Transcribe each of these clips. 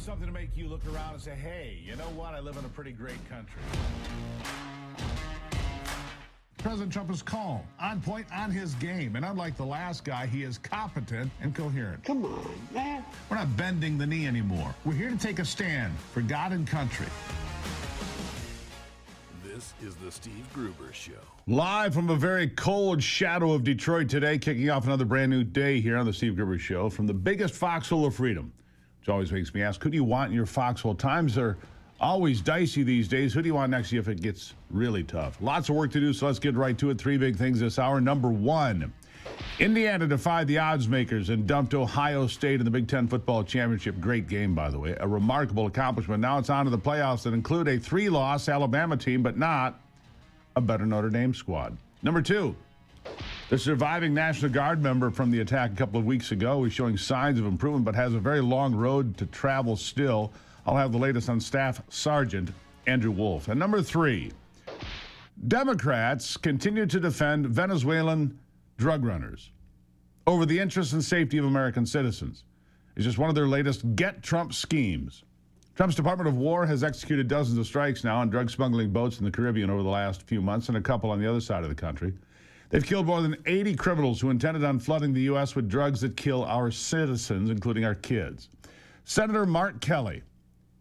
something to make you look around and say, hey, you know what? I live in a pretty great country. President Trump is calm, on point, on his game. And unlike the last guy, he is competent and coherent. Come on, man. We're not bending the knee anymore. We're here to take a stand for God and country. This is the Steve Gruber Show. Live from a very cold shadow of Detroit today, kicking off another brand new day here on the Steve Gruber Show from the biggest foxhole of freedom, which always makes me ask, who do you want in your foxhole? Times are always dicey these days. Who do you want next to you if it gets really tough? Lots of work to do, so let's get right to it. Three big things this hour. Number one, Indiana defied the odds makers and dumped Ohio State in the Big Ten football championship. Great game, by the way. A remarkable accomplishment. Now it's on to the playoffs that include a three-loss Alabama team, but not a better Notre Dame squad. Number two, the surviving National Guard member from the attack a couple of weeks ago is showing signs of improvement, but has a very long road to travel still. I'll have the latest on Staff Sergeant Andrew Wolf. And number three, Democrats continue to defend Venezuelan drug runners over the interests and safety of American citizens. It's just one of their latest Get Trump schemes. Trump's Department of War has executed dozens of strikes now on drug smuggling boats in the Caribbean over the last few months and a couple on the other side of the country. They've killed more than 80 criminals who intended on flooding the U.S. with drugs that kill our citizens, including our kids. Senator Mark Kelly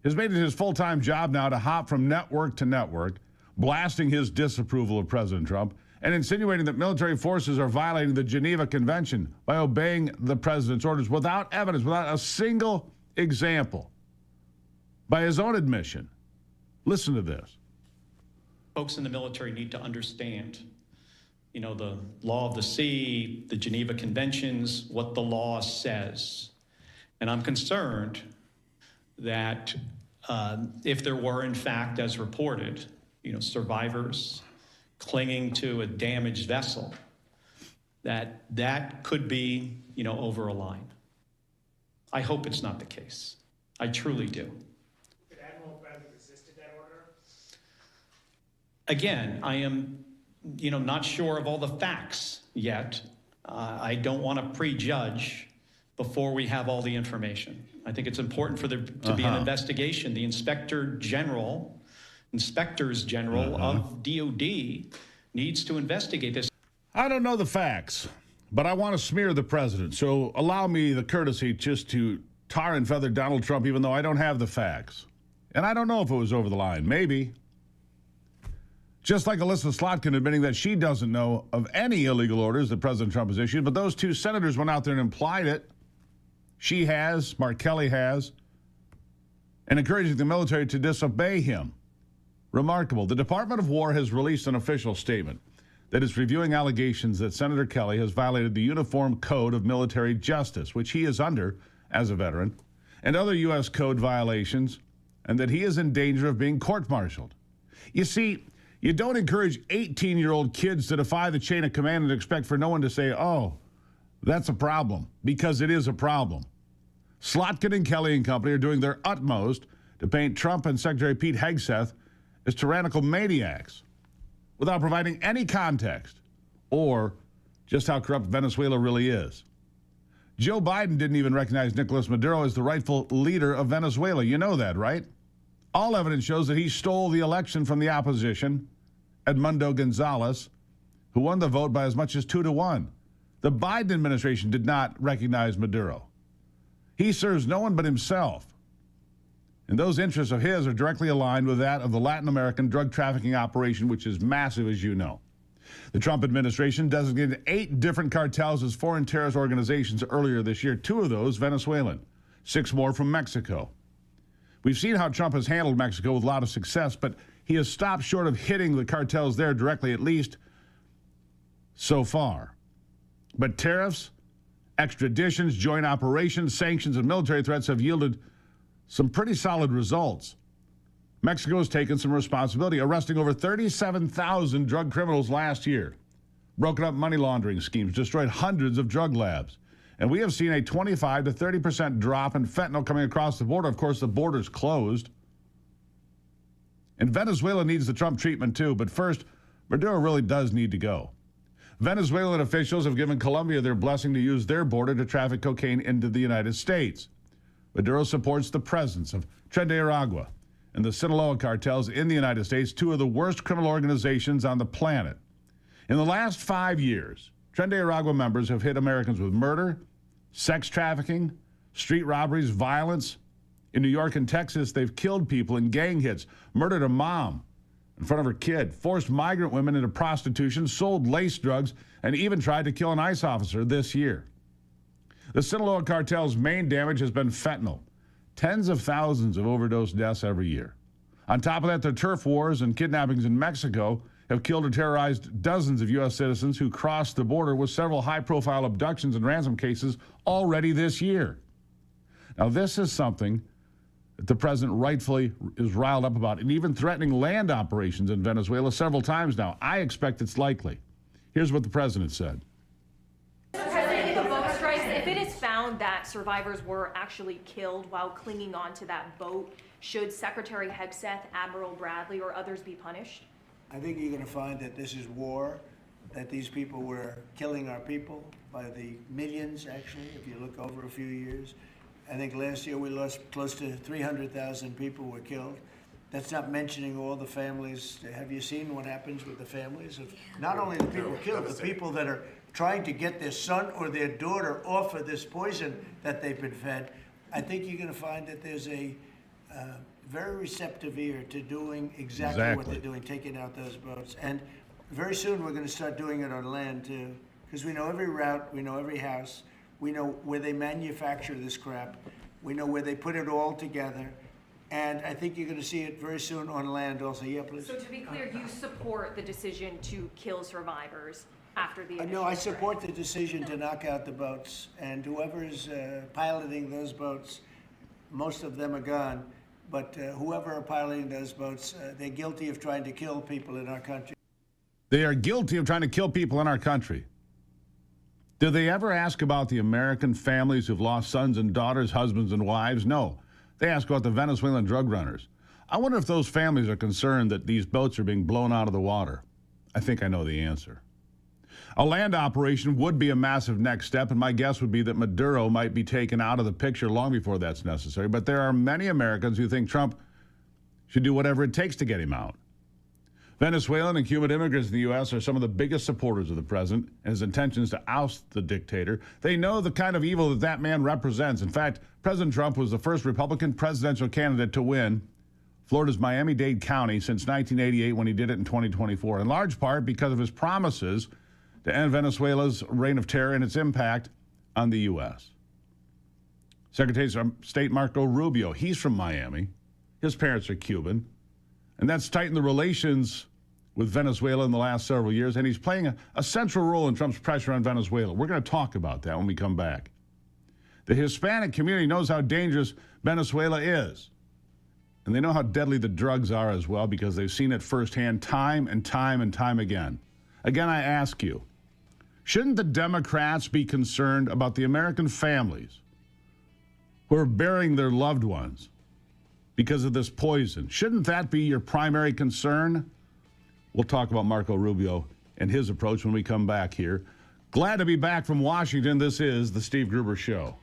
has made it his full-time job now to hop from network to network, blasting his disapproval of President Trump and insinuating that military forces are violating the Geneva Convention by obeying the president's orders without evidence, without a single example. By his own admission. Listen to this. Folks in the military need to understand, the law of the sea, the Geneva Conventions, what the law says. And I'm concerned that if there were, in fact, as reported, survivors clinging to a damaged vessel, that could be, over a line. I hope it's not the case. I truly do. Could Admiral Bradley resisted that order? Again, I am, not sure of all the facts yet. I don't want to prejudge before we have all the information. I think it's important for there to be an investigation. The inspectors general of DOD needs to investigate this. I don't know the facts, but I want to smear the president. So allow me the courtesy just to tar and feather Donald Trump, even though I don't have the facts. And I don't know if it was over the line. Maybe. Just like Alyssa Slotkin admitting that she doesn't know of any illegal orders that President Trump has issued, but those two senators went out there and implied it. She has, Mark Kelly has, and encouraging the military to disobey him. Remarkable. The Department of War has released an official statement that is reviewing allegations that Senator Kelly has violated the Uniform Code of Military Justice, which he is under as a veteran, and other U.S. code violations, and that he is in danger of being court-martialed. You see, you don't encourage 18-year-old kids to defy the chain of command and expect for no one to say, oh, that's a problem, because it is a problem. Slotkin and Kelly and company are doing their utmost to paint Trump and Secretary Pete Hegseth as tyrannical maniacs without providing any context or just how corrupt Venezuela really is. Joe Biden didn't even recognize Nicolas Maduro as the rightful leader of Venezuela. You know that, right? All evidence shows that he stole the election from the opposition, Edmundo Gonzalez, who won the vote by as much as 2-1. The Biden administration did not recognize Maduro. He serves no one but himself. And those interests of his are directly aligned with that of the Latin American drug trafficking operation, which is massive, as you know. The Trump administration designated 8 different cartels as foreign terrorist organizations earlier this year, 2 of those Venezuelan, 6 more from Mexico. We've seen how Trump has handled Mexico with a lot of success, but he has stopped short of hitting the cartels there directly, at least so far. But tariffs, extraditions, joint operations, sanctions, and military threats have yielded some pretty solid results. Mexico has taken some responsibility, arresting over 37,000 drug criminals last year, broken up money laundering schemes, destroyed hundreds of drug labs. And we have seen a 25 to 30% drop in fentanyl coming across the border. Of course, the border's closed. And Venezuela needs the Trump treatment too, but first, Maduro really does need to go. Venezuelan officials have given Colombia their blessing to use their border to traffic cocaine into the United States. Maduro supports the presence of Tren de Aragua and the Sinaloa cartels in the United States, two of the worst criminal organizations on the planet. In the last 5 years, Tren de Aragua members have hit Americans with murder, sex trafficking, street robberies, violence. In New York and Texas, they've killed people in gang hits, murdered a mom in front of her kid, forced migrant women into prostitution, sold lace drugs, and even tried to kill an ICE officer this year. The Sinaloa cartel's main damage has been fentanyl. Tens of thousands of overdose deaths every year. On top of that, the turf wars and kidnappings in Mexico have killed or terrorized dozens of U.S. citizens who crossed the border, with several high-profile abductions and ransom cases already this year. Now, this is something that the president rightfully is riled up about, and even threatening land operations in Venezuela several times now. I expect it's likely. Here's what the president said. If it is found that survivors were actually killed while clinging onto that boat, should Secretary Hegseth, Admiral Bradley, or others be punished? I think you're going to find that this is war, that these people were killing our people by the millions, actually, if you look over a few years. I think last year we lost close to 300,000 people were killed. That's not mentioning all the families. Have you seen what happens with the families of not only the people killed, the people that are trying to get their son or their daughter off of this poison that they've been fed? I think you're going to find that there's a very receptive ear to doing exactly what they're doing, taking out those boats. And very soon we're going to start doing it on land too, because we know every route, we know every house, we know where they manufacture this crap, we know where they put it all together. And I think you're going to see it very soon on land also. Yeah, please. So to be clear, you support the decision to kill survivors after the initial No, I strike? support the decision to knock out the boats, and whoever's piloting those boats, most of them are gone, but whoever are piloting those boats, they're guilty of trying to kill people in our country. They are guilty of trying to kill people in our country. Did they ever ask about the American families who've lost sons and daughters, husbands and wives? No. They ask about the Venezuelan drug runners. I wonder if those families are concerned that these boats are being blown out of the water. I think I know the answer. A land operation would be a massive next step, and my guess would be that Maduro might be taken out of the picture long before that's necessary. But there are many Americans who think Trump should do whatever it takes to get him out. Venezuelan and Cuban immigrants in the U.S. are some of the biggest supporters of the president and his intentions to oust the dictator. They know the kind of evil that that man represents. In fact, President Trump was the first Republican presidential candidate to win Florida's Miami-Dade County since 1988, when he did it in 2024, in large part because of his promises to end Venezuela's reign of terror and its impact on the U.S. Secretary of State Marco Rubio, he's from Miami. His parents are Cuban. And that's tightened the relations with Venezuela in the last several years, and he's playing a central role in Trump's pressure on Venezuela. We're going to talk about that when we come back. The Hispanic community knows how dangerous Venezuela is, and they know how deadly the drugs are as well, because they've seen it firsthand time and time and time again. Again, I ask you, shouldn't the Democrats be concerned about the American families who are burying their loved ones because of this poison? Shouldn't that be your primary concern? We'll talk about Marco Rubio and his approach when we come back here. Glad to be back from Washington. This is The Steve Gruber Show.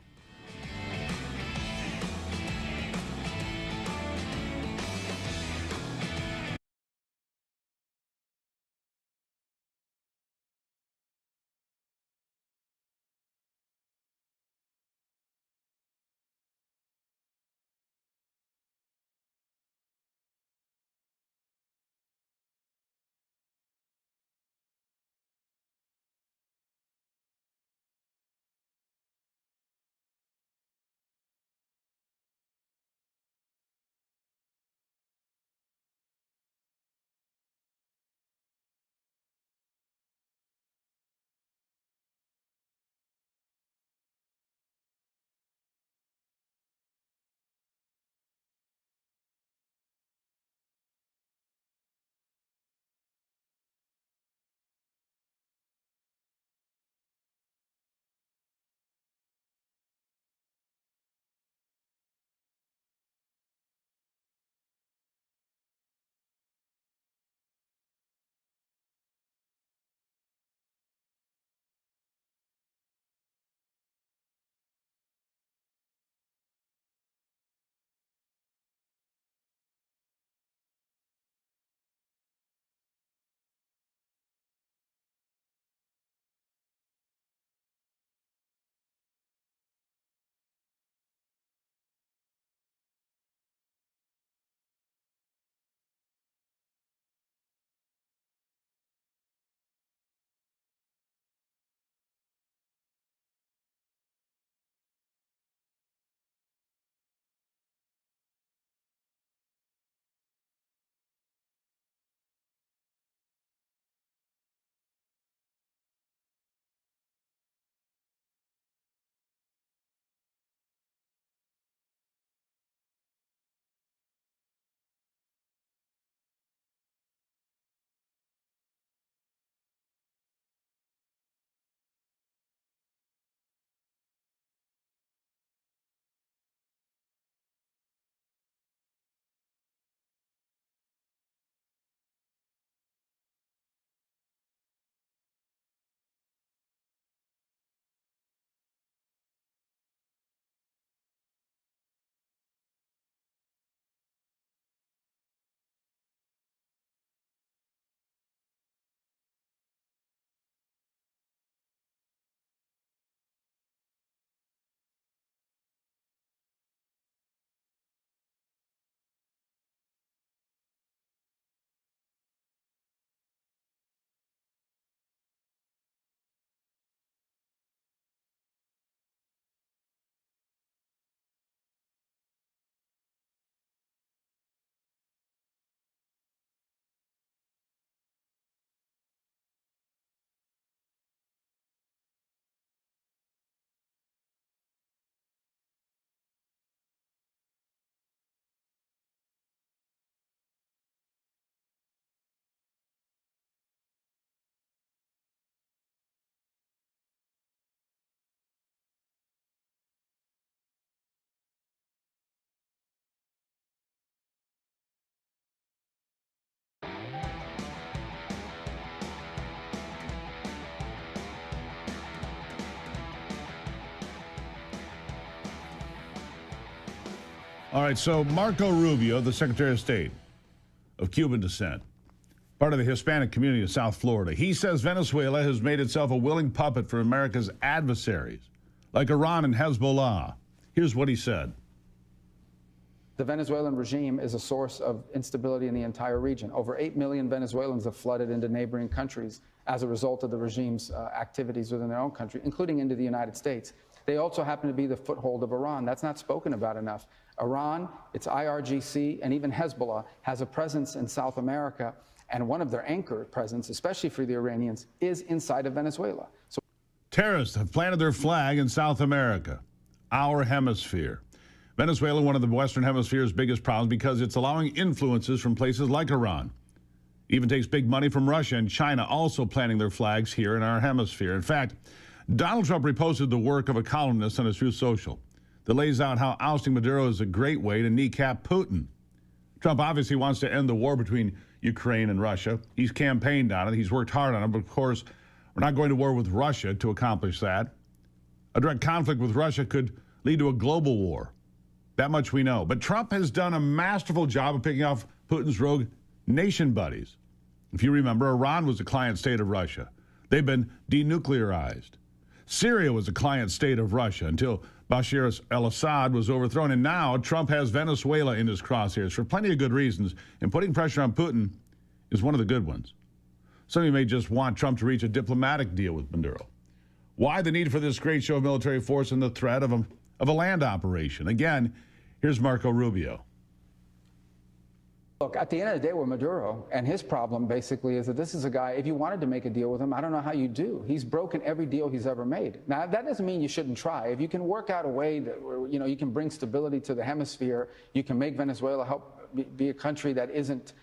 All right, so Marco Rubio, the Secretary of State of Cuban descent, part of the Hispanic community of South Florida, he says Venezuela has made itself a willing puppet for America's adversaries, like Iran and Hezbollah. Here's what he said. The Venezuelan regime is a source of instability in the entire region. Over 8 million Venezuelans have flooded into neighboring countries as a result of the regime's activities within their own country, including into the United States. They also happen to be the foothold of Iran. That's not spoken about enough. Iran, its IRGC, and even Hezbollah has a presence in South America, and one of their anchor presence, especially for the Iranians, is inside of Venezuela. So Terrorists have planted their flag in South America, our hemisphere. Venezuela, one of the Western Hemisphere's biggest problems because it's allowing influences from places like Iran. Even takes big money from Russia and China, also planting their flags here in our hemisphere. In fact, Donald Trump reposted the work of a columnist on his Truth Social that lays out how ousting Maduro is a great way to kneecap Putin. Trump obviously wants to end the war between Ukraine and Russia. He's campaigned on it. He's worked hard on it. But of course, we're not going to war with Russia to accomplish that. A direct conflict with Russia could lead to a global war. That much we know. But Trump has done a masterful job of picking off Putin's rogue nation buddies. If you remember, Iran was a client state of Russia. They've been denuclearized. Syria was a client state of Russia until Bashar al-Assad was overthrown. And now Trump has Venezuela in his crosshairs for plenty of good reasons. And putting pressure on Putin is one of the good ones. Some of you may just want Trump to reach a diplomatic deal with Maduro. Why the need for this great show of military force and the threat of a land operation? Again, here's Marco Rubio. look, at the end of the day, we're Maduro, and his problem basically is that this is a guy, if you wanted to make a deal with him, I don't know how you do. He's broken every deal he's ever made. Now, that doesn't mean you shouldn't try. If you can work out a way that, you know, you can bring stability to the hemisphere, you can make Venezuela help be a country that isn't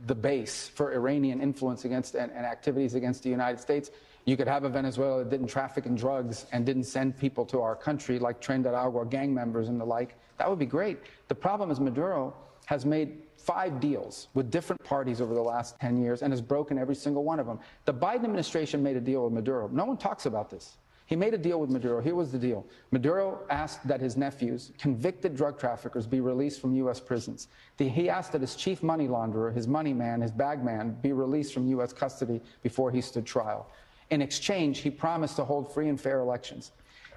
the base for Iranian influence against and activities against the United States. You could have a Venezuela that didn't traffic in drugs and didn't send people to our country like Tren de Agua gang members and the like. That would be great. The problem is Maduro has made 5 deals with different parties over the last 10 years and has broken every single one of them. The Biden administration made a deal with Maduro. No one talks about this. He made a deal with Maduro. Here was the deal. Maduro asked that his nephews, convicted drug traffickers, be released from U.S. prisons. He asked that his chief money launderer, his money man, his bag man, be released from U.S. custody before he stood trial. In exchange, he promised to hold free and fair elections.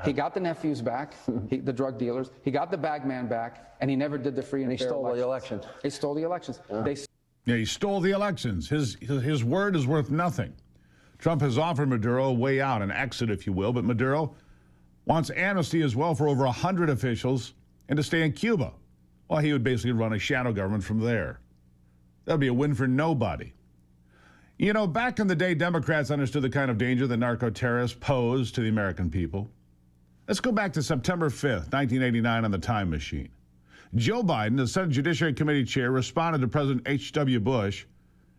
He got the nephews back, the drug dealers. He got the bag man back, and he never did the free and fair elections. He stole the elections. He stole the elections. Yeah, he stole the elections. His word is worth nothing. Trump has offered Maduro a way out, an exit, if you will, but Maduro wants amnesty as well for over 100 officials and to stay in Cuba. Well, he would basically run a shadow government from there. That would be a win for nobody. You know, back in the day, Democrats understood the kind of danger that narco-terrorists pose to the American people. Let's go back to September 5th, 1989 on the time machine. Joe Biden, the Senate Judiciary Committee chair, responded to President H.W. Bush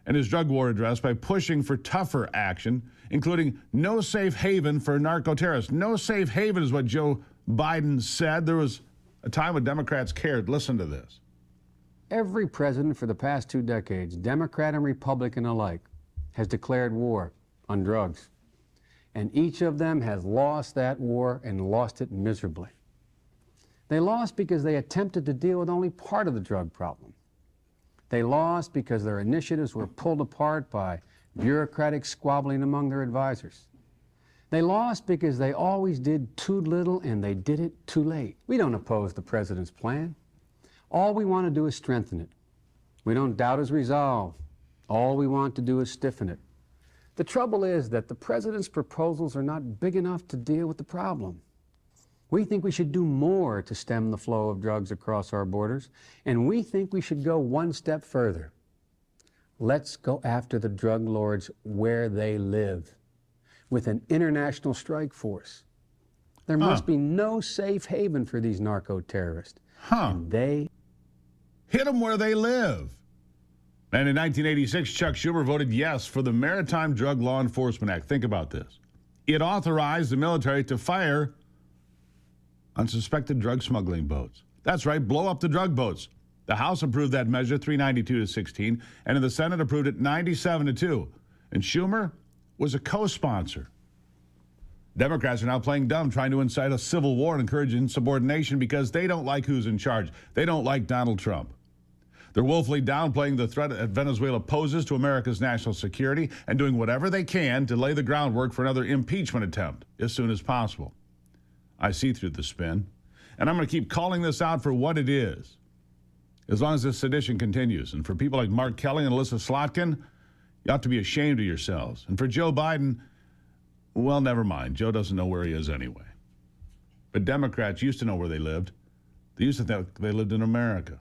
and his drug war address by pushing for tougher action, including no safe haven for narco-terrorists. No safe haven is what Joe Biden said. There was a time when Democrats cared. Listen to this. Every president for the past 2 decades, Democrat and Republican alike, has declared war on drugs. And each of them has lost that war and lost it miserably. They lost because they attempted to deal with only part of the drug problem. They lost because their initiatives were pulled apart by bureaucratic squabbling among their advisors. They lost because they always did too little and they did it too late. We don't oppose the president's plan. All we want to do is strengthen it. We don't doubt his resolve. All we want to do is stiffen it. The trouble is that the president's proposals are not big enough to deal with the problem. We think we should do more to stem the flow of drugs across our borders, and we think we should go one step further. Let's go after the drug lords where they live, with an international strike force. There must be no safe haven for these narco-terrorists. And they hit them where they live. And in 1986, Chuck Schumer voted yes for the Maritime Drug Law Enforcement Act. Think about this. It authorized the military to fire on suspected drug smuggling boats. That's right, blow up the drug boats. The House approved that measure 392-16, and in the Senate approved it 97-2. And Schumer was a co-sponsor. Democrats are now playing dumb, trying to incite a civil war and encourage insubordination because they don't like who's in charge. They don't like Donald Trump. They're woefully downplaying the threat that Venezuela poses to America's national security and doing whatever they can to lay the groundwork for another impeachment attempt as soon as possible. I see through the spin, and I'm going to keep calling this out for what it is, as long as this sedition continues. And for people like Mark Kelly and Alyssa Slotkin, you ought to be ashamed of yourselves. And for Joe Biden, well, never mind. Joe doesn't know where he is anyway. But Democrats used to know where they lived. They used to think they lived in America.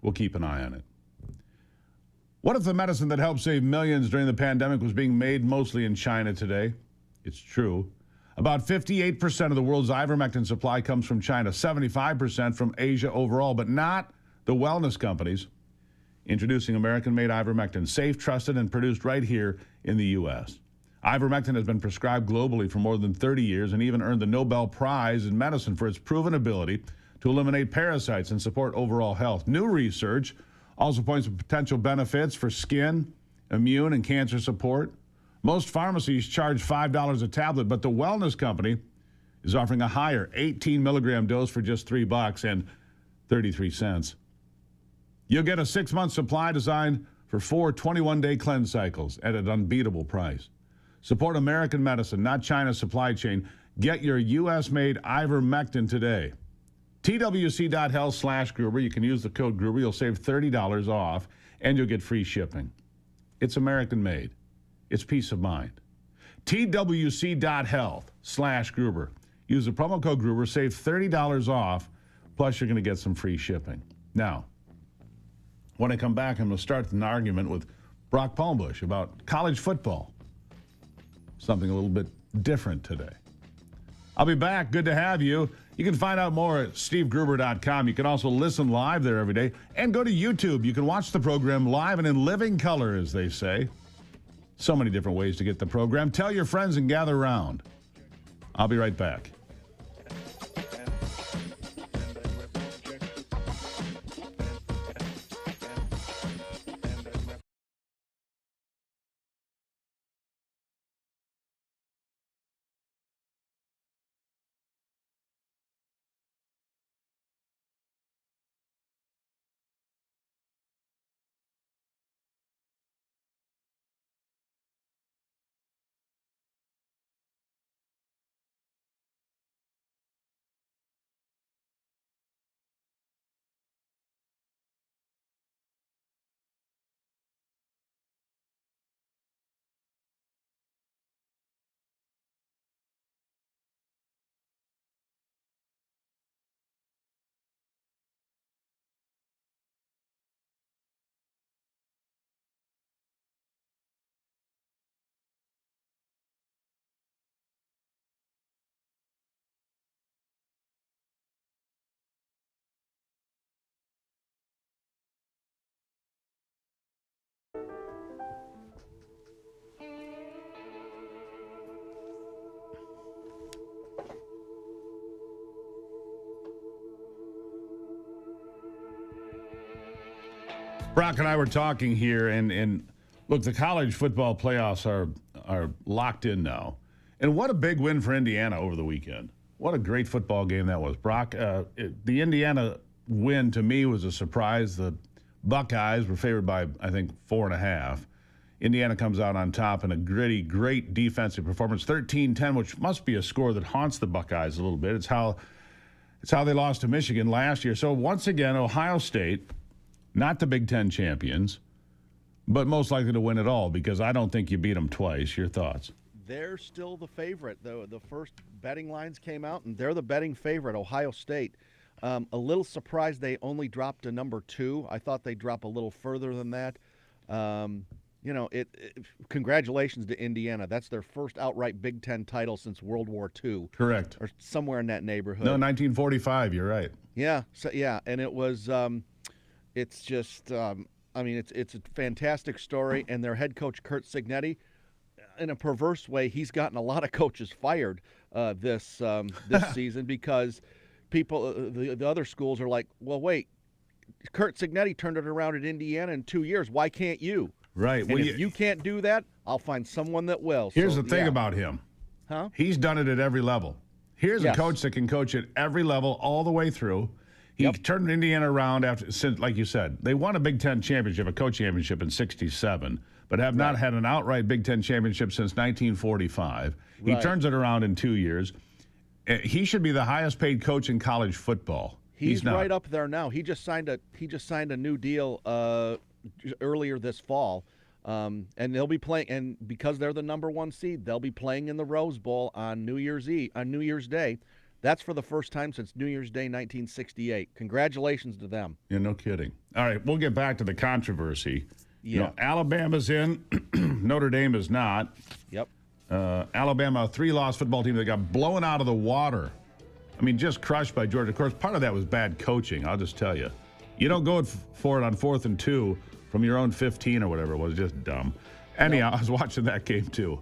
We'll keep an eye on it. What if the medicine that helped save millions during the pandemic was being made mostly in China today? It's true. About 58% of the world's ivermectin supply comes from China, 75% from Asia overall, but not the wellness companies. Introducing American-made ivermectin, safe, trusted, and produced right here in the U.S. Ivermectin has been prescribed globally for more than 30 years and even earned the Nobel Prize in Medicine for its proven ability to eliminate parasites and support overall health. New research also points to potential benefits for skin, immune, and cancer support. Most pharmacies charge $5 a tablet, but the wellness company is offering a higher 18 milligram dose for just $3 and 33 cents. You'll get a 6-month supply designed for 4 21-day cleanse cycles at an unbeatable price. Support American medicine, not China's supply chain. Get your U.S.-made ivermectin today. TWC.health/Gruber. You can use the code Gruber. You'll save $30 off, and you'll get free shipping. It's American-made. It's peace of mind. TWC.health/Gruber. Use the promo code Gruber. Save $30 off, plus you're going to get some free shipping. Now, when I come back, I'm going to start an argument with Brock Palmbush about college football. Something a little bit different today. I'll be back. Good to have you. You can find out more at stevegruber.com. You can also listen live there every day. And go to YouTube. You can watch the program live and in living color, as they say. So many different ways to get the program. Tell your friends and gather around. I'll be right back. Brock and I were talking here, and look, the college football playoffs are locked in now. And what a big win for Indiana over the weekend. What a great football game that was. Brock, the Indiana win to me was a surprise. The Buckeyes were favored by, I think, 4.5. Indiana comes out on top in a gritty, great defensive performance, 13-10, which must be a score that haunts the Buckeyes a little bit. It's how they lost to Michigan last year. So once again, Ohio State, not the Big Ten champions, but most likely to win it all because I don't think you beat them twice. Your thoughts? They're still the favorite. The first betting lines came out, and they're the betting favorite, Ohio State. A little surprised they only dropped to number 2. I thought they'd drop a little further than that. Congratulations to Indiana. That's their first outright Big Ten title since World War II. Correct. Or somewhere in that neighborhood. No, 1945. You're right. Yeah. So yeah, and it was. It's just. It's a fantastic story, and their head coach Curt Cignetti, in a perverse way, he's gotten a lot of coaches fired this season because people, the other schools are like, well, wait, Curt Cignetti turned it around at Indiana in 2 years. Why can't you? Right. And if you can't do that, I'll find someone that will. Here's the thing about him. Huh? He's done it at every level. Here's Yes. a coach that can coach at every level all the way through. He turned Indiana around since, like you said, they won a Big Ten championship, a coach championship in '67, but have not had an outright Big Ten championship since 1945. He turns it around in 2 years. He should be the highest paid coach in college football. He's not. right up there now. He just signed a new deal earlier this fall, and they'll be playing. And because they're the number 1 seed, they'll be playing in the Rose Bowl on New Year's Day. That's for the first time since New Year's Day 1968. Congratulations to them. Yeah, no kidding. All right, we'll get back to the controversy. Yeah. You know, Alabama's in, Notre Dame is not. Yep. Alabama, a 3-loss football team that got blown out of the water. I mean, just crushed by Georgia. Of course, part of that was bad coaching, I'll just tell you. You don't go for it on 4th and 2 from your own 15 or whatever it was. Just dumb. Anyhow, I was watching that game, too.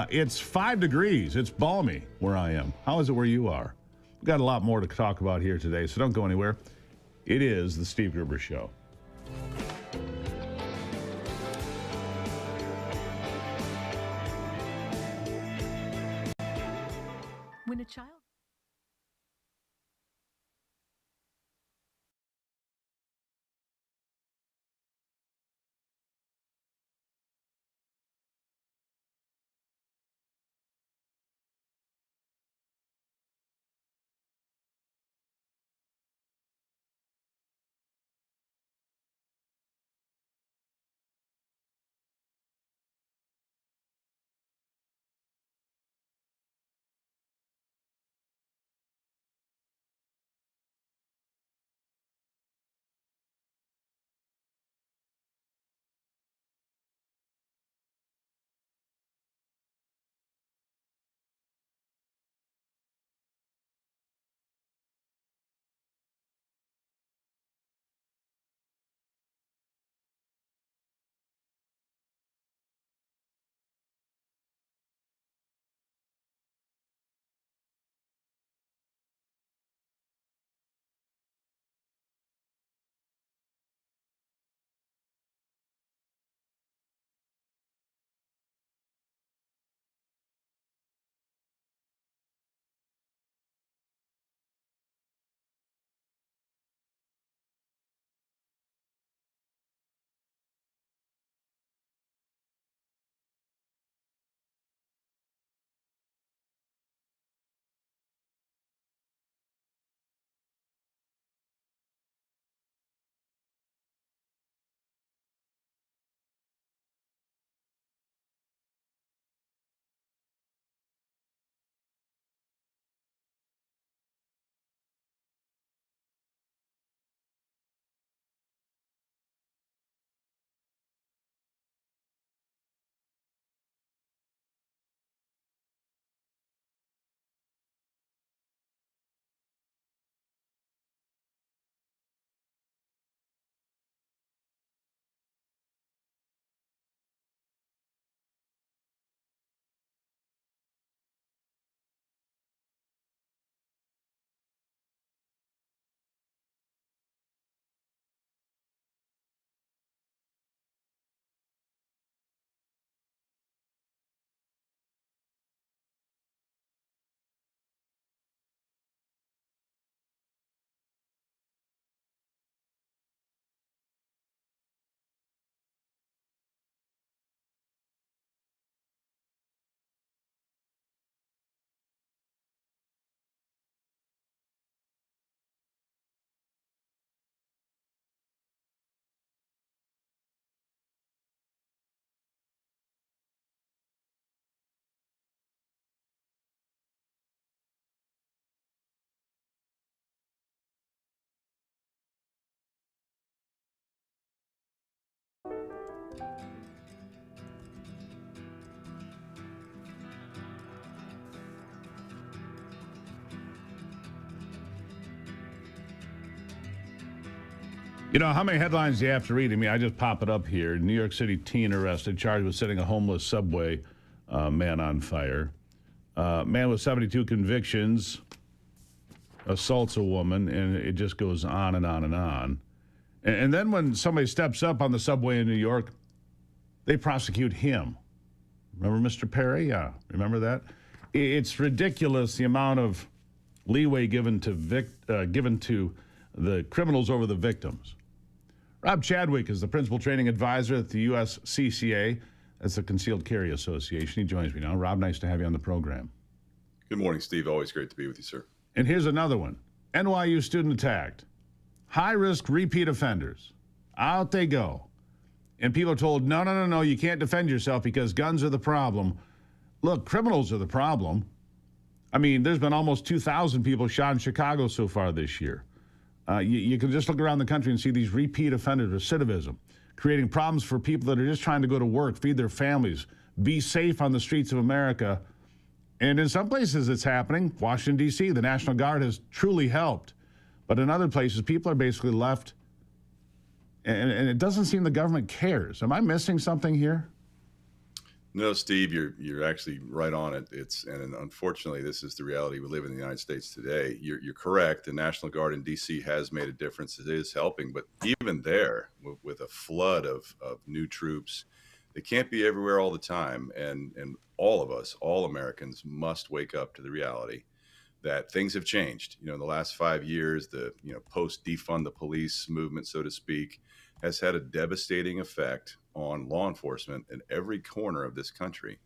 It's 5 degrees. It's balmy where I am. How is it where you are? We've got a lot more to talk about here today, so don't go anywhere. It is the Steve Gruber Show. When a child You know, how many headlines do you have to read? I mean, I just pop it up here. New York City teen arrested, charged with setting a homeless subway man on fire. Man with 72 convictions assaults a woman, and it just goes on and on and on. And then when somebody steps up on the subway in New York, they prosecute him. Remember Mr. Perry? Yeah, remember that? It's ridiculous the amount of leeway given to the criminals over the victims. Rob Chadwick is the principal training advisor at the USCCA. That's the Concealed Carry Association. He joins me now. Rob, nice to have you on the program. Good morning, Steve. Always great to be with you, sir. And here's another one. NYU student attacked. High-risk repeat offenders. Out they go. And people are told, no, you can't defend yourself because guns are the problem. Look, criminals are the problem. I mean, there's been almost 2,000 people shot in Chicago so far this year. You can just look around the country and see these repeat offenders, recidivism, creating problems for people that are just trying to go to work, feed their families, be safe on the streets of America. And in some places it's happening. Washington, D.C., the National Guard has truly helped. But in other places, people are basically left, and it doesn't seem the government cares. Am I missing something here? No, Steve, you're actually right on it. And unfortunately, this is the reality we live in the United States today. You're correct. The National Guard in D.C. has made a difference. It is helping, but even there, with a flood of new troops, they can't be everywhere all the time. And all of us, all Americans, must wake up to the reality that things have changed. In the last 5 years, the post defund the police movement, so to speak, has had a devastating effect on law enforcement in every corner of this country.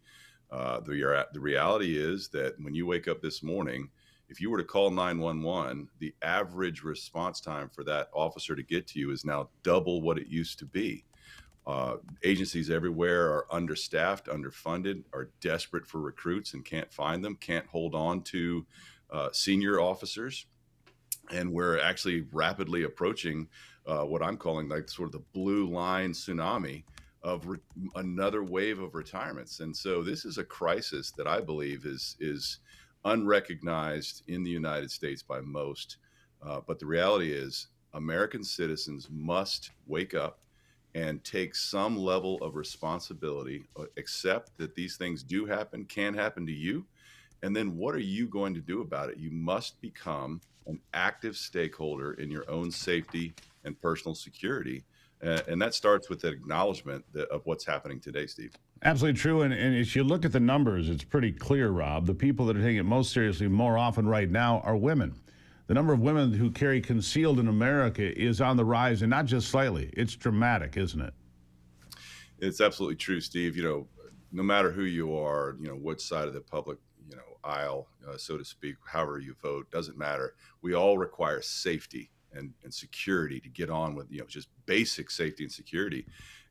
The reality is that when you wake up this morning, if you were to call 911, the average response time for that officer to get to you is now double what it used to be. Agencies everywhere are understaffed, underfunded, are desperate for recruits and can't find them, can't hold on to senior officers. And we're actually rapidly approaching what I'm calling like sort of the blue line tsunami of another wave of retirements. And so this is a crisis that I believe is unrecognized in the United States by most. But the reality is American citizens must wake up and take some level of responsibility, accept that these things do happen, can happen to you. And then what are you going to do about it? You must become an active stakeholder in your own safety and personal security. And that starts with the acknowledgement of what's happening today, Steve. Absolutely true. And if you look at the numbers, it's pretty clear, Rob. The people that are taking it most seriously more often right now are women. The number of women who carry concealed in America is on the rise, and not just slightly. It's dramatic, isn't it? It's absolutely true, Steve. No matter who you are, what side of the public aisle, so to speak, however you vote, doesn't matter. We all require safety and security to get on with, just basic safety and security.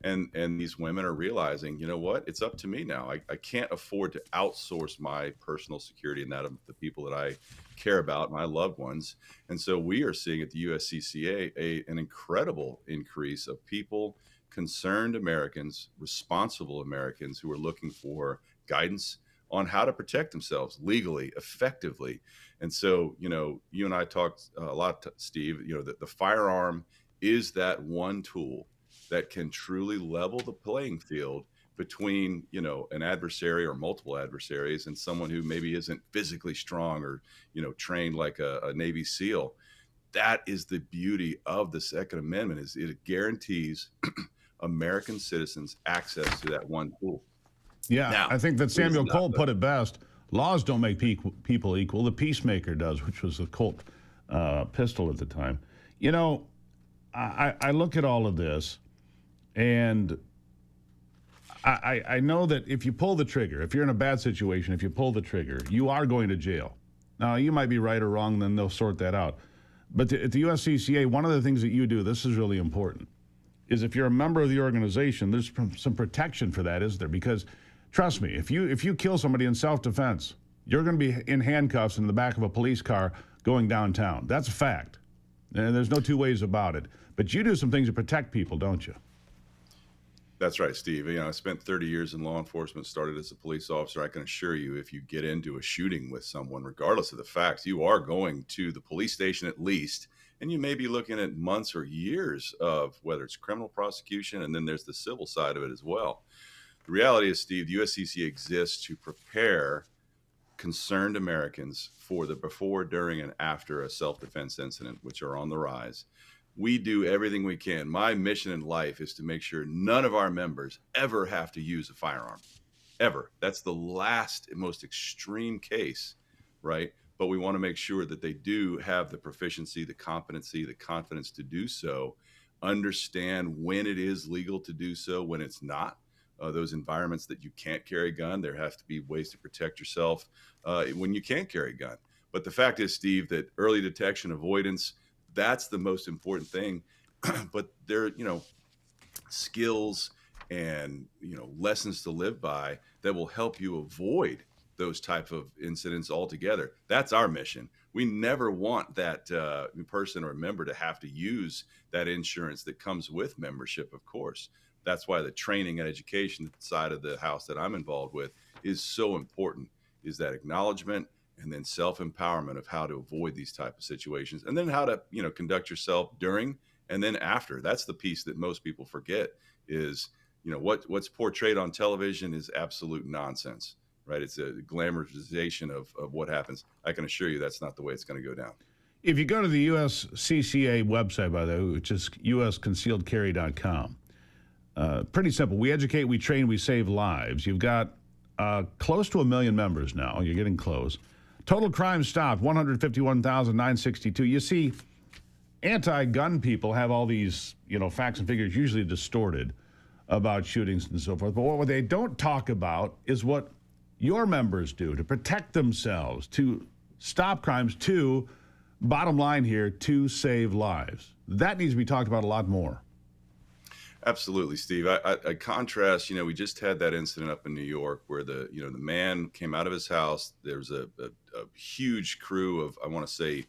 And these women are realizing, you know what, it's up to me now. I can't afford to outsource my personal security and that of the people that I care about, my loved ones. And so we are seeing at the USCCA an incredible increase of people, concerned Americans, responsible Americans who are looking for guidance on how to protect themselves legally, effectively. And so, you and I talked a lot, Steve, that the firearm is that one tool that can truly level the playing field between, an adversary or multiple adversaries and someone who maybe isn't physically strong or, trained like a Navy SEAL. That is the beauty of the Second Amendment, is it guarantees American citizens access to that one tool. Yeah, now, I think that Samuel Colt put it best. Laws don't make people equal. The peacemaker does, which was the Colt pistol at the time. I look at all of this, and I know that if you pull the trigger, if you're in a bad situation, if you pull the trigger, you are going to jail. Now, you might be right or wrong, then they'll sort that out. But at the USCCA, one of the things that you do, this is really important, is if you're a member of the organization, there's some protection for that, is there? Because trust me, if you kill somebody in self-defense, you're going to be in handcuffs in the back of a police car going downtown. That's a fact. And there's no two ways about it. But you do some things to protect people, don't you? That's right, Steve. I spent 30 years in law enforcement, started as a police officer. I can assure you, if you get into a shooting with someone, regardless of the facts, you are going to the police station at least, and you may be looking at months or years of whether it's criminal prosecution, and then there's the civil side of it as well. The reality is, Steve, the USCCA exists to prepare concerned Americans for the before, during, and after a self-defense incident, which are on the rise. We do everything we can. My mission in life is to make sure none of our members ever have to use a firearm. ever. That's the last, most extreme case, right? But we want to make sure that they do have the proficiency, the competency, the confidence to do so, understand when it is legal to do so, when it's not. Those environments that you can't carry a gun, there have to be ways to protect yourself when you can't carry a gun. But the fact is, Steve, that early detection, avoidance, that's the most important thing. But there, skills and, lessons to live by that will help you avoid those type of incidents altogether. That's our mission. We never want that person or member to have to use that insurance that comes with membership, of course. That's why the training and education side of the house that I'm involved with is so important, is that acknowledgement and then self-empowerment of how to avoid these type of situations, and then how to, conduct yourself during and then after. That's the piece that most people forget is, what's portrayed on television is absolute nonsense, right? It's a glamorization of what happens. I can assure you that's not the way it's going to go down. If you go to the USCCA website, by the way, which is usconcealedcarry.com, pretty simple. We educate, we train, we save lives. You've got close to 1 million members now. You're getting close. Total crime stopped, 151,962. You see, anti-gun people have all these, facts and figures usually distorted about shootings and so forth. But what they don't talk about is what your members do to protect themselves, to stop crimes, to, bottom line here, to save lives. That needs to be talked about a lot more. Absolutely, Steve. I contrast, we just had that incident up in New York where the man came out of his house. There was a huge crew of, I want to say,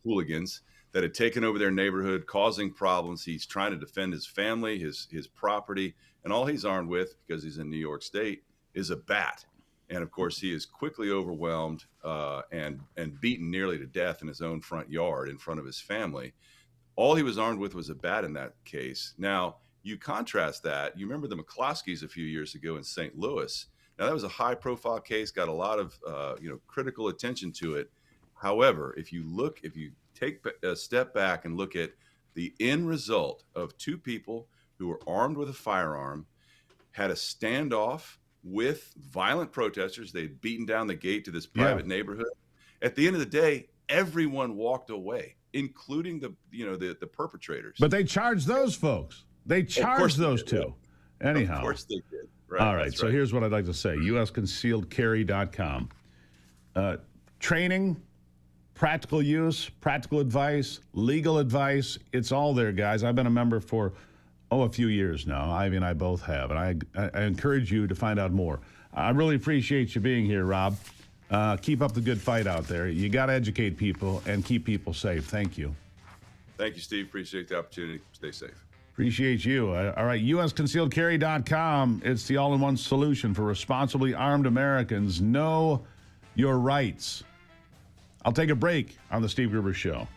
hooligans that had taken over their neighborhood, causing problems. He's trying to defend his family, his property, and all he's armed with, because he's in New York State, is a bat. And of course, he is quickly overwhelmed and beaten nearly to death in his own front yard in front of his family. All he was armed with was a bat in that case. Now, you contrast that. You remember the McCloskeys a few years ago in St. Louis. Now, that was a high-profile case, got a lot of critical attention to it. However, if you take a step back and look at the end result of two people who were armed with a firearm, had a standoff with violent protesters. They'd beaten down the gate to this private neighborhood. At the end of the day, everyone walked away, including the perpetrators. But they charged those folks. They charged those two. Anyhow. Of course they did. Right, all right. So here's what I'd like to say. usconcealedcarry.com. Training, practical use, practical advice, legal advice. It's all there, guys. I've been a member for, a few years now. Ivy and I both have. And I encourage you to find out more. I really appreciate you being here, Rob. Keep up the good fight out there. You got to educate people and keep people safe. Thank you. Thank you, Steve. Appreciate the opportunity. Stay safe. Appreciate you. All right, usconcealedcarry.com. It's the all-in-one solution for responsibly armed Americans. Know your rights. I'll take a break on the Steve Gruber Show.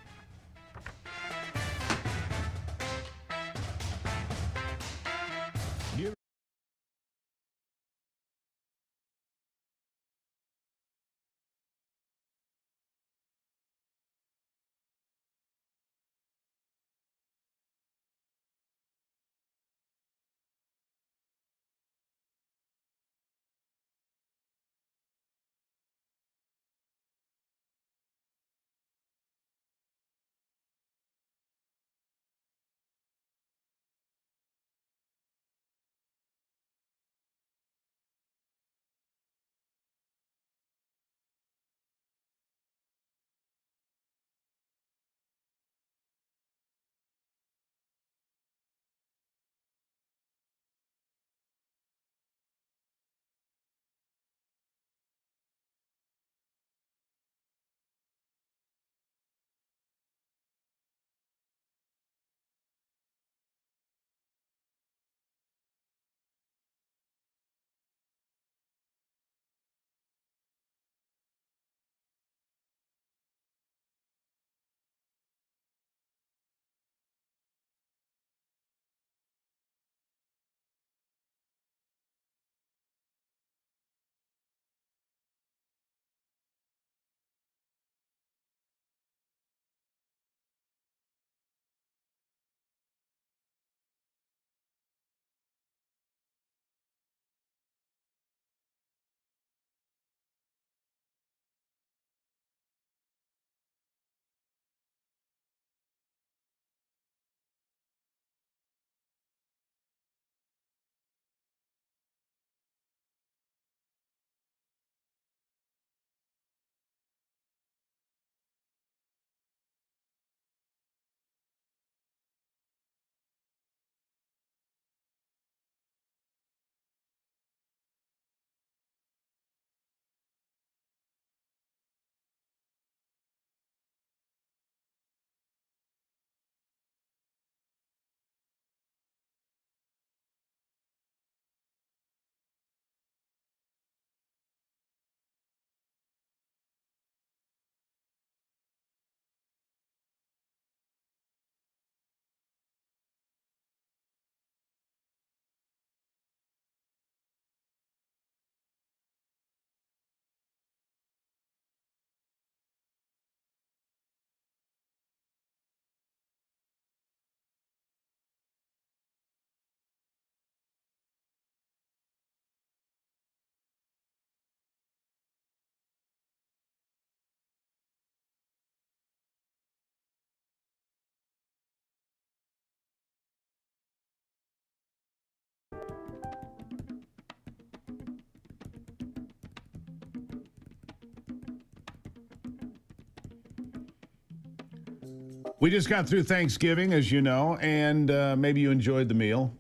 We just got through Thanksgiving, as you know, and maybe you enjoyed the meal.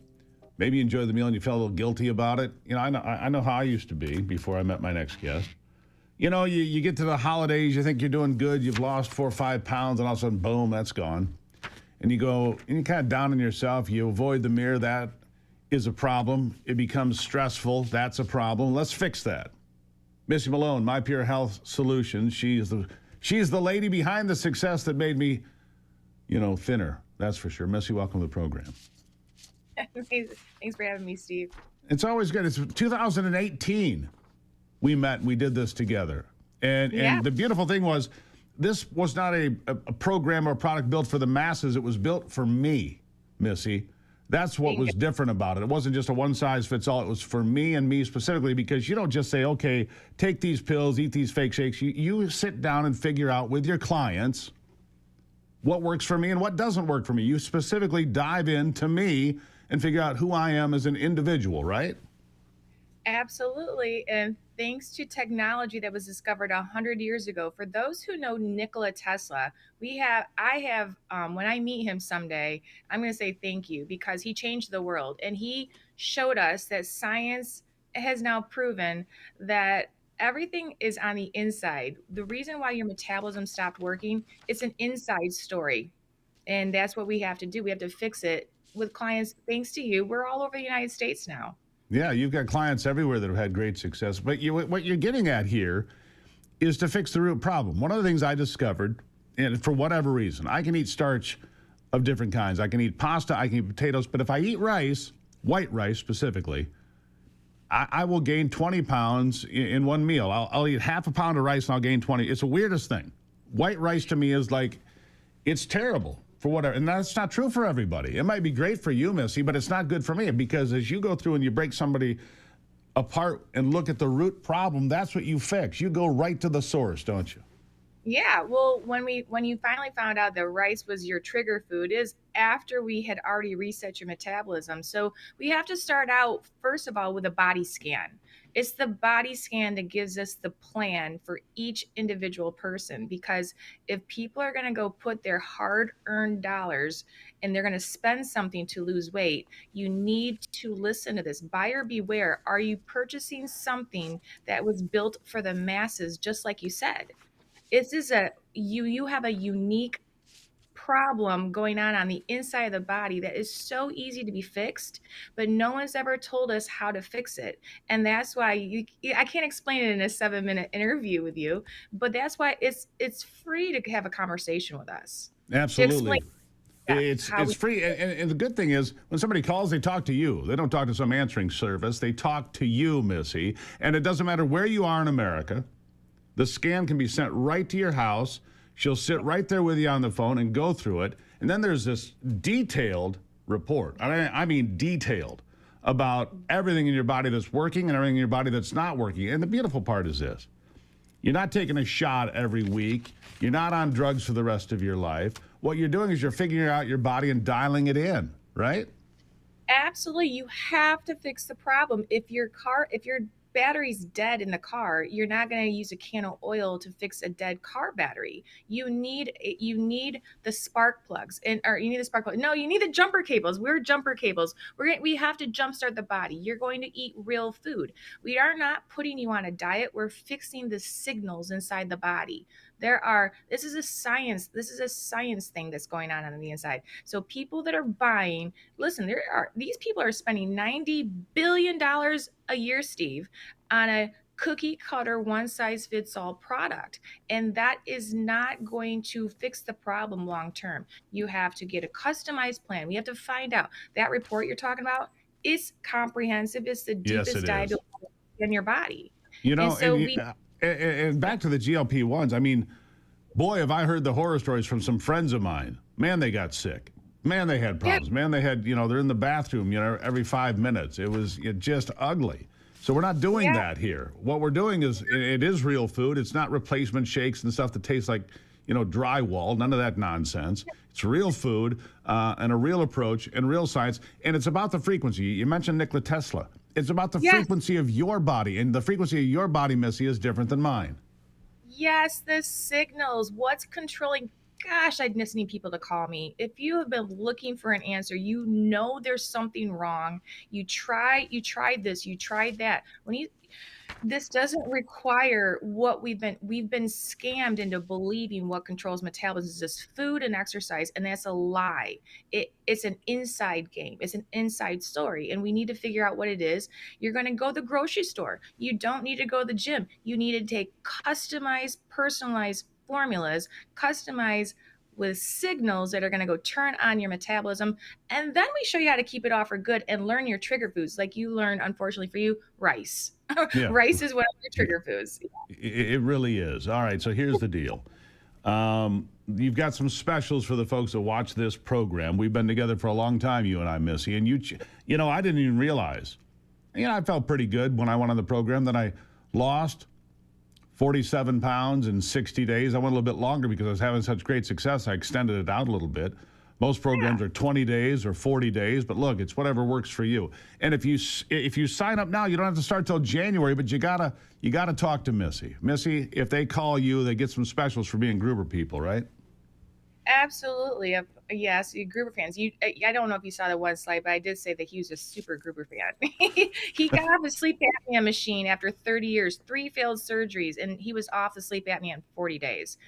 Maybe you enjoyed the meal and you felt a little guilty about it. You know, I know how I used to be before I met my next guest. You know, you get to the holidays, you think you're doing good, you've lost 4 or 5 pounds, and all of a sudden, boom, that's gone. And you go, and you're kind of down on yourself. You avoid the mirror. That is a problem. It becomes stressful. That's a problem. Let's fix that. Missy Malone, My Pure Health Solutions. She's the lady behind the success that made me, you know, thinner. That's for sure. Missy, welcome to the program. Thanks for having me, Steve. It's always good. It's 2018. We met and we did this together. And the beautiful thing was, this was not a program or a product built for the masses. It was built for me, Missy. That's what was different about it. It wasn't just a one-size-fits-all. It was for me and me specifically, because you don't just say, okay, take these pills, eat these fake shakes. You sit down and figure out with your clients what works for me and what doesn't work for me. You specifically dive into me and figure out who I am as an individual, right? Absolutely. And thanks to technology that was discovered 100 years ago, for those who know Nikola Tesla, I have, when I meet him someday, I'm going to say thank you, because he changed the world. And he showed us that science has now proven that everything is on the inside. The reason why your metabolism stopped working, it's an inside story. And that's what we have to do. We have to fix it with clients. Thanks to you, we're all over the United States now. Yeah, you've got clients everywhere that have had great success. But what you're getting at here is to fix the root problem. One of the things I discovered, and for whatever reason, I can eat starch of different kinds. I can eat pasta, I can eat potatoes, but if I eat rice, white rice specifically, I will gain 20 pounds in one meal. I'll eat half a pound of rice and I'll gain 20. It's the weirdest thing. White rice to me is like, it's terrible. For whatever, and that's not true for everybody. It might be great for you, Missy, but it's not good for me, because as you go through and you break somebody apart and look at the root problem, that's what you fix. You go right to the source, don't you? Yeah, well, when you finally found out that rice was your trigger food is after we had already reset your metabolism. So we have to start out, first of all, with a body scan. It's the body scan that gives us the plan for each individual person, because if people are going to go put their hard-earned dollars and they're going to spend something to lose weight, you need to listen to this. Buyer beware. Are you purchasing something that was built for the masses, just like you said? You have a unique problem going on the inside of the body that is so easy to be fixed, but no one's ever told us how to fix it. And that's why I can't explain it in a 7-minute interview with you, but that's why it's free to have a conversation with us. Absolutely. It's free. And the good thing is, when somebody calls, they talk to you. They don't talk to some answering service. They talk to you, Missy. And it doesn't matter where you are in America. The scan can be sent right to your house. She'll sit right there with you on the phone and go through it. And then there's this detailed report. I mean detailed, about everything in your body that's working and everything in your body that's not working. And the beautiful part is this. You're not taking a shot every week. You're not on drugs for the rest of your life. What you're doing is you're figuring out your body and dialing it in, right? Absolutely. You have to fix the problem. If your battery's dead in the car, you're not going to use a can of oil to fix a dead car battery. You need the spark plugs, or you need the spark plug. No, you need the jumper cables. We're jumper cables. We have to jumpstart the body. You're going to eat real food. We are not putting you on a diet. We're fixing the signals inside the body. This is a science thing that's going on the inside. So people that are buying, listen, these people are spending $90 billion a year, Steve, on a cookie cutter, one size fits all product. And that is not going to fix the problem long term. You have to get a customized plan. We have to find out that report you're talking about is comprehensive. It's the deepest dive in your body. You know, and back to the GLP-1s, I mean, boy, have I heard the horror stories from some friends of mine. Man, they got sick. Man, they had problems. Man, they had, they're in the bathroom, every 5 minutes. It was just ugly. So we're not doing that here. What we're doing is, it is real food. It's not replacement shakes and stuff that tastes like, drywall. None of that nonsense. It's real food and a real approach and real science. And it's about the frequency. You mentioned Nikola Tesla. It's about the frequency of your body. And the frequency of your body, Missy, is different than mine. Yes, the signals. What's controlling? Gosh, I just need people to call me. If you have been looking for an answer, you know there's something wrong. You tried this, you tried that. This doesn't require what we've been scammed into believing what controls metabolism is just food and exercise, and that's a lie. It's an inside game. It's an inside story, and we need to figure out what it is. You're going to go to the grocery store. You don't need to go to the gym. You need to take customized, personalized formulas, customize with signals that are going to go turn on your metabolism, and then we show you how to keep it off for good and learn your trigger foods, like you learned, unfortunately for you, rice. Yeah, Rice is one of your trigger foods. it really is. All right, so here's the deal. You've got some specials for the folks that watch this program. We've been together for a long time, you and I, Missy, and you know, I didn't even realize. You know, I felt pretty good when I went on the program that I lost 47 pounds in 60 days. I went a little bit longer because I was having such great success. I extended it out a little bit. Most programs are 20 days or 40 days, but look, it's whatever works for you. And if you sign up now, you don't have to start till January, but you gotta talk to Missy. Missy, if they call you, they get some specials for being Gruber people, right? Absolutely. Yes, you Gruber fans. I don't know if you saw the one slide, but I did say that he was a super Gruber fan. He got off the sleep apnea machine after 30 years, 3 failed surgeries, and he was off the sleep apnea in 40 days.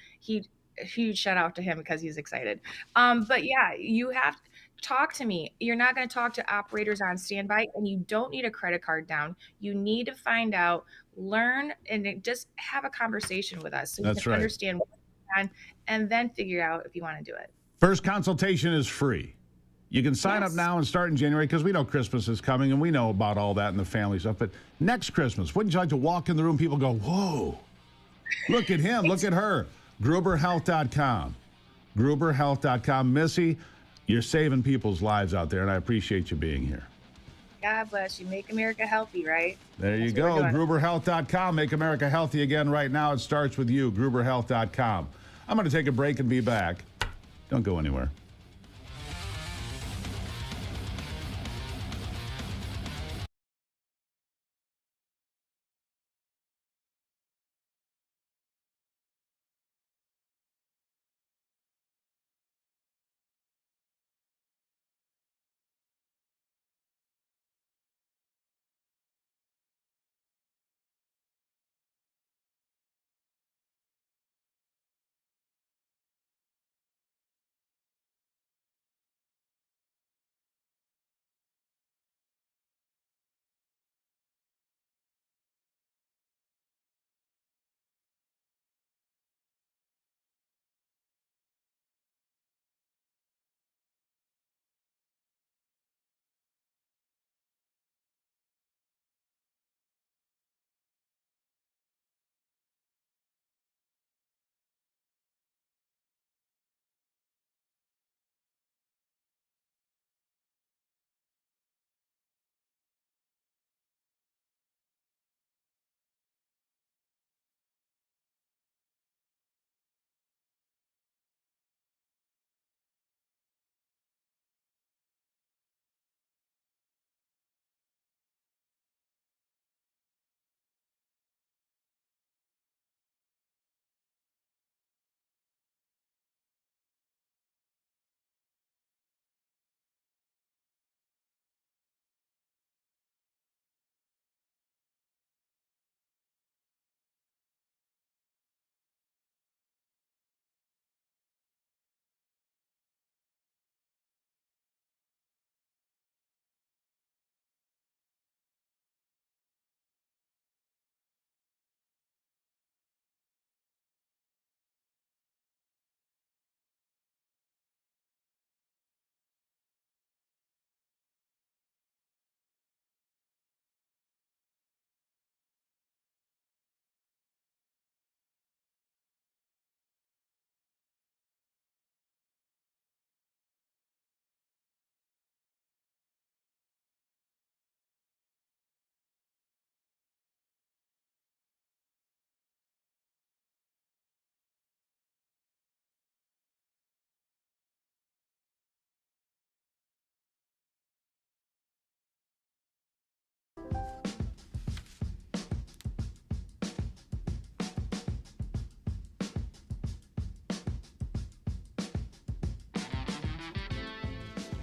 A huge shout out to him because he's excited. But yeah, you have to talk to me. You're not going to talk to operators on standby, and you don't need a credit card down. You need to find out, learn, and just have a conversation with us so you That's can right. understand what's going on, and then figure out if you want to do it. First consultation is free. You can sign up now and start in January because we know Christmas is coming and we know about all that and the family stuff. But next Christmas, wouldn't you like to walk in the room, people go, whoa, look at him, look at her. GruberHealth.com. GruberHealth.com. Missy, you're saving people's lives out there, and I appreciate you being here. God bless you. Make America healthy, right? There you go. GruberHealth.com. Make America healthy again right now. It starts with you. GruberHealth.com. I'm going to take a break and be back. Don't go anywhere.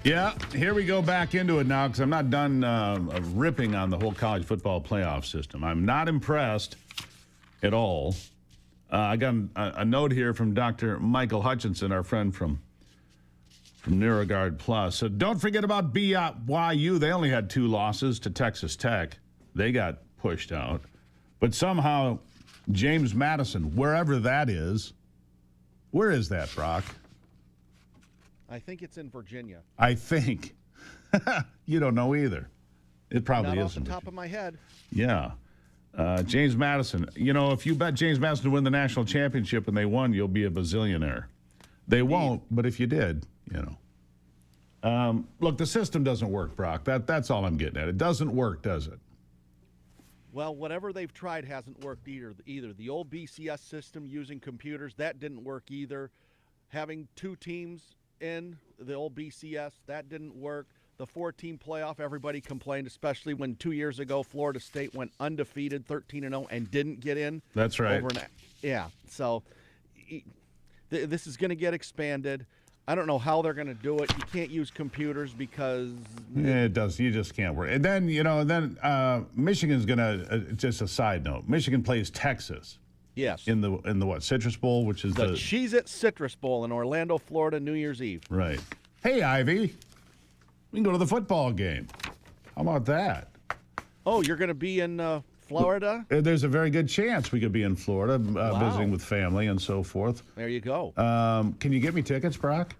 Yeah, here we go back into it now because I'm not done ripping on the whole college football playoff system. I'm not impressed at all. I got a note here from Dr. Michael Hutchinson, our friend from NeuroGuard Plus. So don't forget about BYU. They only had 2 losses to Texas Tech. They got pushed out. But somehow James Madison, wherever that is, where is that, Brock? I think it's in Virginia. I think. You don't know either. It probably Not is. off the top of my head. Yeah. James Madison. You know, if you bet James Madison to win the national championship and they won, you'll be a bazillionaire. They won't, but if you did, you know. Look, the system doesn't work, Brock. That's all I'm getting at. It doesn't work, does it? Well, whatever they've tried hasn't worked either. The old BCS system using computers, that didn't work either. Having 2 teams in the old BCS, that didn't work. The 4-team playoff, everybody complained, especially when 2 years ago Florida State went undefeated, 13-0, and didn't get in. That's right. Yeah, so this is going to get expanded. I don't know how they're going to do it. You can't use computers because it does. You just can't work. And then Michigan's going to. Just a side note. Michigan plays Texas. Yes. In the what, Citrus Bowl, which is the Cheez-It Citrus Bowl in Orlando, Florida, New Year's Eve. Right. Hey, Ivy, we can go to the football game. How about that? Oh, you're going to be in Florida? There's a very good chance we could be in Florida, visiting with family and so forth. There you go. Can you get me tickets, Brock?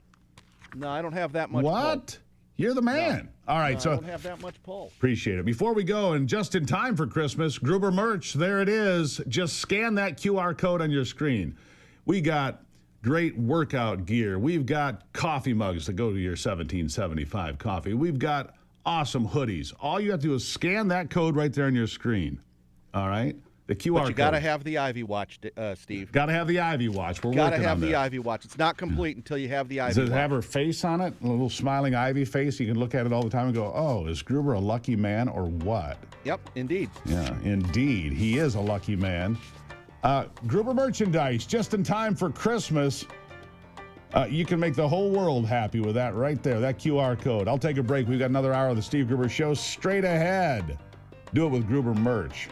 No, I don't have that much. What? Pull. You're the man. No. All right, no, so I don't have that much pull. Appreciate it. Before we go, and just in time for Christmas, Gruber merch, there it is. Just scan that QR code on your screen. We got great workout gear. We've got coffee mugs that go to your 1775 coffee. We've got awesome hoodies. All you have to do is scan that code right there on your screen. All right? The QR code. But you got to have the Ivy watch, Steve. Got to have the Ivy watch. We're gotta working on have that. the Ivy watch. It's not complete until you have the Ivy Does it watch. have her face on it? A little smiling Ivy face? You can look at it all the time and go, oh, is Gruber a lucky man or what? Yep, indeed. Yeah, indeed. He is a lucky man. Gruber merchandise, just in time for Christmas. You can make the whole world happy with that right there, that QR code. I'll take a break. We've got another hour of the Steve Gruber Show straight ahead. Do it with Gruber merch.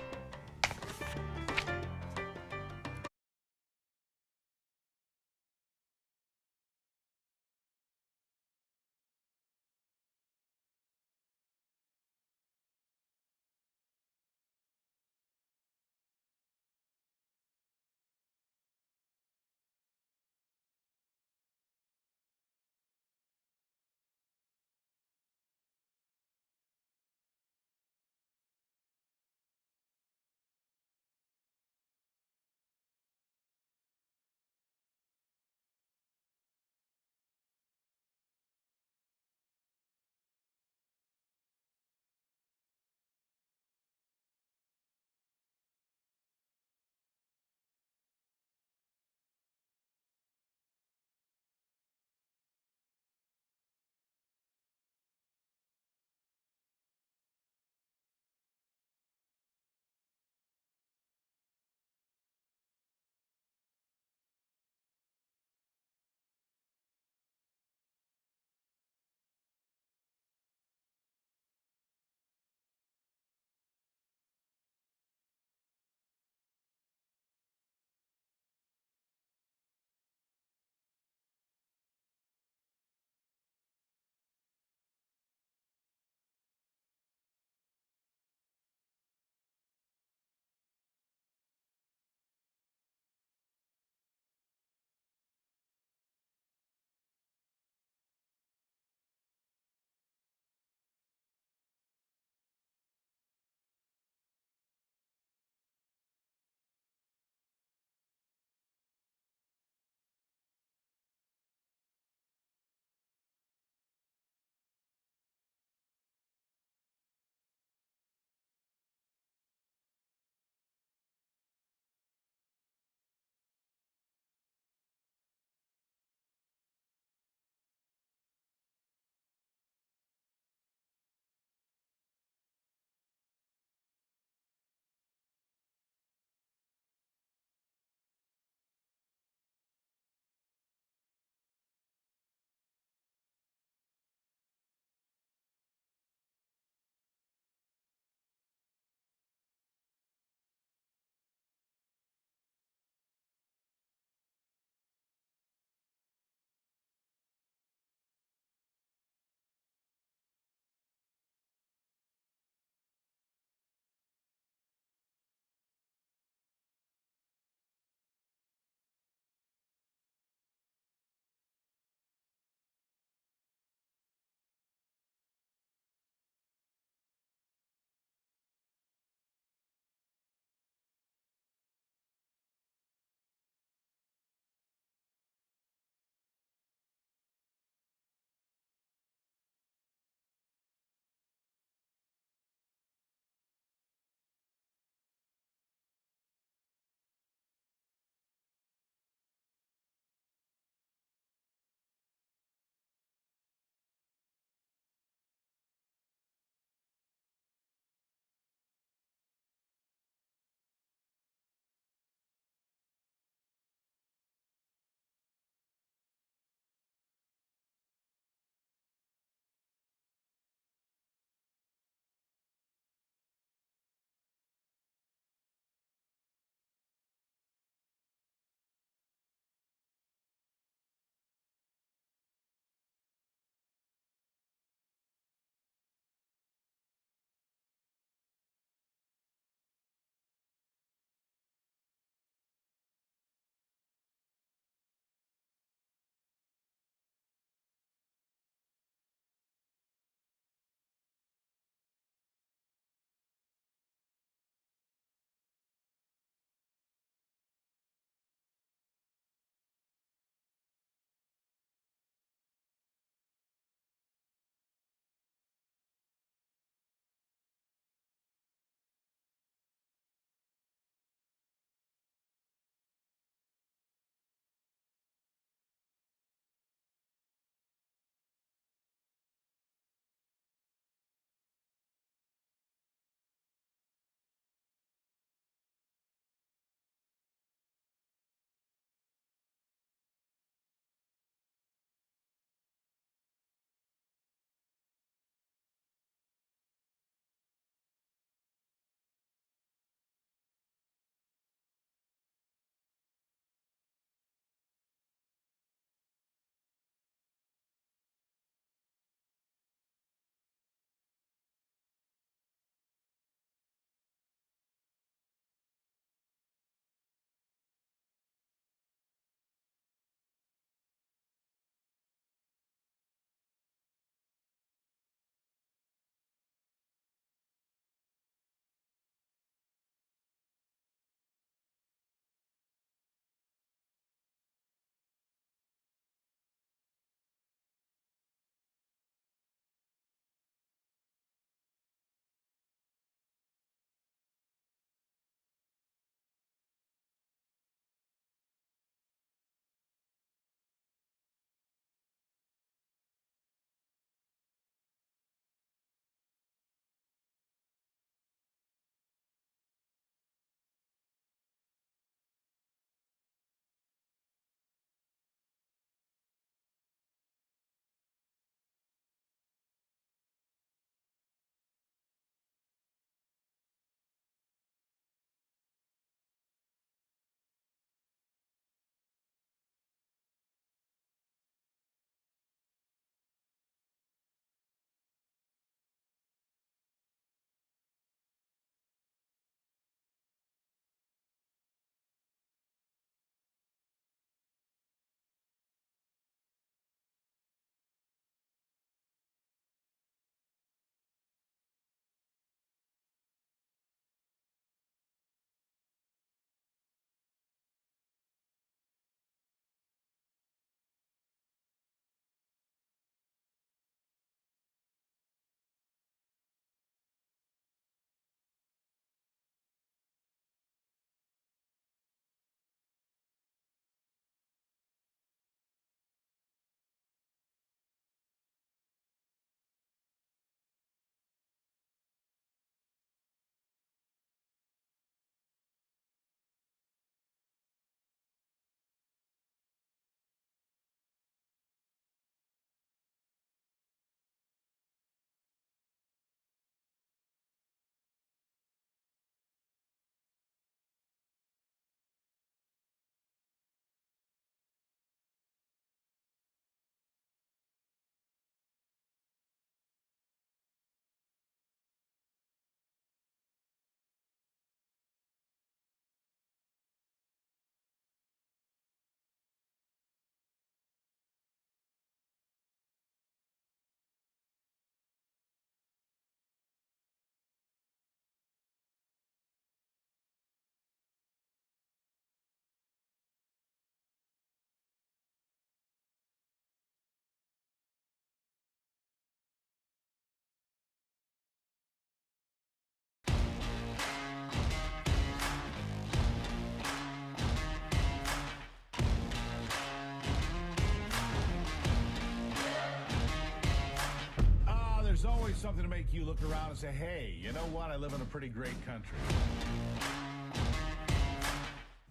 something to make you look around and say, hey, you know what? I live in a pretty great country.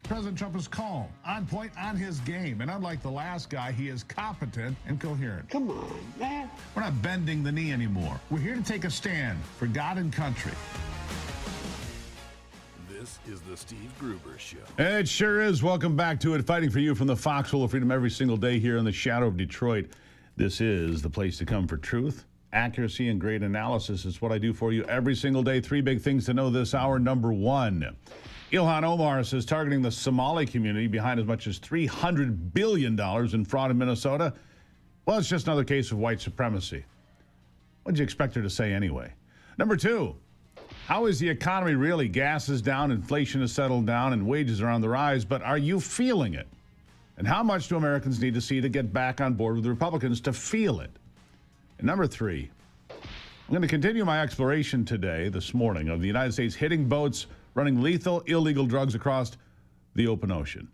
President Trump is calm, on point, on his game. And unlike the last guy, he is competent and coherent. Come on, man. We're not bending the knee anymore. We're here to take a stand for God and country. This is the Steve Gruber Show. It sure is. Welcome back to it. Fighting for you from the foxhole of freedom every single day here in the shadow of Detroit. This is the place to come for truth, accuracy, and great analysis. It's what I do for you every single day. Three big things to know this hour. Number one, Ilhan Omar says targeting the Somali community behind as much as $300 billion in fraud in Minnesota. Well, it's just another case of white supremacy. What did you expect her to say anyway? Number two, how is the economy really? Gas is down, inflation has settled down, and wages are on the rise, but are you feeling it? And how much do Americans need to see to get back on board with the Republicans to feel it? And number three, I'm going to continue my exploration today, this morning, of the United States hitting boats running lethal, illegal drugs across the open ocean,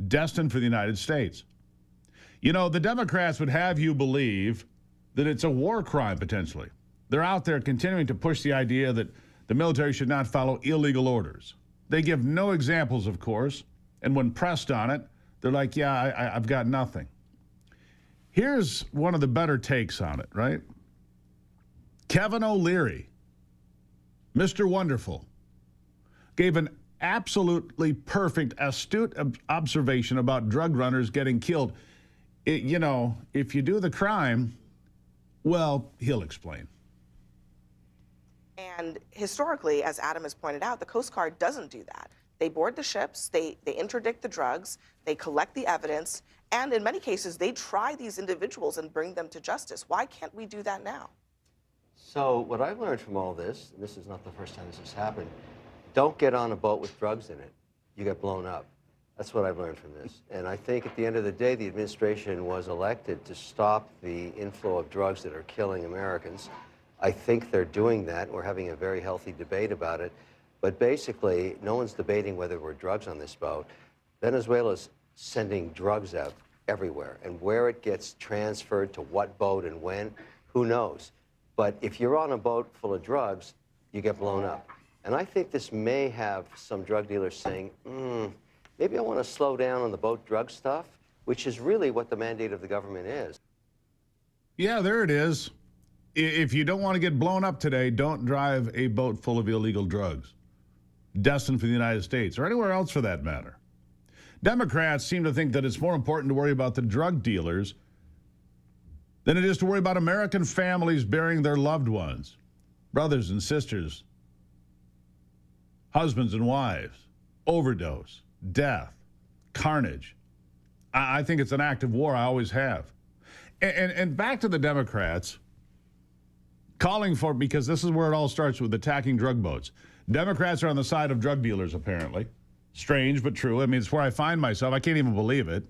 destined for the United States. You know, the Democrats would have you believe that it's a war crime, potentially. They're out there continuing to push the idea that the military should not follow illegal orders. They give no examples, of course, and when pressed on it, they're like, yeah, I've got nothing. Here's one of the better takes on it, right? Kevin O'Leary, Mr. Wonderful, gave an absolutely perfect, astute observation about drug runners getting killed. You know, if you do the crime, well, he'll explain. And historically, as Adam has pointed out, the Coast Guard doesn't do that. They board the ships, they interdict the drugs, they collect the evidence, and in many cases, they try these individuals and bring them to justice. Why can't we do that now? So what I've learned from all this, and this is not the first time this has happened, don't get on a boat with drugs in it. You get blown up. That's what I've learned from this. And I think at the end of the day, the administration was elected to stop the inflow of drugs that are killing Americans. I think they're doing that. We're having a very healthy debate about it. But basically, no one's debating whether there were drugs on this boat. Venezuela's sending drugs out everywhere. And where it gets transferred to what boat and when, who knows? But if you're on a boat full of drugs, you get blown up. And I think this may have some drug dealers saying, maybe I want to slow down on the boat drug stuff, which is really what the mandate of the government is. Yeah, there it is. If you don't want to get blown up today, don't drive a boat full of illegal drugs, destined for the United States, or anywhere else for that matter. Democrats seem to think that it's more important to worry about the drug dealers than it is to worry about American families burying their loved ones, brothers and sisters, husbands and wives, overdose, death, carnage. I think it's an act of war. I always have. And back to the Democrats calling for, because this is where it all starts with attacking drug boats. Democrats are on the side of drug dealers, apparently. Strange, but true. I mean, it's where I find myself. I can't even believe it.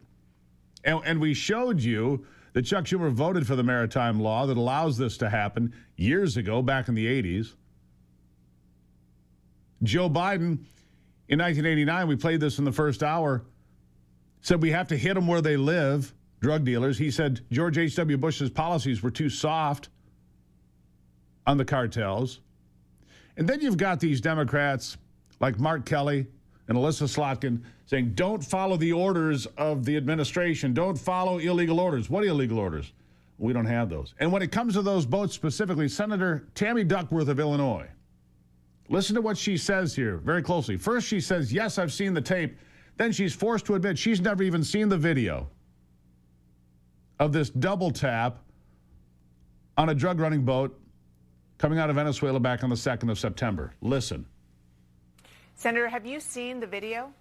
And we showed you that Chuck Schumer voted for the maritime law that allows this to happen years ago, back in the 80s. Joe Biden, in 1989, we played this in the first hour, said we have to hit them where they live, drug dealers. He said George H.W. Bush's policies were too soft on the cartels. And then you've got these Democrats like Mark Kelly and Alyssa Slotkin saying, don't follow the orders of the administration. Don't follow illegal orders. What illegal orders? We don't have those. And when it comes to those boats specifically, Senator Tammy Duckworth of Illinois, listen to what she says here very closely. First, she says, yes, I've seen the tape. Then she's forced to admit she's never even seen the video of this double tap on a drug running boat coming out of Venezuela back on the 2nd of September. Listen. Senator, have you seen the video?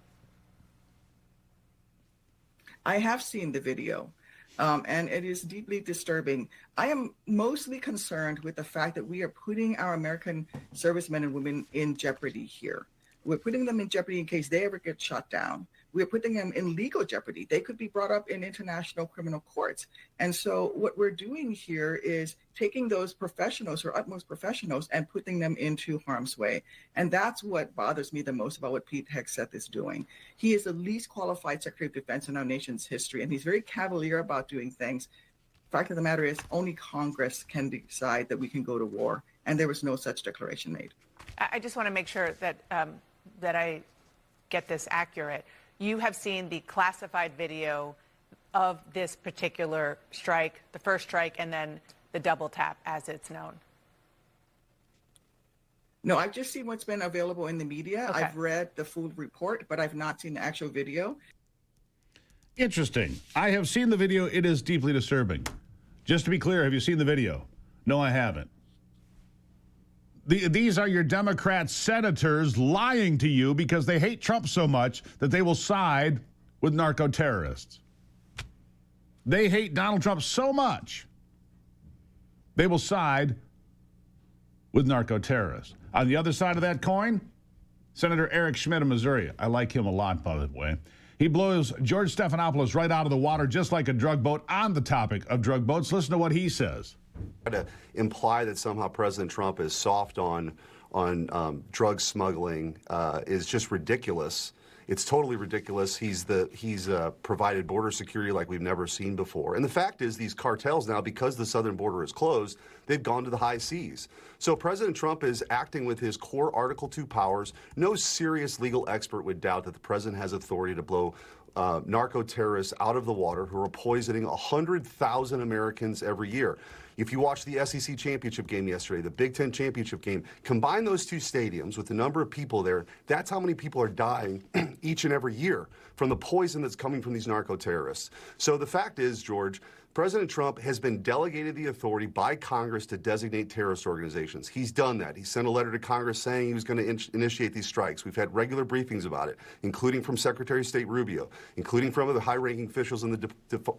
I have seen the video, and it is deeply disturbing. I am mostly concerned with the fact that we are putting our American servicemen and women in jeopardy here. We're putting them in jeopardy in case they ever get shot down. We're putting them in legal jeopardy. They could be brought up in international criminal courts. And so what we're doing here is taking those professionals or utmost professionals and putting them into harm's way. And that's what bothers me the most about what Pete Hegseth is doing. He is the least qualified Secretary of Defense in our nation's history, and he's very cavalier about doing things. The fact of the matter is only Congress can decide that we can go to war. and there was no such declaration made. I just want to make sure that that I get this accurate. You have seen the classified video of this particular strike, the first strike, and then the double tap, as it's known. No, I've just seen what's been available in the media. Okay. I've read the full report, but I've not seen the actual video. Interesting. I have seen the video. It is deeply disturbing. Just to be clear, have you seen the video? No, I haven't. These are your Democrat senators lying to you because they hate Trump so much that they will side with narco-terrorists. They hate Donald Trump so much they will side with narco-terrorists. On the other side of that coin, Senator Eric Schmidt of Missouri. I like him a lot, by the way. He blows George Stephanopoulos right out of the water just like a drug boat on the topic of drug boats. Listen to what he says. To imply that somehow President Trump is soft on drug smuggling is just ridiculous. It's totally ridiculous. He's provided border security like we've never seen before. And the fact is, these cartels now, because the southern border is closed, they've gone to the high seas. So President Trump is acting with his core Article 2 powers. No serious legal expert would doubt that the president has authority to blow narco-terrorists out of the water who are poisoning 100,000 Americans every year. If you watched the SEC championship game yesterday, the Big Ten championship game, combine those two stadiums with the number of people there, that's how many people are dying each and every year from the poison that's coming from these narco-terrorists. So the fact is, George, President Trump has been delegated the authority by Congress to designate terrorist organizations. He's done that. He sent a letter to Congress saying he was going to initiate these strikes. We've had regular briefings about it, including from Secretary of State Rubio, including from other high-ranking officials in the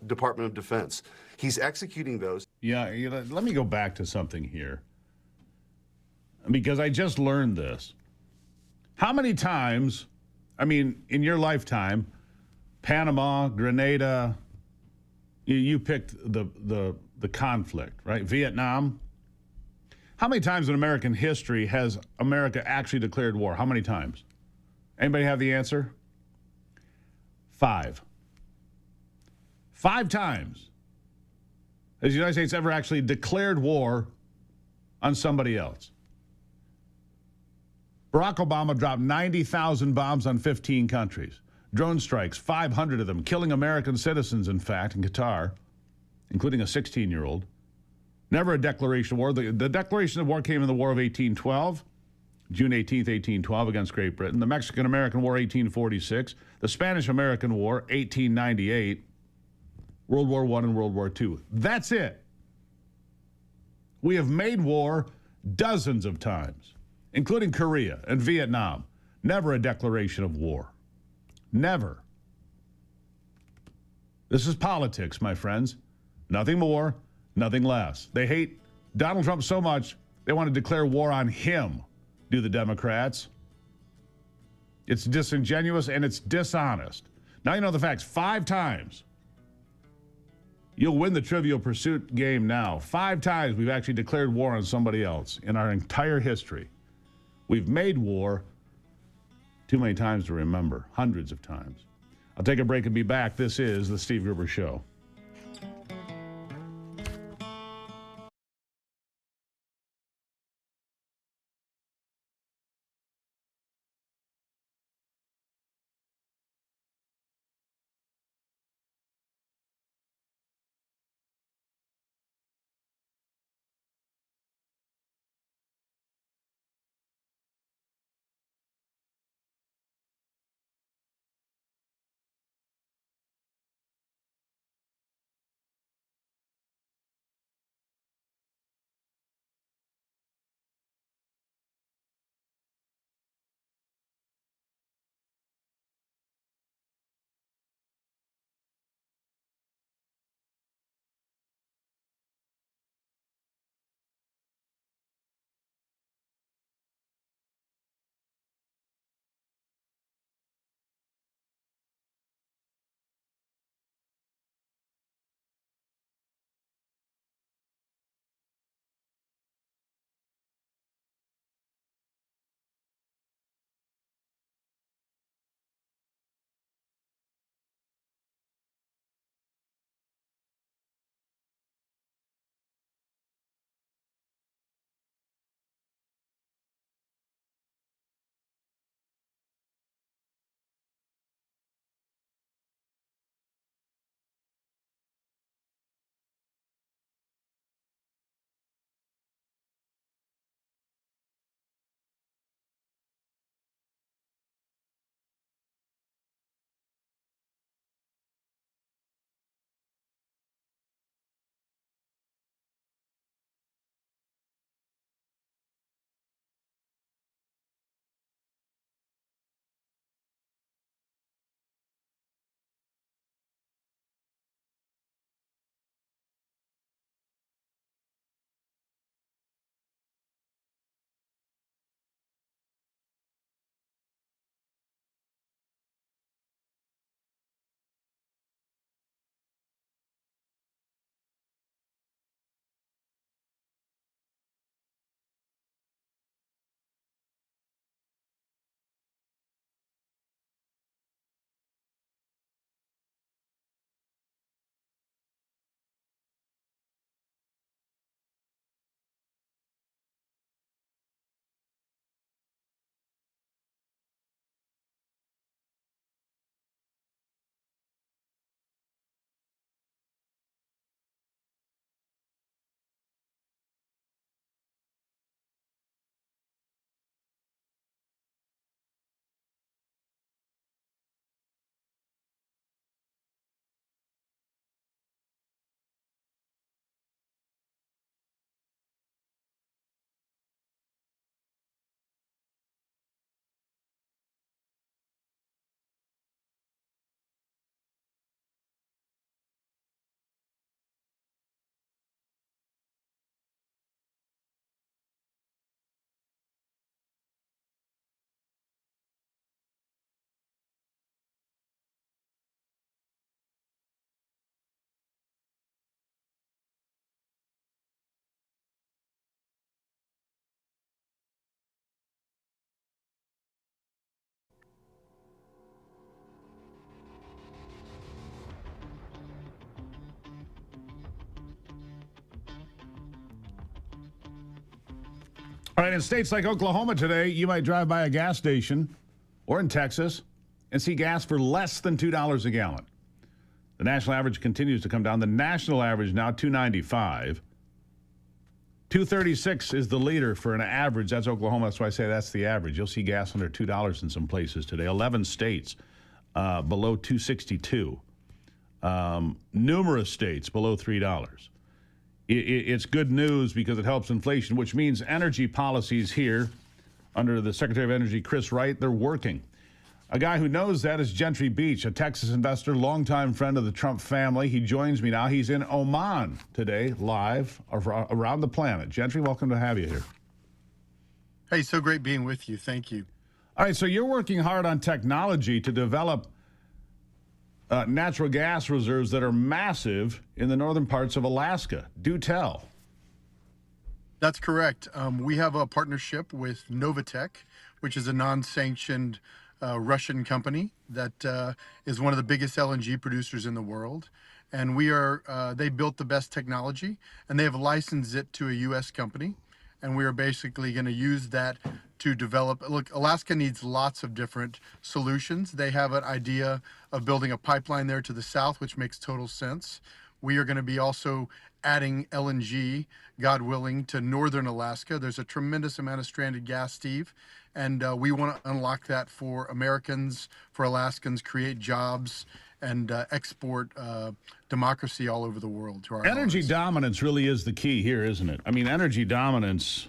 Department of Defense. He's executing those. Yeah, let me go back to something here, because I just learned this. How many times, I mean, in your lifetime, Panama, Grenada, you picked the conflict, right? Vietnam. How many times in American history has America actually declared war? How many times? Anybody have the answer? 5. 5 times has the United States ever actually declared war on somebody else. Barack Obama dropped 90,000 bombs on 15 countries. Drone strikes, 500 of them, killing American citizens, in fact, in Qatar, including a 16-year-old. Never a declaration of war. The declaration of war came in the War of 1812, June 18th, 1812, against Great Britain. The Mexican-American War, 1846. The Spanish-American War, 1898. World War I and World War II. That's it. We have made war dozens of times, including Korea and Vietnam. Never a declaration of war. Never. This is politics, my friends. Nothing more, nothing less. They hate Donald Trump so much, they want to declare war on him, do the Democrats. It's disingenuous and it's dishonest. Now you know the facts. 5 times. You'll win the Trivial Pursuit game now. 5 times we've actually declared war on somebody else in our entire history. We've made war too many times to remember, hundreds of times. I'll take a break and be back. This is The Steve Gruber Show. All right, in states like Oklahoma today, you might drive by a gas station or in Texas and see gas for less than $2 a gallon. The national average continues to come down. The national average now $2.95. $2.36 is the leader for an average. That's Oklahoma. That's why I say that's the average. You'll see gas under $2 in some places today. 11 states below $2.62. Numerous states below $3. It's good news because it helps inflation, which means energy policies here under the Secretary of Energy, Chris Wright, they're working. A guy who knows that is Gentry Beach, a Texas investor, longtime friend of the Trump family. He joins me now. He's in Oman today, live around the planet. Gentry, welcome to have you here. Hey, so great being with you. Thank you. All right, so you're working hard on technology to develop natural gas reserves that are massive in the northern parts of Alaska. Do tell. That's correct. We have a partnership with Novatech, which is a non-sanctioned Russian company that is one of the biggest LNG producers in the world. And they built the best technology, and they have licensed it to a U.S. company. And we are basically going to use that to develop. Look, Alaska needs lots of different solutions. They have an idea of building a pipeline there to the south, which makes total sense. We are going to be also adding LNG, God willing, to northern Alaska. There's a tremendous amount of stranded gas, Steve, and we want to unlock that for Americans, for Alaskans, create jobs, and export democracy all over the world to our Energy allies. dominance really is the key here, isn't it? I mean, energy dominance,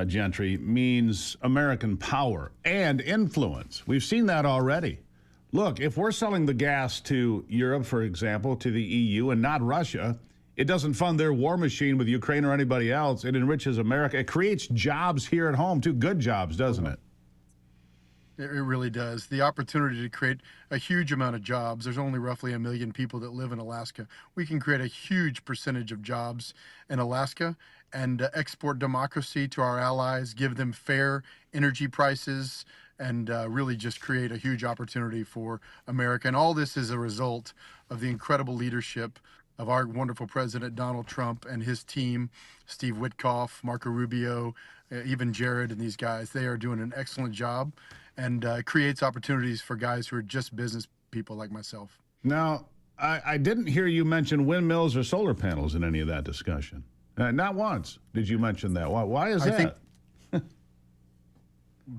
Gentry, means American power and influence. We've seen that already. Look, if we're selling the gas to Europe, for example, to the EU and not Russia, it doesn't fund their war machine with Ukraine or anybody else. It enriches America. It creates jobs here at home, too. Good jobs, doesn't it? It really does. The opportunity to create a huge amount of jobs. There's only roughly 1 million people that live in Alaska. We can create a huge percentage of jobs in Alaska and export democracy to our allies, give them fair energy prices, and really just create a huge opportunity for America. And all this is a result of the incredible leadership of our wonderful president, Donald Trump, and his team, Steve Witkoff, Marco Rubio, even Jared and these guys. They are doing an excellent job, and creates opportunities for guys who are just business people like myself. Now, I didn't hear you mention windmills or solar panels in any of that discussion. Not once did you mention that. Why is that?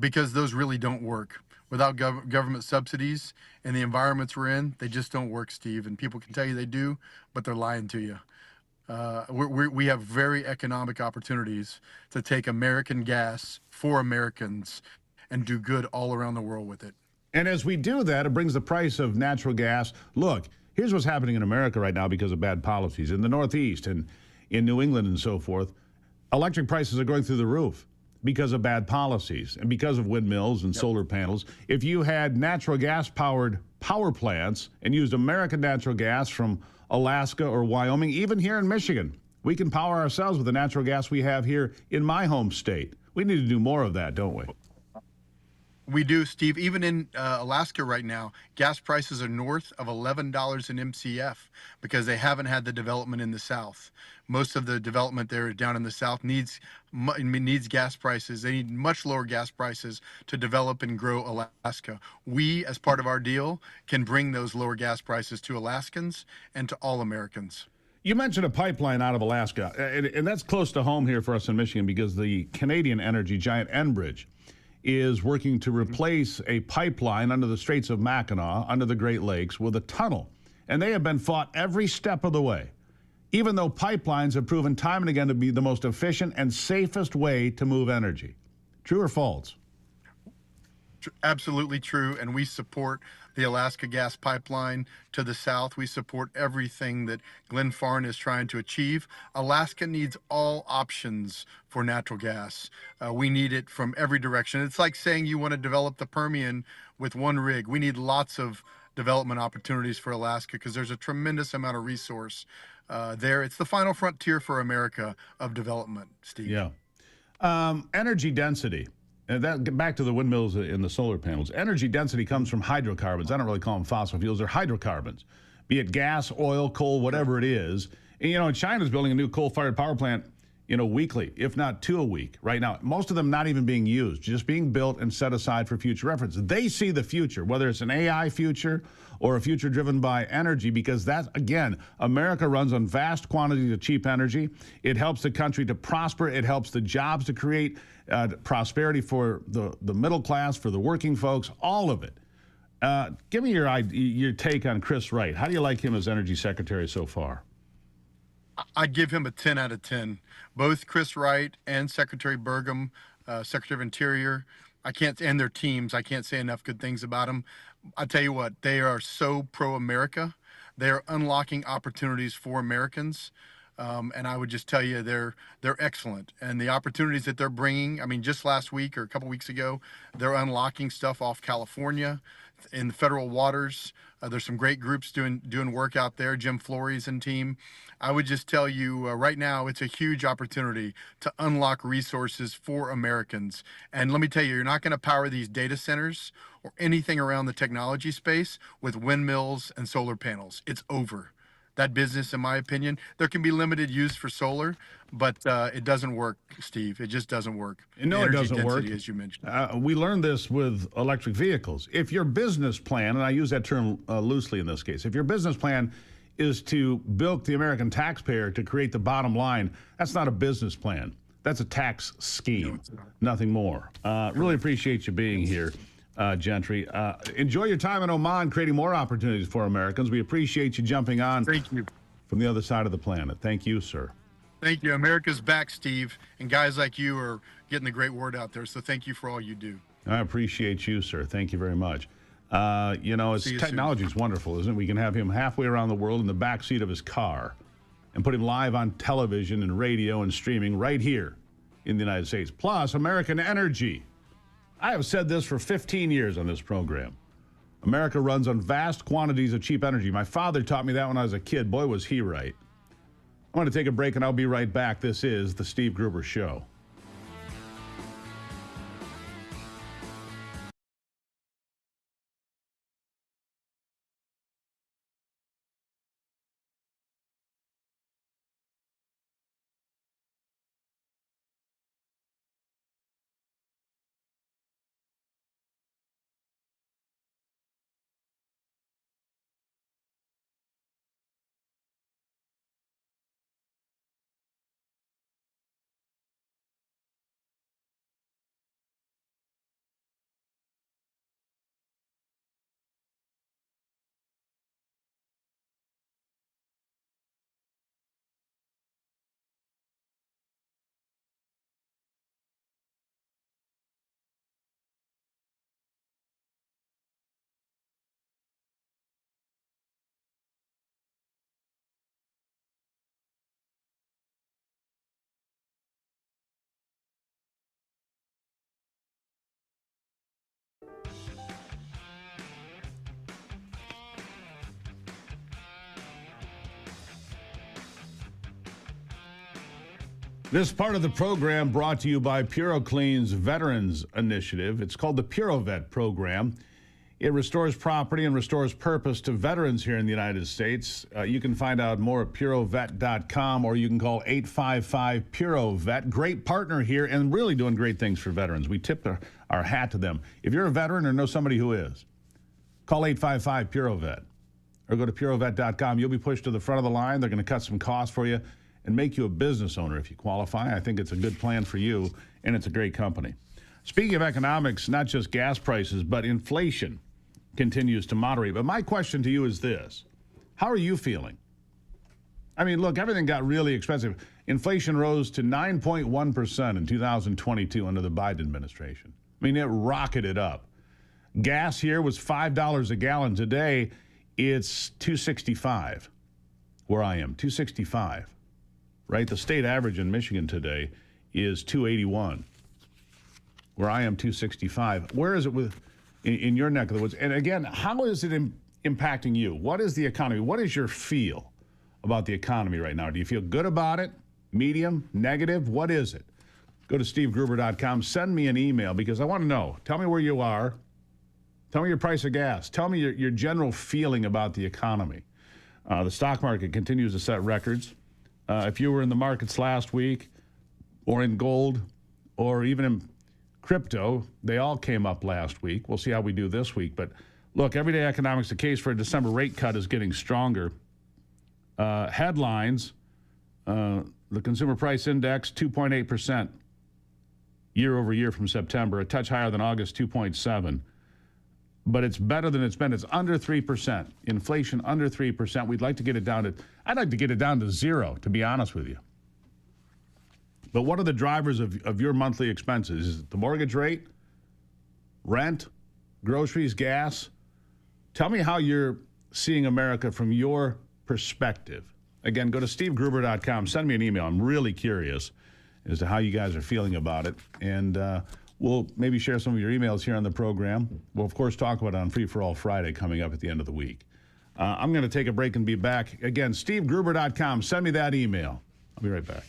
Because those really don't work. Without government subsidies and the environments we're in, they just don't work, Steve. And people can tell you they do, but they're lying to you. We have very economic opportunities to take American gas for Americans and do good all around the world with it. And as we do that, it brings the price of natural gas. Look, here's what's happening in America right now because of bad policies. In the Northeast and in New England and so forth, electric prices are going through the roof because of bad policies and because of windmills and solar panels. If you had natural gas-powered power plants and used American natural gas from Alaska or Wyoming, even here in Michigan, we can power ourselves with the natural gas we have here in my home state. We need to do more of that, don't we? We do, Steve. Even in Alaska right now, gas prices are north of $11 an MCF because they haven't had the development in the South. Most of the development there down in the South needs gas prices. They need much lower gas prices to develop and grow Alaska. We, as part of our deal, can bring those lower gas prices to Alaskans and to all Americans. You mentioned a pipeline out of Alaska, and that's close to home here for us in Michigan because the Canadian energy giant Enbridge is working to replace a pipeline under the Straits of Mackinac, under the Great Lakes, with a tunnel. And they have been fought every step of the way, even though pipelines have proven time and again to be the most efficient and safest way to move energy. True or false? Absolutely true, and we support the Alaska gas pipeline to the south. We support everything that Glenn Farn is trying to achieve. Alaska needs all options for natural gas. We need it from every direction. It's like saying you want to develop the Permian with one rig. We need lots of development opportunities for Alaska because there's a tremendous amount of resource there. It's the final frontier for America of development, Steve. Yeah. Energy density. And that, back to the windmills and the solar panels. Energy density comes from hydrocarbons. I don't really call them fossil fuels. They're hydrocarbons, be it gas, oil, coal, whatever it is. And, you know, China's building a new coal-fired power plant weekly, if not 2 a week right now. Most of them not even being used, just being built and set aside for future reference. They see the future, whether it's an AI future or a future driven by energy, because that, again, America runs on vast quantities of cheap energy. It helps the country to prosper. It helps the jobs to create prosperity for the middle class, for the working folks, all of it. Give me your take on Chris Wright. How do you like him as Energy Secretary so far? I'd give him a 10 out of 10. Both Chris Wright and Secretary Burgum, Secretary of Interior, and their teams, I can't say enough good things about them. I tell you what, they are so pro-America. They are unlocking opportunities for Americans. And I would just tell you they're excellent. And the opportunities that they're bringing, I mean, just last week or a couple weeks ago, they're unlocking stuff off California in the federal waters. There's some great groups doing work out there, Jim Flores and team. I would just tell you right now, it's a huge opportunity to unlock resources for Americans. And let me tell you, you're not going to power these data centers or anything around the technology space with windmills and solar panels. It's over. That business, in my opinion, there can be limited use for solar, but it doesn't work, Steve. It just doesn't work. No, it doesn't work. As you mentioned. We learned this with electric vehicles. If your business plan, and I use that term loosely in this case, if your business plan is to bilk the American taxpayer to create the bottom line, that's not a business plan. That's a tax scheme, nothing more. Really appreciate you being here. Gentry. Enjoy your time in Oman creating more opportunities for Americans. We appreciate you jumping on Thank you. From the other side of the planet. Thank you, sir. Thank you. America's back, Steve, and guys like you are getting the great word out there, so thank you for all you do. I appreciate you, sir. Thank you very much. Technology is wonderful, isn't it? We can have him halfway around the world in the back seat of his car and put him live on television and radio and streaming right here in the United States. Plus, American energy. I have said this for 15 years on this program. America runs on vast quantities of cheap energy. My father taught me that when I was a kid. Boy, was he right. I want to take a break, and I'll be right back. This is The Steve Gruber Show. This part of the program brought to you by PuroClean's Veterans Initiative. It's called the PuroVet program. It restores property and restores purpose to veterans here in the United States. You can find out more at purovet.com, or you can call 855-PURO-VET. Great partner here and really doing great things for veterans. We tip our hat to them. If you're a veteran or know somebody who is, call 855-PURO-VET or go to purovet.com. You'll be pushed to the front of the line. They're going to cut some costs for you and make you a business owner if you qualify. I think it's a good plan for you, and it's a great company. Speaking of economics, not just gas prices, but inflation continues to moderate. But my question to you is this: how are you feeling? I mean, look, everything got really expensive. Inflation rose to 9.1% in 2022 under the Biden administration. I mean, it rocketed up. Gas here was $5 a gallon. Today, it's $2.65 where I am, $2.65. Right? The state average in Michigan today is $2.81. Where I am, $2.65. Where is it in your neck of the woods? And again, how is it impacting you? What is the economy? What is your feel about the economy right now? Do you feel good about it? Medium? Negative? What is it? Go to stevegruber.com. Send me an email because I want to know. Tell me where you are. Tell me your price of gas. Tell me your general feeling about the economy. The stock market continues to set records. If you were in the markets last week, or in gold or even in crypto. They all came up last week. We'll see how we do this week. But look, everyday economics, the case for a December rate cut is getting stronger. Headlines, the consumer price index, 2.8% year over year from September, a touch higher than August, 2.7. But it's better than it's been. It's under 3%. Inflation under 3%. We'd like to get it down to, I'd like to get it down to 0, to be honest with you. But what are the drivers of your monthly expenses? Is it the mortgage rate, rent, groceries, gas? Tell me how you're seeing America from your perspective. Again, go to stevegruber.com. Send me an email. I'm really curious as to how you guys are feeling about it. And we'll maybe share some of your emails here on the program. We'll, of course, talk about it on Free for All Friday coming up at the end of the week. I'm going to take a break and be back. Again, stevegruber.com. Send me that email. I'll be right back.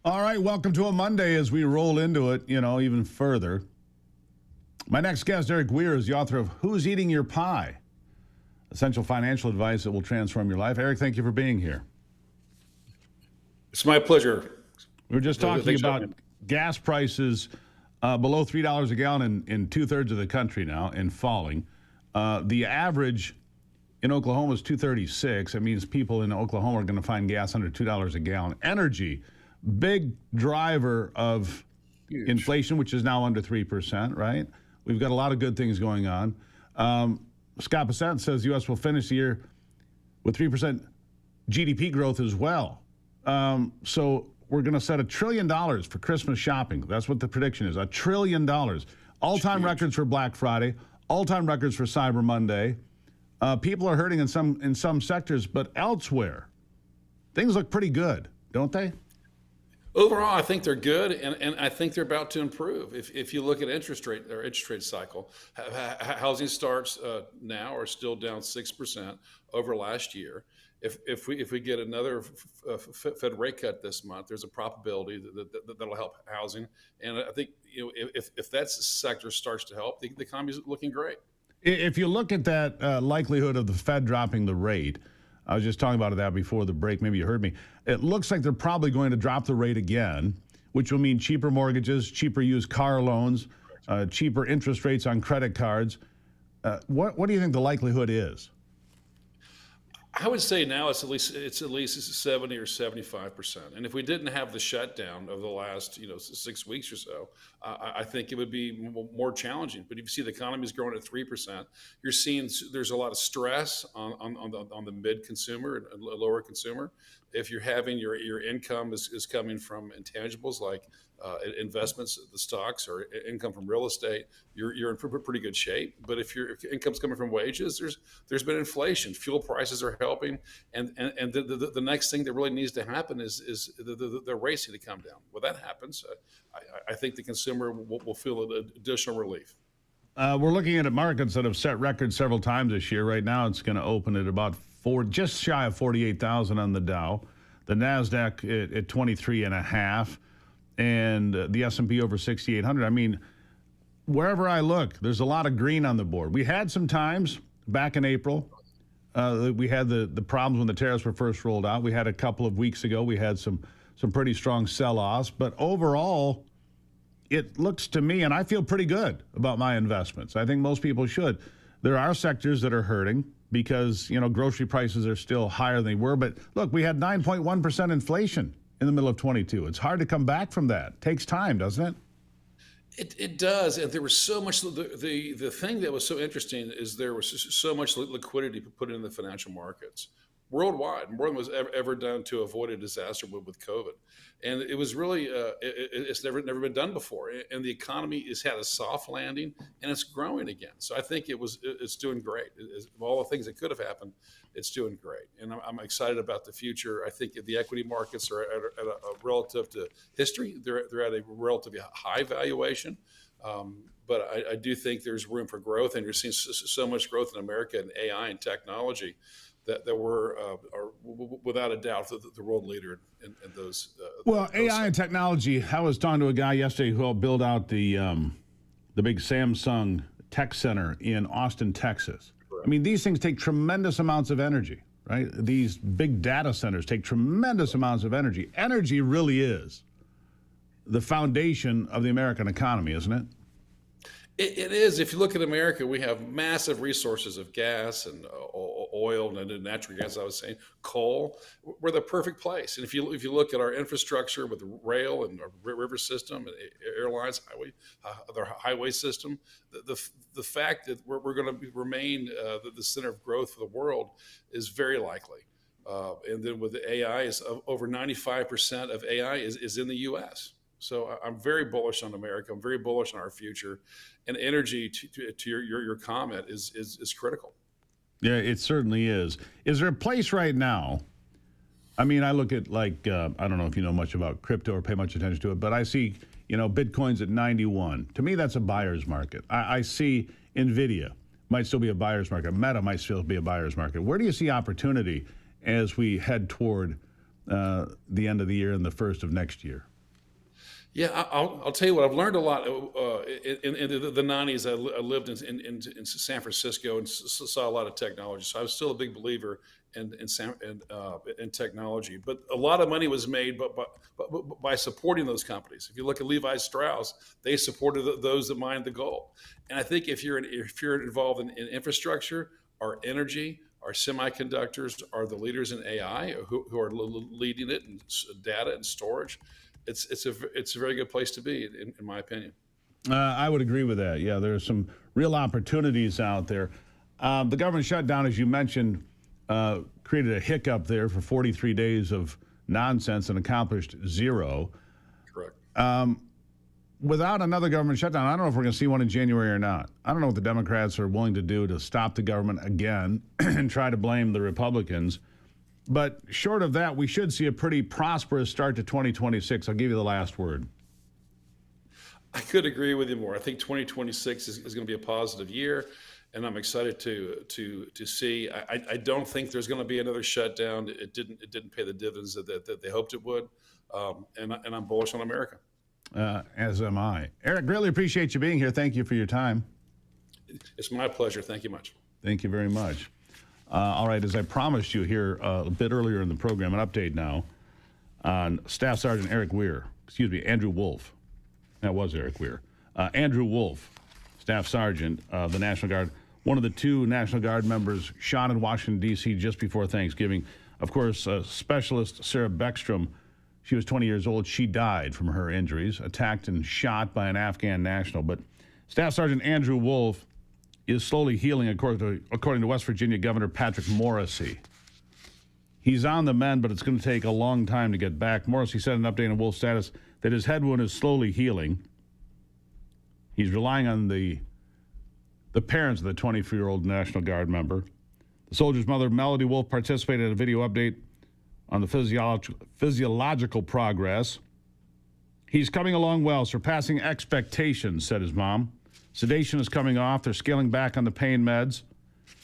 All right, welcome to a Monday as we roll into it, even further. My next guest, Eric Weir, is the author of Who's Eating Your Pie? Essential financial advice that will transform your life. Eric, thank you for being here. It's my pleasure. We were just talking about gas prices below $3 a gallon in two-thirds of the country now and falling. The average in Oklahoma is $2.36. That means people in Oklahoma are going to find gas under $2 a gallon. Energy, big driver of inflation, which is now under 3%, right? We've got a lot of good things going on. Scott Bissett says the U.S. will finish the year with 3% GDP growth as well. So we're going to set $1 trillion for Christmas shopping. That's what the prediction is, $1 trillion. All-time records for Black Friday, all-time records for Cyber Monday. People are hurting in some sectors, but elsewhere, things look pretty good, don't they? Overall, I think they're good, and I think they're about to improve. If you look at interest rate cycle, housing starts now are still down 6% over last year. If we get another Fed rate cut this month, there's a probability that'll help housing, and I think if that sector starts to help, the economy is looking great. If you look at that likelihood of the Fed dropping the rate, I was just talking about that before the break. Maybe you heard me. It looks like they're probably going to drop the rate again, which will mean cheaper mortgages, cheaper used car loans, cheaper interest rates on credit cards. What do you think the likelihood is? I would say now it's at least 70 or 75%. And if we didn't have the shutdown of the last 6 weeks or so, I think it would be more challenging. But if you see the economy is growing at 3%, you're seeing there's a lot of stress on the mid consumer and lower consumer. If you're having your income is coming from intangibles like investments, the stocks, or income from real estate, you're in pretty good shape. But if your income's coming from wages, there's been inflation. Fuel prices are helping, and the next thing that really needs to happen is the rates need to come down. When that happens, I think the consumer will feel additional relief. We're looking at markets that have set records several times this year. Right now, it's going to open at about just shy of 48,000 on the Dow, the Nasdaq at 23.5, and the S&P over 6,800. I mean, wherever I look, there's a lot of green on the board. We had some times back in April. We had the problems when the tariffs were first rolled out. We had a couple of weeks ago. We had some pretty strong sell-offs. But overall, it looks to me, and I feel pretty good about my investments. I think most people should. There are sectors that are hurting because, grocery prices are still higher than they were. But look, we had 9.1% inflation in the middle of 22. It's hard to come back from that. It takes time, doesn't it? It does, and there was so much. The thing that was so interesting is there was so much liquidity put in the financial markets worldwide, more than was ever done to avoid a disaster with COVID. And it was really it's never been done before. And the economy has had a soft landing, and it's growing again. So I think it's doing great. Of all the things that could have happened, it's doing great. And I'm excited about the future. I think the equity markets are at a relative to history. They're at a relatively high valuation. But I do think there's room for growth, and you're seeing so much growth in America in AI and technology that we're without a doubt the world leader in those. Well, AI and technology. I was talking to a guy yesterday who helped build out the big Samsung tech center in Austin, Texas. I mean, these things take tremendous amounts of energy, right? These big data centers take tremendous amounts of energy. Energy really is the foundation of the American economy, isn't it? It is. If you look at America, we have massive resources of gas and oil and natural gas. I was saying coal. We're the perfect place. And if you look at our infrastructure with rail and our river system, and airlines, their highway system, the fact that we're going to remain the center of growth for the world is very likely. And then with the AI, is over 95% of AI is in the U.S. So I'm very bullish on America. I'm very bullish on our future, and energy. To your comment is critical. Yeah, it certainly is. Is there a place right now? I mean, I look at I don't know if you know much about crypto or pay much attention to it, but I see Bitcoin's at 91. To me, that's a buyer's market. I see Nvidia might still be a buyer's market. Meta might still be a buyer's market. Where do you see opportunity as we head toward the end of the year and the first of next year? Yeah, I'll tell you what, I've learned a lot. In the 90s, I lived in San Francisco and saw a lot of technology. So I was still a big believer in technology. But a lot of money was made by supporting those companies. If you look at Levi Strauss, they supported those that mined the gold. And I think if you're involved in infrastructure or energy Our semiconductors are the leaders in AI, who are leading it in data and storage. It's a very good place to be, in my opinion. I would agree with that. Yeah, there's some real opportunities out there. The government shutdown, as you mentioned, created a hiccup there for 43 days of nonsense and accomplished zero. Correct. Without another government shutdown, I don't know if we're going to see one in January or not. I don't know what the Democrats are willing to do to stop the government again and try to blame the Republicans. But short of that, we should see a pretty prosperous start to 2026. I'll give you the last word. I could agree with you more. I think 2026 is going to be a positive year, and I'm excited to see. I don't think there's going to be another shutdown. It didn't pay the dividends that they hoped it would, and I'm bullish on America. As am I. Eric, really appreciate you being here. Thank you for your time. It's my pleasure. Thank you much. Thank you very much. All right, as I promised you here a bit earlier in the program, an update now on Staff Sergeant Andrew Wolf. That was Eric Weir. Andrew Wolf, Staff Sergeant of the National Guard, one of the two National Guard members shot in Washington, D.C. just before Thanksgiving. Of course, Specialist Sarah Beckstrom, she was 20 years old. She died from her injuries, attacked and shot by an Afghan national. But Staff Sergeant Andrew Wolf is slowly healing, according to West Virginia Governor Patrick Morrisey. He's on the mend, but it's going to take a long time to get back. Morrisey said in an update on Wolf's status that his head wound is slowly healing. He's relying on the parents of the 24-year-old National Guard member. The soldier's mother, Melody Wolf, participated in a video update on the physiological progress. He's coming along well, surpassing expectations, said his mom. Sedation is coming off. They're scaling back on the pain meds.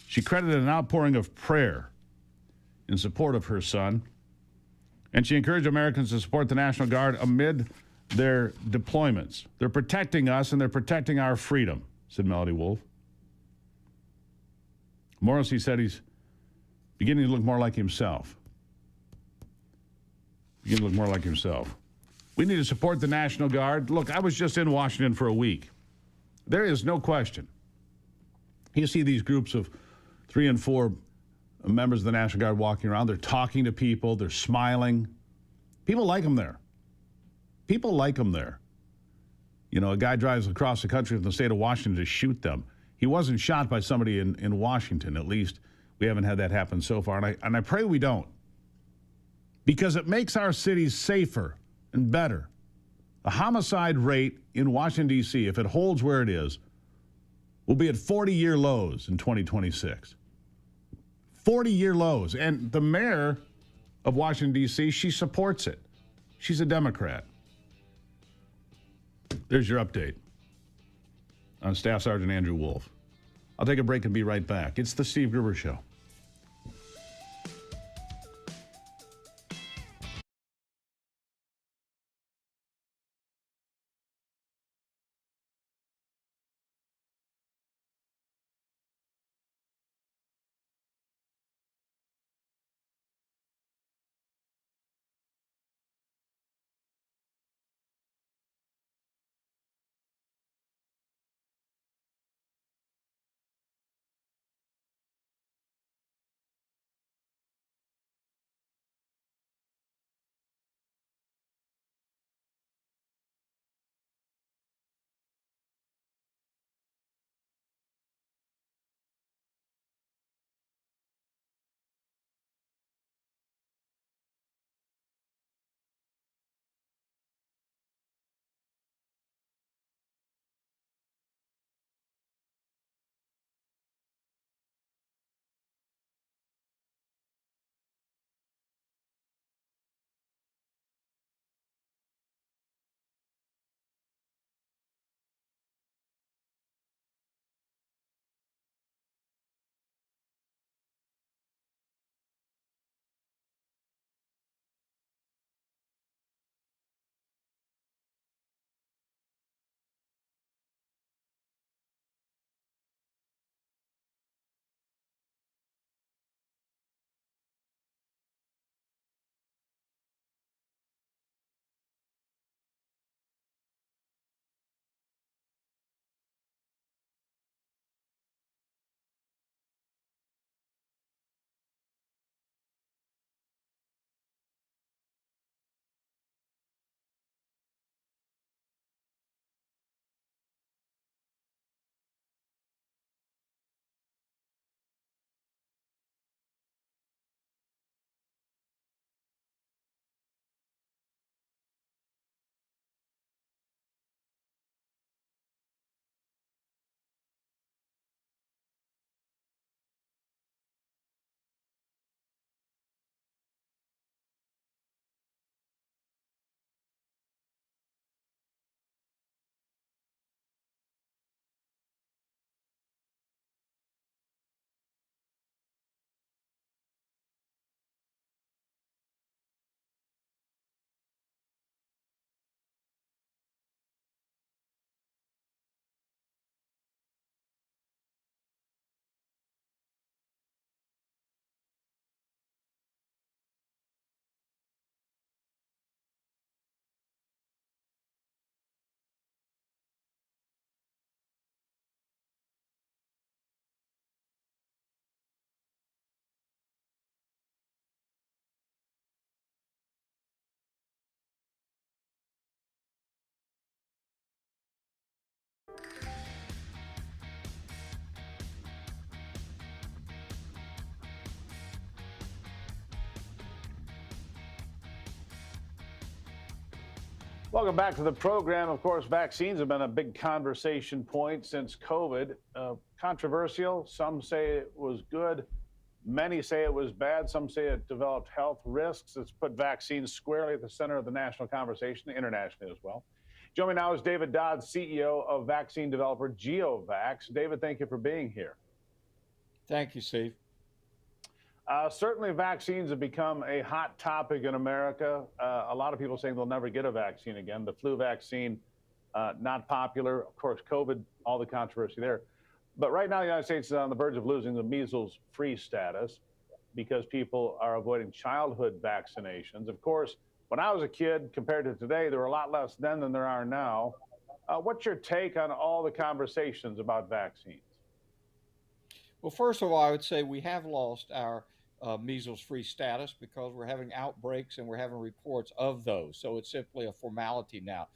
She credited an outpouring of prayer in support of her son. And she encouraged Americans to support the National Guard amid their deployments. They're protecting us and they're protecting our freedom, said Melody Wolf. Morrissey said he's beginning to look more like himself. We need to support the National Guard. Look, I was just in Washington for a week. There is no question. You see these groups of 3 and 4 members of the National Guard walking around. They're talking to people. They're smiling. People like them there. You know, a guy drives across the country from the state of Washington to shoot them. He wasn't shot by somebody in Washington. At least we haven't had that happen so far. And I pray we don't. Because it makes our cities safer and better. The homicide rate in Washington, D.C., if it holds where it is, will be at 40-year lows in 2026. 40-year lows. And the mayor of Washington, D.C., she supports it. She's a Democrat. There's your update on Staff Sergeant Andrew Wolf. I'll take a break and be right back. It's the Steve Gruber Show. Welcome back to the program. Of course, vaccines have been a big conversation point since COVID. Controversial. Some say it was good. Many say it was bad. Some say it developed health risks. It's put vaccines squarely at the center of the national conversation, internationally as well. Joining me now is David Dodd, CEO of vaccine developer GeoVax. David, thank you for being here. Thank you, Steve. Certainly, vaccines have become a hot topic in America. A lot of people saying they'll never get a vaccine again. The flu vaccine, not popular. Of course, COVID, all the controversy there. But right now, the United States is on the verge of losing the measles-free status because people are avoiding childhood vaccinations. Of course, when I was a kid, compared to today, there were a lot less then than there are now. What's your take on all the conversations about vaccines? Well, first of all, I would say we have lost our measles-free status because we're having outbreaks and we're having reports of those. So it's simply a formality now.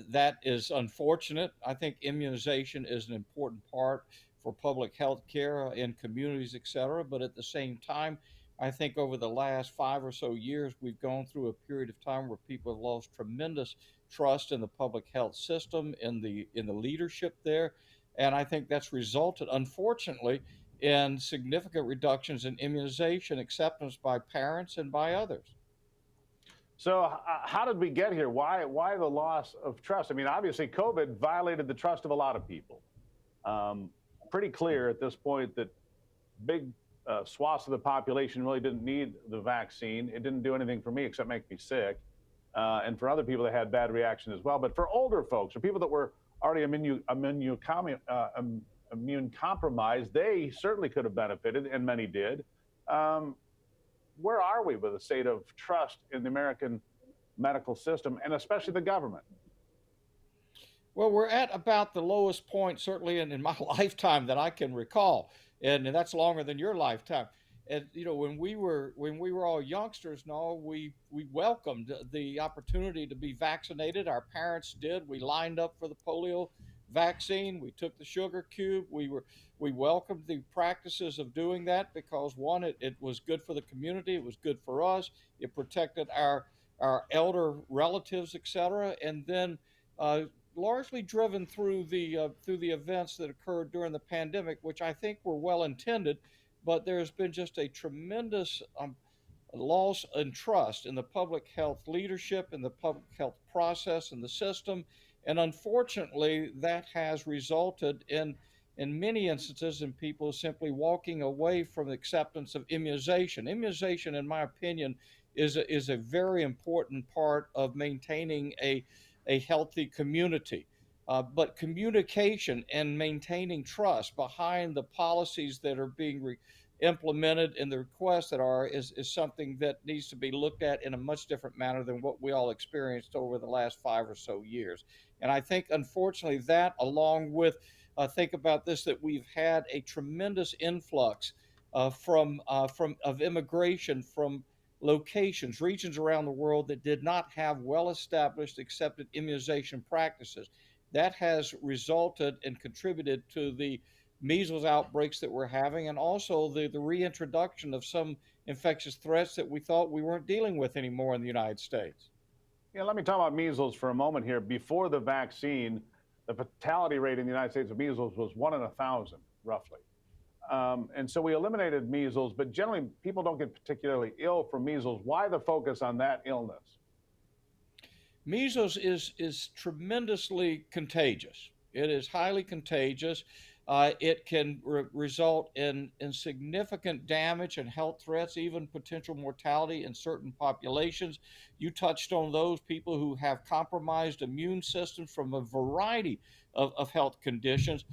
That is unfortunate. I think immunization is an important part for public health care in communities, et cetera. But at the same time, I think over the last 5 or so years, we've gone through a period of time where people have lost tremendous trust in the public health system, in the leadership there. And I think that's resulted, unfortunately, in significant reductions in immunization acceptance by parents and by others. So how did we get here? Why the loss of trust? I mean, obviously, COVID violated the trust of a lot of people. Pretty clear at this point that big swaths of the population really didn't need the vaccine. It didn't do anything for me except make me sick. And for other people, they had bad reactions as well. But for older folks, or people that were already immune compromised, they certainly could have benefited, and many did. Where are we with the state of trust in the American medical system, and especially the government? Well, we're at about the lowest point, certainly in my lifetime that I can recall, and that's longer than your lifetime. And you know, when we were all youngsters and all, we welcomed the opportunity to be vaccinated. Our parents did. We lined up for the polio vaccine. We took the sugar cube. We welcomed the practices of doing that because one, it was good for the community. It was good for us. It protected our elder relatives, et cetera. And then largely driven through the events that occurred during the pandemic, which I think were well intended, but there's been just a tremendous loss in trust in the public health leadership, in the public health process, in the system. And unfortunately, that has resulted in many instances in people simply walking away from the acceptance of immunization. Immunization, in my opinion, is a very important part of maintaining a healthy community. But communication and maintaining trust behind the policies that are being implemented and the requests that is something that needs to be looked at in a much different manner than what we all experienced over the last 5 or so years. And I think, unfortunately, that along with, think about this, that we've had a tremendous influx of immigration from locations, regions around the world that did not have well-established, accepted immunization practices. That has resulted and contributed to the measles outbreaks that we're having, and also the reintroduction of some infectious threats that we thought we weren't dealing with anymore in the United States. Yeah, let me talk about measles for a moment here. Before the vaccine, the fatality rate in the United States of measles was 1 in 1,000, roughly. And so we eliminated measles, but generally people don't get particularly ill from measles. Why the focus on that illness? Measles is tremendously contagious. It is highly contagious. It can result in significant damage and health threats, even potential mortality in certain populations. You touched on those people who have compromised immune systems from a variety of health conditions.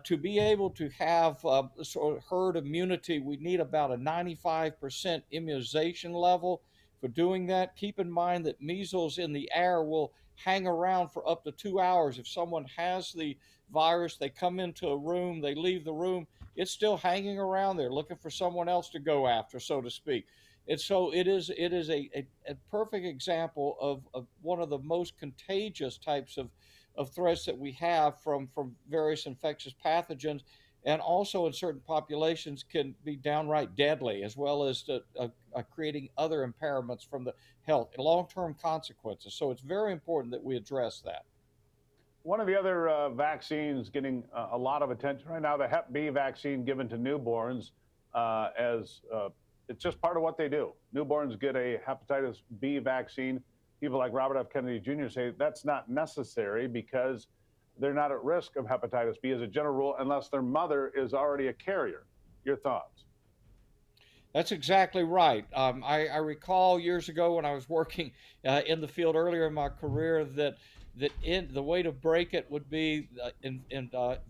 To be able to have sort of herd immunity, we need about a 95% immunization level. For doing that, keep in mind that measles in the air will hang around for up to 2 hours. If someone has the virus, they come into a room, they leave the room, it's still hanging around there looking for someone else to go after, so to speak. And so it is a perfect example of one of the most contagious types of threats that we have from various infectious pathogens. and also in certain populations can be downright deadly, as well as creating other impairments from the health, long-term consequences. So it's very important that we address that. One of the other vaccines getting a lot of attention right now, the Hep B vaccine given to newborns, as it's just part of what they do. Newborns get a hepatitis B vaccine. People like Robert F. Kennedy Jr. say that's not necessary because they're not at risk of hepatitis B as a general rule unless their mother is already a carrier. Your thoughts? That's exactly right. I recall years ago when I was working in the field earlier in my career that the way to break it would be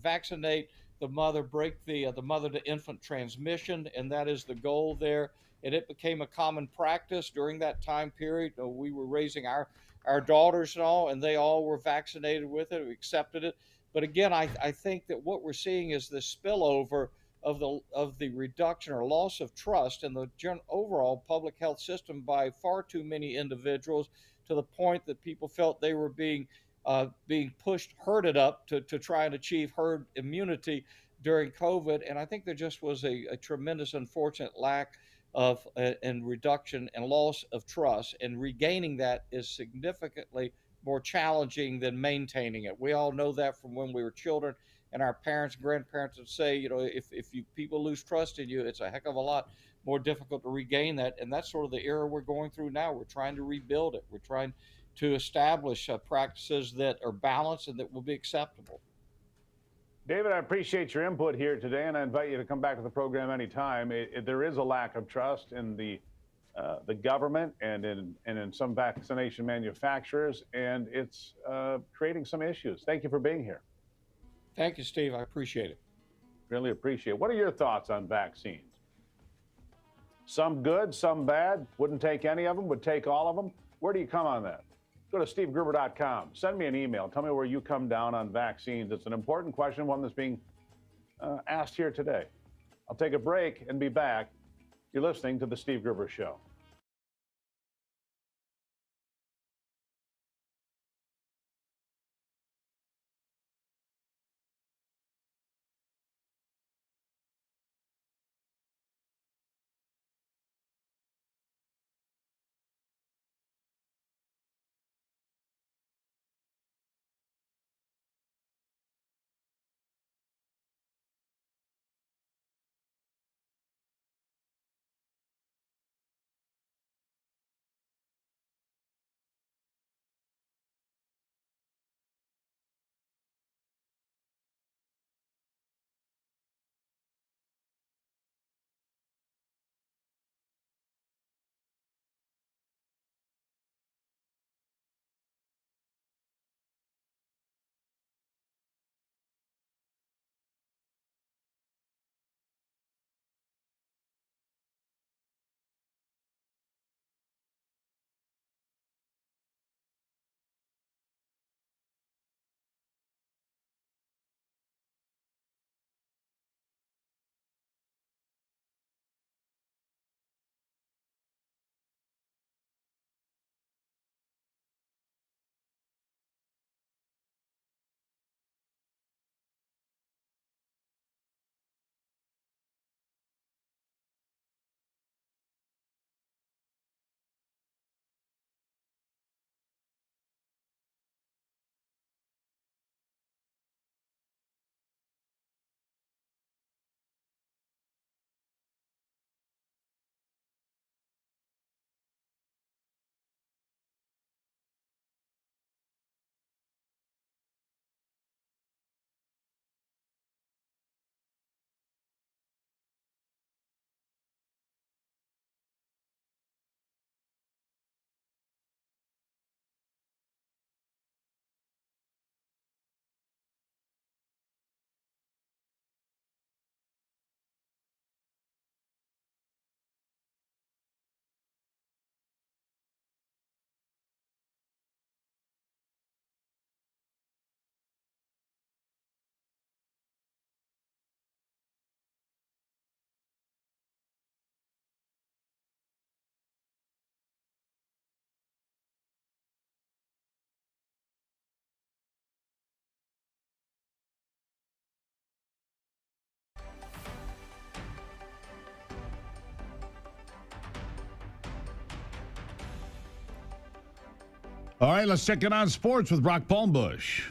vaccinate the mother, break the mother to infant transmission, and that is the goal there. And it became a common practice during that time period. We were raising our daughters and all, and they all were vaccinated with it, accepted it. But again, I think that what we're seeing is the spillover of the reduction or loss of trust in the overall public health system by far too many individuals, to the point that people felt they were being pushed, herded up to try and achieve herd immunity during COVID. And I think there just was a tremendous unfortunate lack of and reduction and loss of trust, and regaining that is significantly more challenging than maintaining it. We all know that from when we were children, and our parents and grandparents would say, if people lose trust in you, it's a heck of a lot more difficult to regain that. And that's sort of the era we're going through now. We're trying to rebuild it. We're trying to establish practices that are balanced and that will be acceptable. David, I appreciate your input here today, and I invite you to come back to the program anytime. There is a lack of trust in the government and in some vaccination manufacturers, and it's creating some issues. Thank you for being here. Thank you, Steve. I appreciate it. Really appreciate it. What are your thoughts on vaccines? Some good, some bad. Wouldn't take any of them, would take all of them. Where do you come on that? Go to stevegruber.com. Send me an email. Tell me where you come down on vaccines. It's an important question, one that's being asked here today. I'll take a break and be back. You're listening to The Steve Gruber Show. All right, let's check in on sports with Brock Palmbush.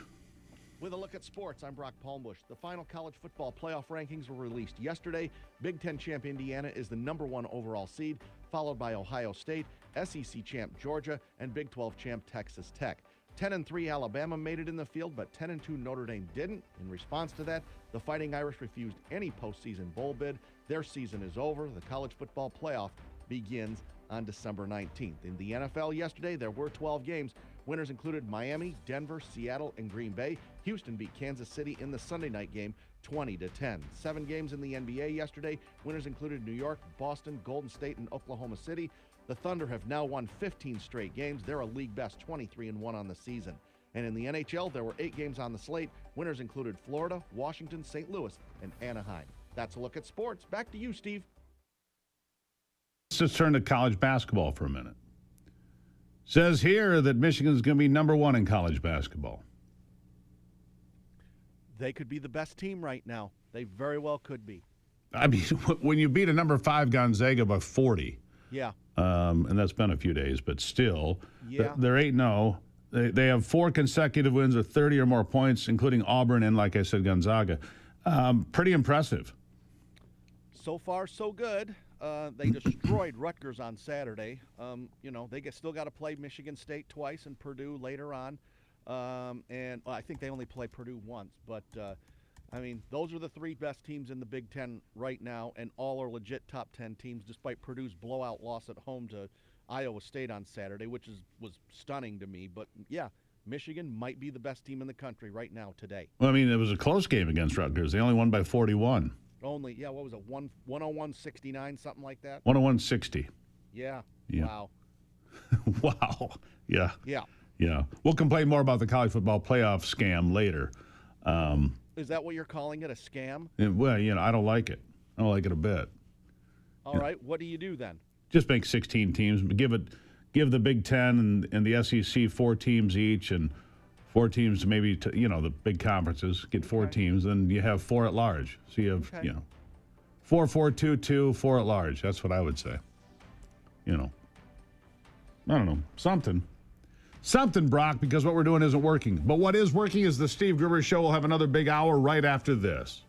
With a look at sports, I'm Brock Palmbush. The final college football playoff rankings were released yesterday. Big Ten champ Indiana is the #1 overall seed, followed by Ohio State, SEC champ Georgia, and Big 12 champ Texas Tech. 10-3 Alabama made it in the field, but 10-2 Notre Dame didn't. In response to that, the Fighting Irish refused any postseason bowl bid. Their season is over. The college football playoff begins on December 19th. In the NFL yesterday, there were 12 games. Winners included Miami, Denver, Seattle, and Green Bay. Houston beat Kansas City in the Sunday night game 20-10. 7 games in the NBA yesterday. Winners included New York, Boston, Golden State, and Oklahoma City. The Thunder have now won 15 straight games. They're a league best 23-1 on the season. And in the NHL, there were 8 games on the slate. Winners included Florida, Washington, St. Louis, and Anaheim. That's a look at sports. Back to you, Steve. Let's just turn to college basketball for a minute. Says here that Michigan's going to be #1 in college basketball. They could be the best team right now. They very well could be. I mean, when you beat a #5 Gonzaga by 40, yeah, and that's been a few days, but still, yeah. They're 8-0. They have 4 consecutive wins of 30 or more points, including Auburn and, like I said, Gonzaga. Pretty impressive. So far, so good. They destroyed Rutgers on Saturday. They still got to play Michigan State twice and Purdue later on. I think they only play Purdue once. But, those are the 3 best teams in the Big Ten right now, and all are legit top 10 teams, despite Purdue's blowout loss at home to Iowa State on Saturday, which was stunning to me. But, yeah, Michigan might be the best team in the country right now today. Well, it was a close game against Rutgers. They only won by 41. Only, what was it, 101-69, something like that? 101-60. Yeah. Wow. Wow. Yeah. Yeah. Yeah. We'll complain more about the college football playoff scam later. Is that what you're calling it, a scam? Well, I don't like it. I don't like it a bit. All right. What do you do then? Just make 16 teams. Give the Big Ten and the SEC 4 teams each, and 4 teams maybe to, the big conferences get 4 teams. Then you have 4 at large. So you have 4, 4, 2, 2, 4 at large. That's what I would say. I don't know, something, Brock, because what we're doing isn't working. But what is working is the Steve Gruber Show. We'll have another big hour right after this.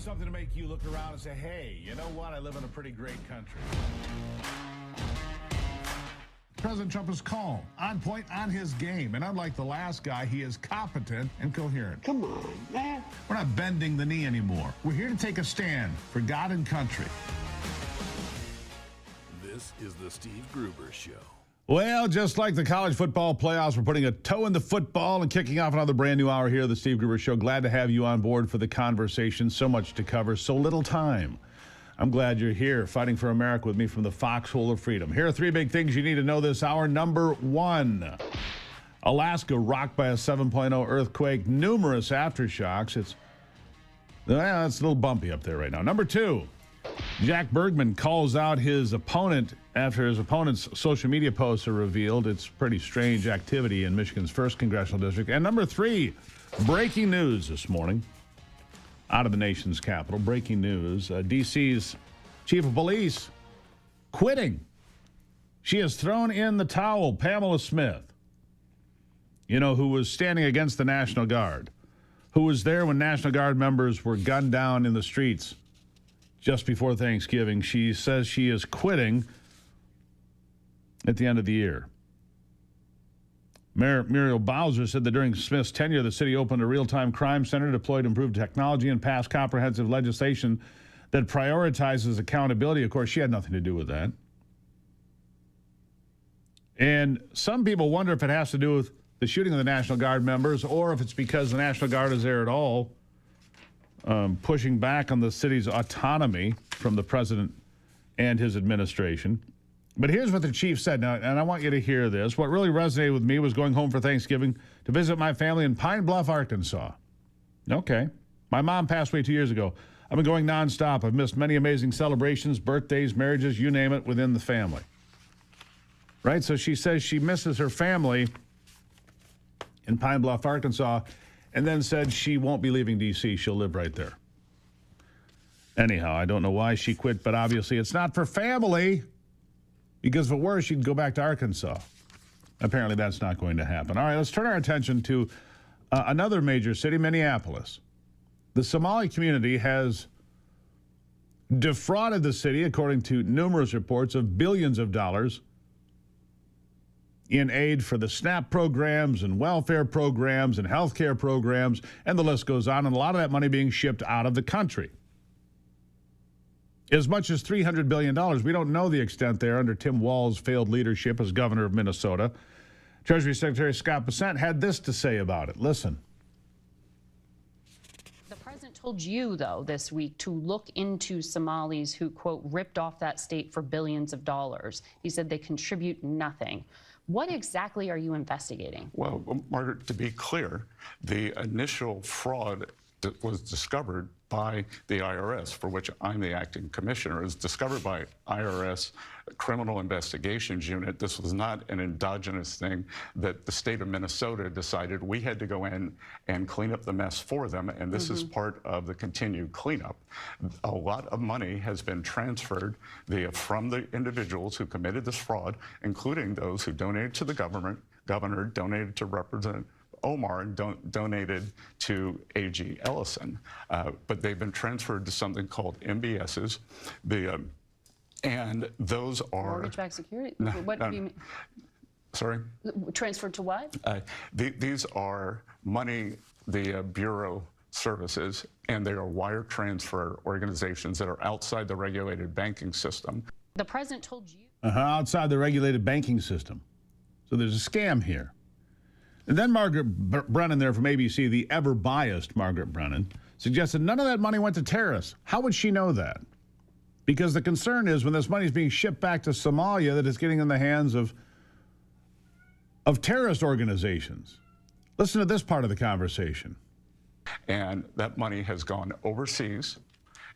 something to make you look around and say, hey, you know what? I live in a pretty great country. President Trump is calm, on point, on his game. And unlike the last guy, he is competent and coherent. Come on, man. We're not bending the knee anymore. We're here to take a stand for God and country. This is the Steve Gruber Show. Well, just like the college football playoffs, we're putting a toe in the football and kicking off another brand new hour here of the Steve Gruber Show. Glad to have you on board for the conversation. So much to cover, so little time. I'm glad you're here fighting for America with me from the foxhole of freedom. Here are three big things you need to know this hour. Number one, Alaska rocked by a 7.0 earthquake, numerous aftershocks. It's a little bumpy up there right now. Number two, Jack Bergman calls out his opponent after his opponent's social media posts are revealed. It's pretty strange activity in Michigan's 1st Congressional District. And number three, breaking news this morning out of the nation's capital. Breaking news, D.C.'s chief of police quitting. She has thrown in the towel. Pamela Smith, who was standing against the National Guard, who was there when National Guard members were gunned down in the streets just before Thanksgiving. She says she is quitting at the end of the year. Mayor Muriel Bowser said that during Smith's tenure, the city opened a real-time crime center, deployed improved technology, and passed comprehensive legislation that prioritizes accountability. Of course, she had nothing to do with that. And some people wonder if it has to do with the shooting of the National Guard members or if it's because the National Guard is there at all, pushing back on the city's autonomy from the president and his administration. But here's what the chief said, now, and I want you to hear this. What really resonated with me was going home for Thanksgiving to visit my family in Pine Bluff, Arkansas. Okay. My mom passed away 2 years ago. I've been going nonstop. I've missed many amazing celebrations, birthdays, marriages, you name it, within the family. Right? So she says she misses her family in Pine Bluff, Arkansas, and then said she won't be leaving D.C. She'll live right there. Anyhow, I don't know why she quit, but obviously it's not for family. Because if it were, she'd go back to Arkansas. Apparently, that's not going to happen. All right, let's turn our attention to another major city, Minneapolis. The Somali community has defrauded the city, according to numerous reports, of billions of dollars in aid for the SNAP programs and welfare programs and health care programs, and the list goes on, and a lot of that money being shipped out of the country. As much as $300 billion. We don't know the extent there under Tim Walz's failed leadership as governor of Minnesota. Treasury Secretary Scott Bessent had this to say about it. Listen. The president told you, though, this week to look into Somalis who, quote, ripped off that state for billions of dollars. He said they contribute nothing. What exactly are you investigating? Well, Margaret, to be clear, the initial fraud that was discovered by the IRS, for which I'm the acting commissioner, is discovered by IRS Criminal Investigations Unit. This was not an endogenous thing that the state of Minnesota decided we had to go in and clean up the mess for them, and this is part of the continued cleanup. A lot of money has been transferred from the individuals who committed this fraud, including those who donated to the governor, donated to Representative Omar, and donated to A.G. Ellison. But they've been transferred to something called MBSs. And those are... Mortgage-backed security? No, what do you mean? Sorry? Transferred to what? These are money the Bureau services, and they are wire transfer organizations that are outside the regulated banking system. The president told you... Outside the regulated banking system. So there's a scam here. And then Margaret Brennan there from ABC, the ever-biased Margaret Brennan, suggested none of that money went to terrorists. How would she know that? Because the concern is when this money is being shipped back to Somalia that it's getting in the hands of terrorist organizations. Listen to this part of the conversation. And that money has gone overseas,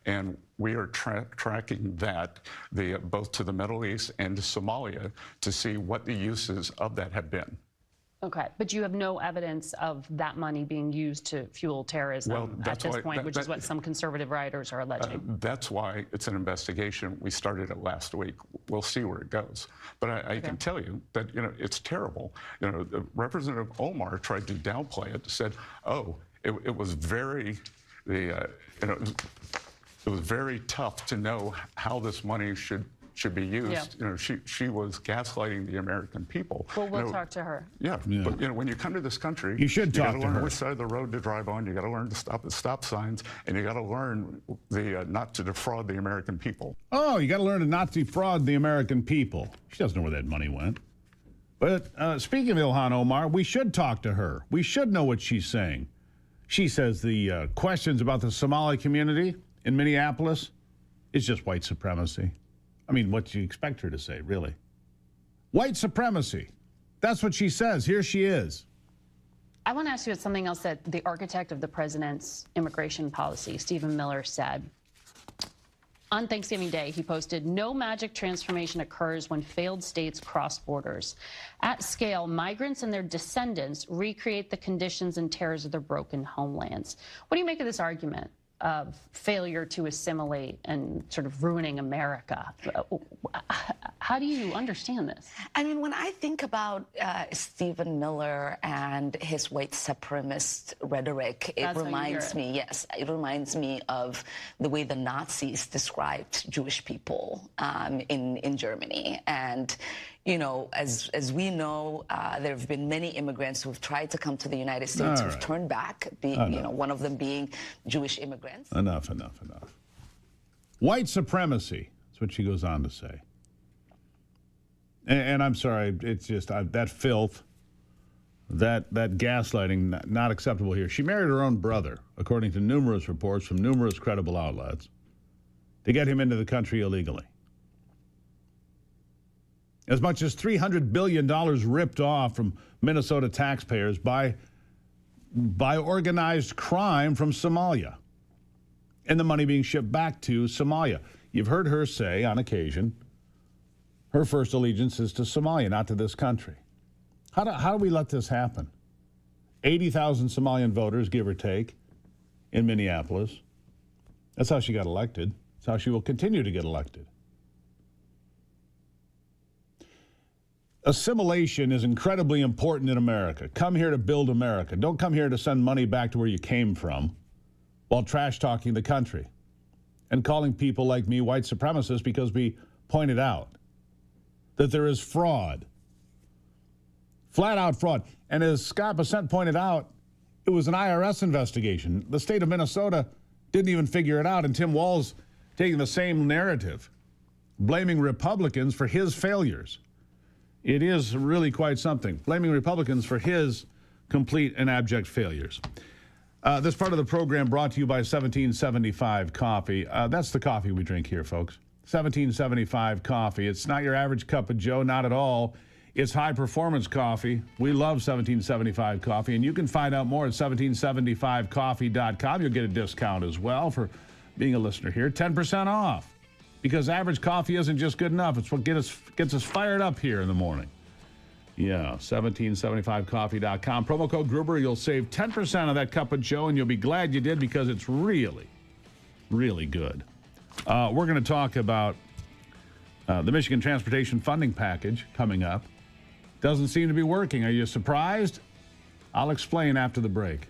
and we are tracking that both to the Middle East and to Somalia to see what the uses of that have been. Okay, but you have no evidence of that money being used to fuel terrorism at this point, which is what some conservative writers are alleging. That's why it's an investigation. We started it last week. We'll see where it goes. But I can tell you that, it's terrible. Representative Omar tried to downplay it, said, oh, it was very you know, it was very tough to know how this money should be used. Yeah. You know, she was gaslighting the American people. Well, we'll You know, talk to her. Yeah, but you know, when you come to this country, You should talk gotta to learn her. which side of the road to drive on. You got to learn to stop at stop signs, and you got to learn not to defraud the American people. Oh, you got to learn to not defraud the American people. She doesn't know where that money went. But speaking of Ilhan Omar, we should talk to her. We should know what she's saying. She says the questions about the Somali community in Minneapolis is just white supremacy. I mean, what do you expect her to say, really? White supremacy. That's what she says. Here she is. I want to ask you about something else that the architect of the president's immigration policy, Stephen Miller, said. On Thanksgiving Day, he posted, "No magic transformation occurs when failed states cross borders. At scale, migrants and their descendants recreate the conditions and terrors of their broken homelands." What do you make of this argument of failure to assimilate and sort of ruining America? How do you understand this? I mean, when I think about Stephen Miller and his white supremacist rhetoric, it reminds me, yes, it reminds me of the way the Nazis described Jewish people in Germany. And, you know, as we know, there have been many immigrants who've tried to come to the United States who've turned back, you know, one of them being Jewish immigrants. Enough. White supremacy. That's what she goes on to say. And I'm sorry, it's just that filth, that gaslighting, not acceptable here. She married her own brother, according to numerous reports from numerous credible outlets, to get him into the country illegally. As much as $300 billion ripped off from Minnesota taxpayers by organized crime from Somalia, and the money being shipped back to Somalia. You've heard her say on occasion, her first allegiance is to Somalia, not to this country. How do we let this happen? 80,000 Somalian voters, give or take, in Minneapolis. That's how she got elected. That's how she will continue to get elected. Assimilation is incredibly important in America. Come here to build America. Don't come here to send money back to where you came from while trash-talking the country and calling people like me white supremacists because we pointed out that there is fraud. Flat-out fraud. And as Scott Bessent pointed out, it was an IRS investigation. The state of Minnesota didn't even figure it out, and Tim Walz taking the same narrative, blaming Republicans for his failures. It is really quite something, blaming Republicans for his complete and abject failures. This part of the program brought to you by 1775 Coffee. That's the coffee we drink here, folks. 1775 Coffee. It's not your average cup of joe, not at all. It's high-performance coffee. We love 1775 Coffee, and you can find out more at 1775coffee.com. You'll get a discount as well for being a listener here. 10% off, because average coffee isn't just good enough. It's what gets us fired up here in the morning. Yeah, 1775coffee.com. Promo code Gruber. You'll save 10% of that cup of joe, and you'll be glad you did because it's really, really good. We're going to talk about the Michigan Transportation Funding Package coming up. Doesn't seem to be working. Are you surprised? I'll explain after the break.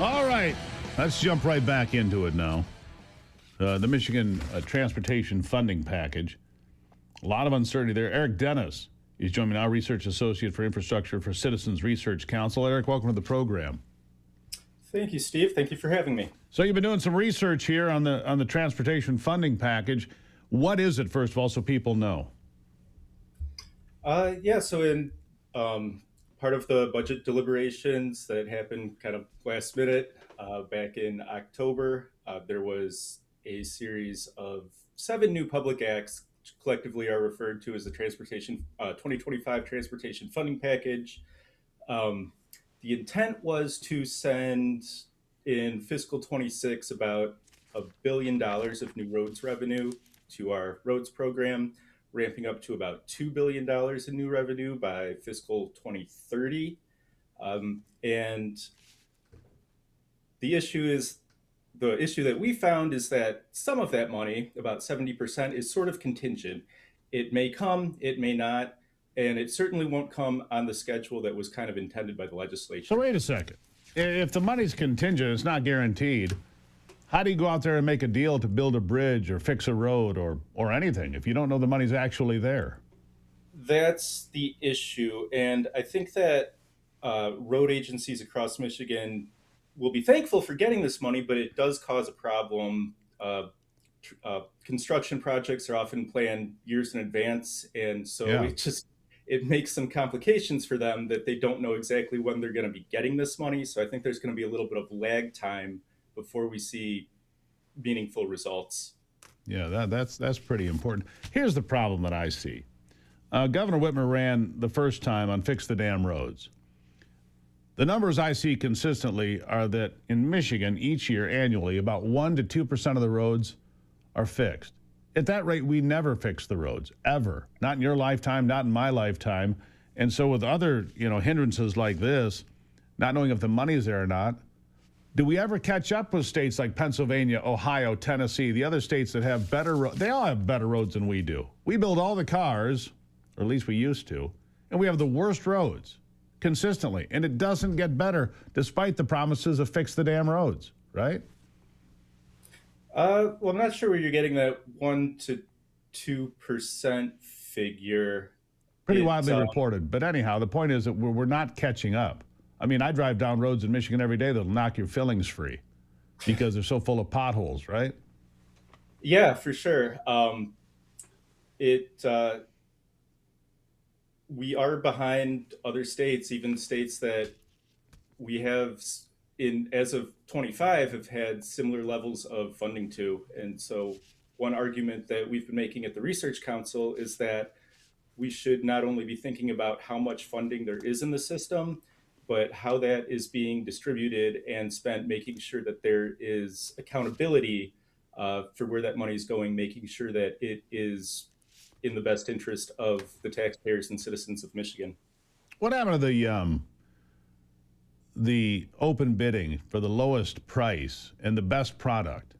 All right, let's jump right back into it now. The Michigan Transportation Funding Package. A lot of uncertainty there. Eric Dennis is joining me now, Research Associate for Infrastructure for Citizens Research Council. Eric, welcome to the program. Thank you, Steve. Thank you for having me. So you've been doing some research here on the Transportation Funding Package. What is it, first of all, so people know? So in part of the budget deliberations that happened kind of last minute back in October, there was a series of 7 new public acts, which collectively are referred to as the 2025 Transportation Funding Package. The intent was to send in fiscal 26 about $1 billion of new roads revenue to our roads program, ramping up to about $2 billion in new revenue by fiscal 2030. And the issue that we found is that some of that money, about 70%, is sort of contingent. It may come, it may not, and it certainly won't come on the schedule that was kind of intended by the legislature. So wait a second. If the money's contingent, it's not guaranteed. How do you go out there and make a deal to build a bridge or fix a road or anything if you don't know the money's actually there? That's the issue. And I think that road agencies across Michigan will be thankful for getting this money, but it does cause a problem. Construction projects are often planned years in advance. And so it makes some complications for them that they don't know exactly when they're going to be getting this money. So I think there's going to be a little bit of lag time before we see meaningful results. Yeah, that's pretty important. Here's the problem that I see. Governor Whitmer ran the first time on Fix the Damn Roads. The numbers I see consistently are that in Michigan, each year, annually, about 1% to 2% of the roads are fixed. At that rate, we never fix the roads, ever. Not in your lifetime, not in my lifetime. And so with other, hindrances like this, not knowing if the money's there or not, do we ever catch up with states like Pennsylvania, Ohio, Tennessee, the other states that have better roads? They all have better roads than we do. We build all the cars, or at least we used to, and we have the worst roads consistently. And it doesn't get better despite the promises of fix the damn roads, right? Well, I'm not sure where you're getting that 1% to 2% figure. Pretty widely reported. But anyhow, the point is that we're not catching up. I mean, I drive down roads in Michigan every day that'll knock your fillings free because they're so full of potholes, right? Yeah, for sure. We are behind other states, even states that we have as of 25 have had similar levels of funding to. And so one argument that we've been making at the Research Council is that we should not only be thinking about how much funding there is in the system, but how that is being distributed and spent, making sure that there is accountability for where that money is going, making sure that it is in the best interest of the taxpayers and citizens of Michigan. What happened to the open bidding for the lowest price and the best product?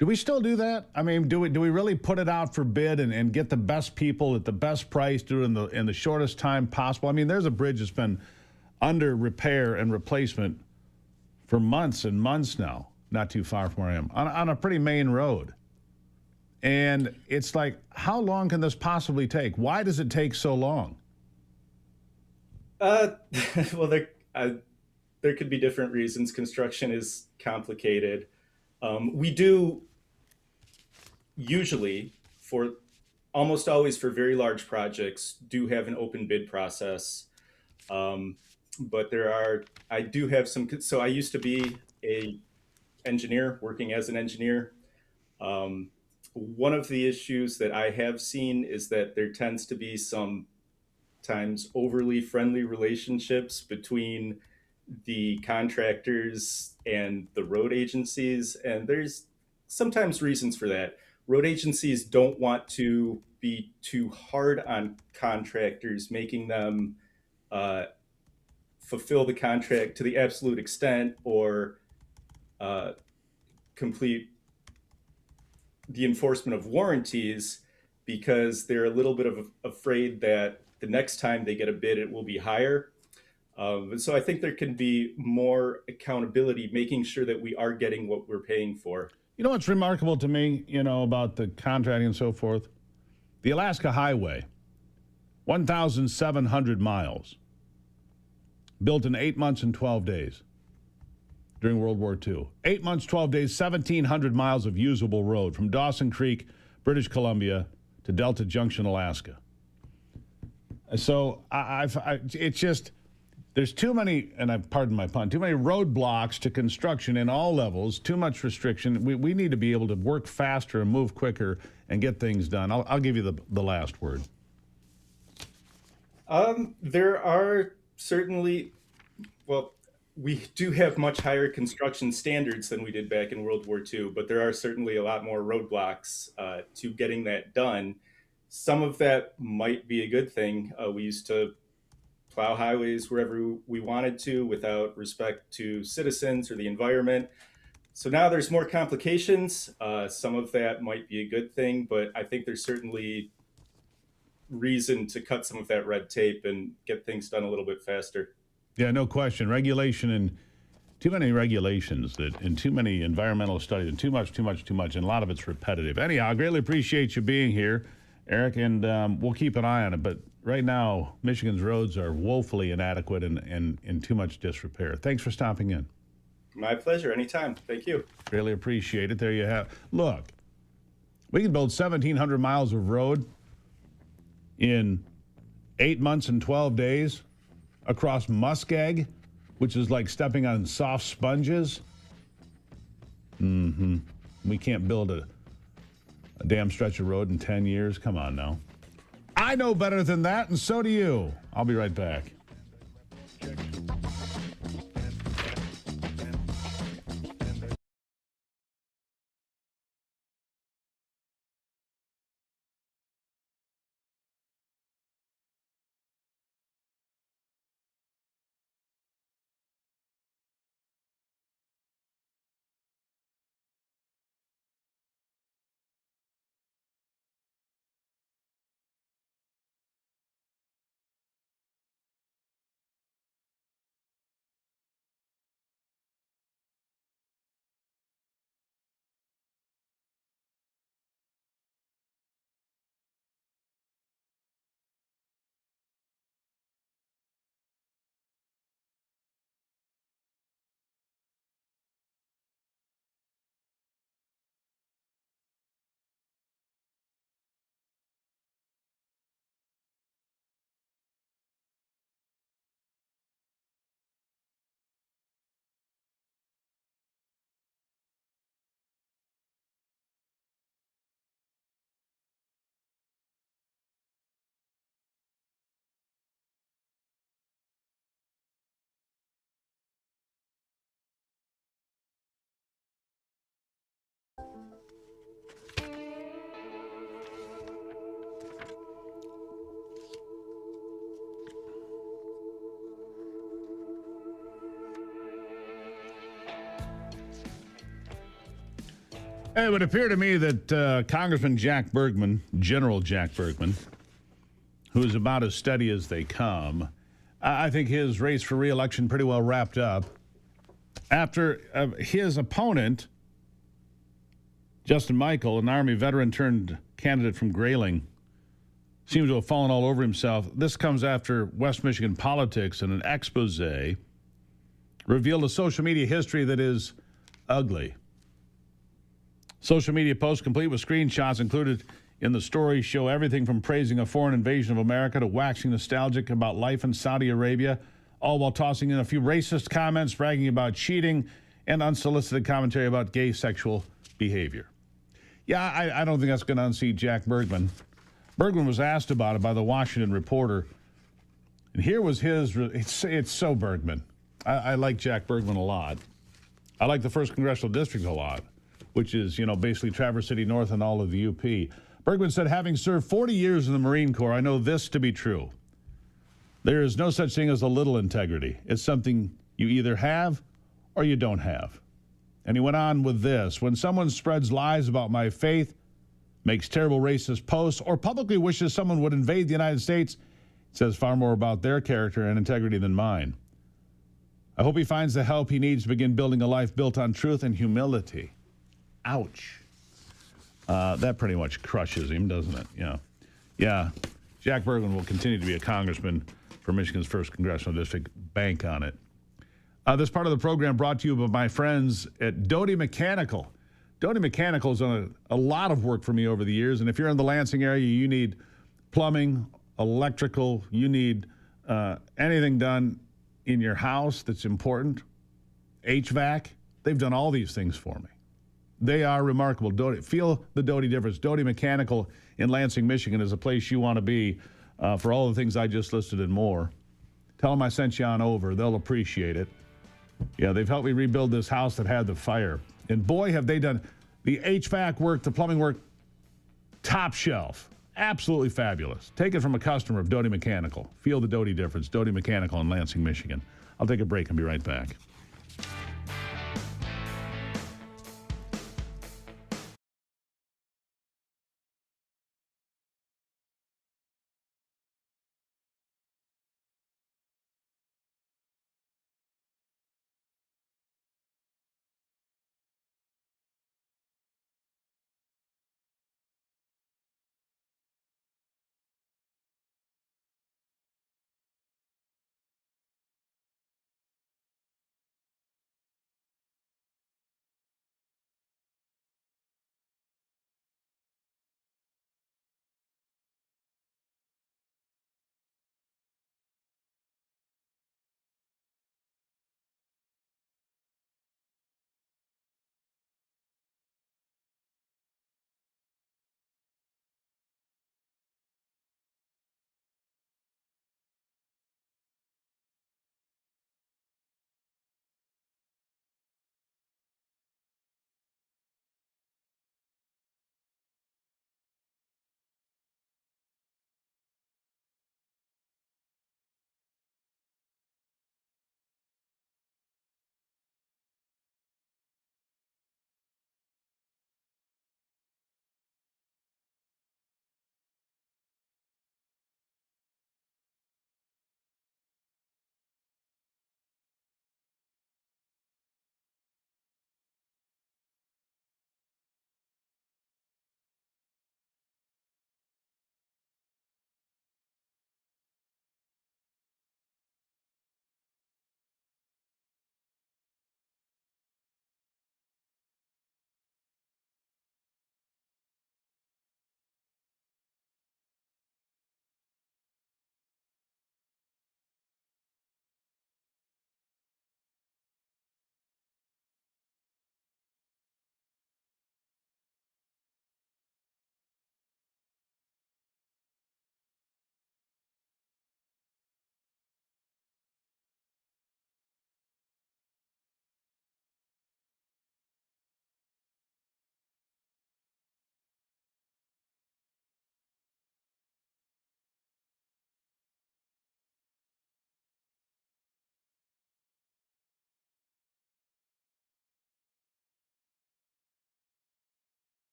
Do we still do that? I mean, do we really put it out for bid and get the best people at the best price, do it in the shortest time possible? I mean, there's a bridge that's been under repair and replacement for months and months now, not too far from where I am, on a pretty main road. And it's like, how long can this possibly take? Why does it take so long? Well, there could be different reasons. Construction is complicated. We do usually, for almost always for very large projects, do have an open bid process. But I do have some, so I used to be an engineer, working as an engineer. One of the issues that I have seen is that there tends to be sometimes overly friendly relationships between the contractors and the road agencies. And there's sometimes reasons for that. Road agencies don't want to be too hard on contractors, making them fulfill the contract to the absolute extent or complete the enforcement of warranties, because they're a little bit afraid that the next time they get a bid, it will be higher. So I think there can be more accountability, making sure that we are getting what we're paying for. You know what's remarkable to me, about the contracting and so forth? The Alaska Highway, 1,700 miles, built in 8 months and 12 days during World War II. 8 months, 12 days, 1,700 miles of usable road from Dawson Creek, British Columbia, to Delta Junction, Alaska. So it's just, there's too many, and pardon my pun, too many roadblocks to construction in all levels, too much restriction. We need to be able to work faster and move quicker and get things done. I'll give you the last word. There are certainly, we do have much higher construction standards than we did back in World War II, but there are certainly a lot more roadblocks to getting that done. Some of that might be a good thing. We used to plow highways wherever we wanted to without respect to citizens or the environment. So now there's more complications. Some of that might be a good thing, but I think there's certainly reason to cut some of that red tape and get things done a little bit faster. Yeah, no question. Regulation and too many regulations and too many environmental studies and too much, and a lot of it's repetitive. Anyhow, I greatly appreciate you being here, Eric, and we'll keep an eye on it. But right now, Michigan's roads are woefully inadequate and in too much disrepair. Thanks for stopping in. My pleasure. Anytime. Thank you. Really appreciate it. There you have. Look, we can build 1,700 miles of road in 8 months and 12 days across Muskeg, which is like stepping on soft sponges. We can't build a damn stretch of road in 10 years. Come on now. I know better than that, and so do you. I'll be right back. It would appear to me that Congressman Jack Bergman, General Jack Bergman, who is about as steady as they come, I think his race for re-election pretty well wrapped up after his opponent, Justin Michael, an Army veteran turned candidate from Grayling, seems to have fallen all over himself. This comes after West Michigan Politics and an expose revealed a social media history that is ugly. Social media posts complete with screenshots included in the story show everything from praising a foreign invasion of America to waxing nostalgic about life in Saudi Arabia, all while tossing in a few racist comments, bragging about cheating, and unsolicited commentary about gay sexual behavior. Yeah, I don't think that's going to unseat Jack Bergman. Bergman was asked about it by the Washington Reporter, and here was his, it's so Bergman. I like Jack Bergman a lot. I like the 1st Congressional District a lot, which is, basically Traverse City North and all of the UP. Bergman said, having served 40 years in the Marine Corps, I know this to be true. There is no such thing as a little integrity. It's something you either have or you don't have. And he went on with this. When someone spreads lies about my faith, makes terrible racist posts, or publicly wishes someone would invade the United States, it says far more about their character and integrity than mine. I hope he finds the help he needs to begin building a life built on truth and humility. Ouch. That pretty much crushes him, doesn't it? Yeah. Jack Bergman will continue to be a congressman for Michigan's 1st Congressional District. Bank on it. This part of the program brought to you by my friends at Doty Mechanical. Doty Mechanical has done a lot of work for me over the years, and if you're in the Lansing area, you need plumbing, electrical, you need anything done in your house that's important, HVAC, they've done all these things for me. They are remarkable. Feel the Doty difference. Doty Mechanical in Lansing, Michigan is a place you want to be for all the things I just listed and more. Tell them I sent you on over. They'll appreciate it. Yeah, they've helped me rebuild this house that had the fire. And boy, have they done the HVAC work, the plumbing work, top shelf. Absolutely fabulous. Take it from a customer of Doty Mechanical. Feel the Doty difference. Doty Mechanical in Lansing, Michigan. I'll take a break and be right back.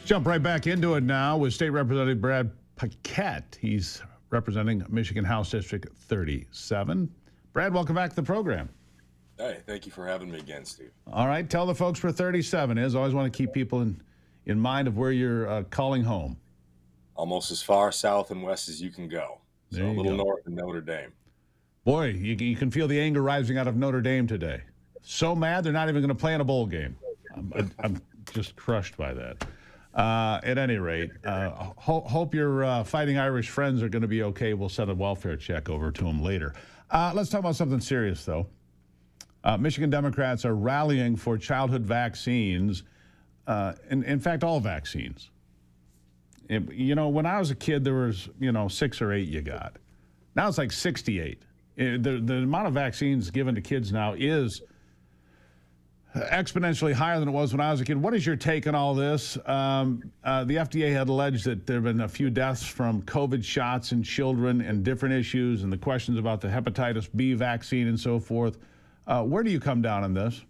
Jump right back into it now with State Representative Brad Paquette. He's representing Michigan House District 37. Brad, welcome back to the program. Hey, thank you for having me again, Steve. All right, tell the folks where 37 is. I always want to keep people in mind of where you're calling home. Almost as far south and west as you can go. So a little north of Notre Dame. Boy, you can feel the anger rising out of Notre Dame today. So mad they're not even going to play in a bowl game. I'm just crushed by that. At any rate, hope your fighting Irish friends are going to be okay. We'll send a welfare check over to them later. Let's talk about something serious, though. Michigan Democrats are rallying for childhood vaccines. In fact, all vaccines. When I was a kid, there was, 6 or 8 you got. Now it's like 68. The amount of vaccines given to kids now is exponentially higher than it was when I was a kid. What is your take on all this? The FDA had alleged that there have been a few deaths from COVID shots in children and different issues and the questions about the hepatitis B vaccine and so forth. Where do you come down on this?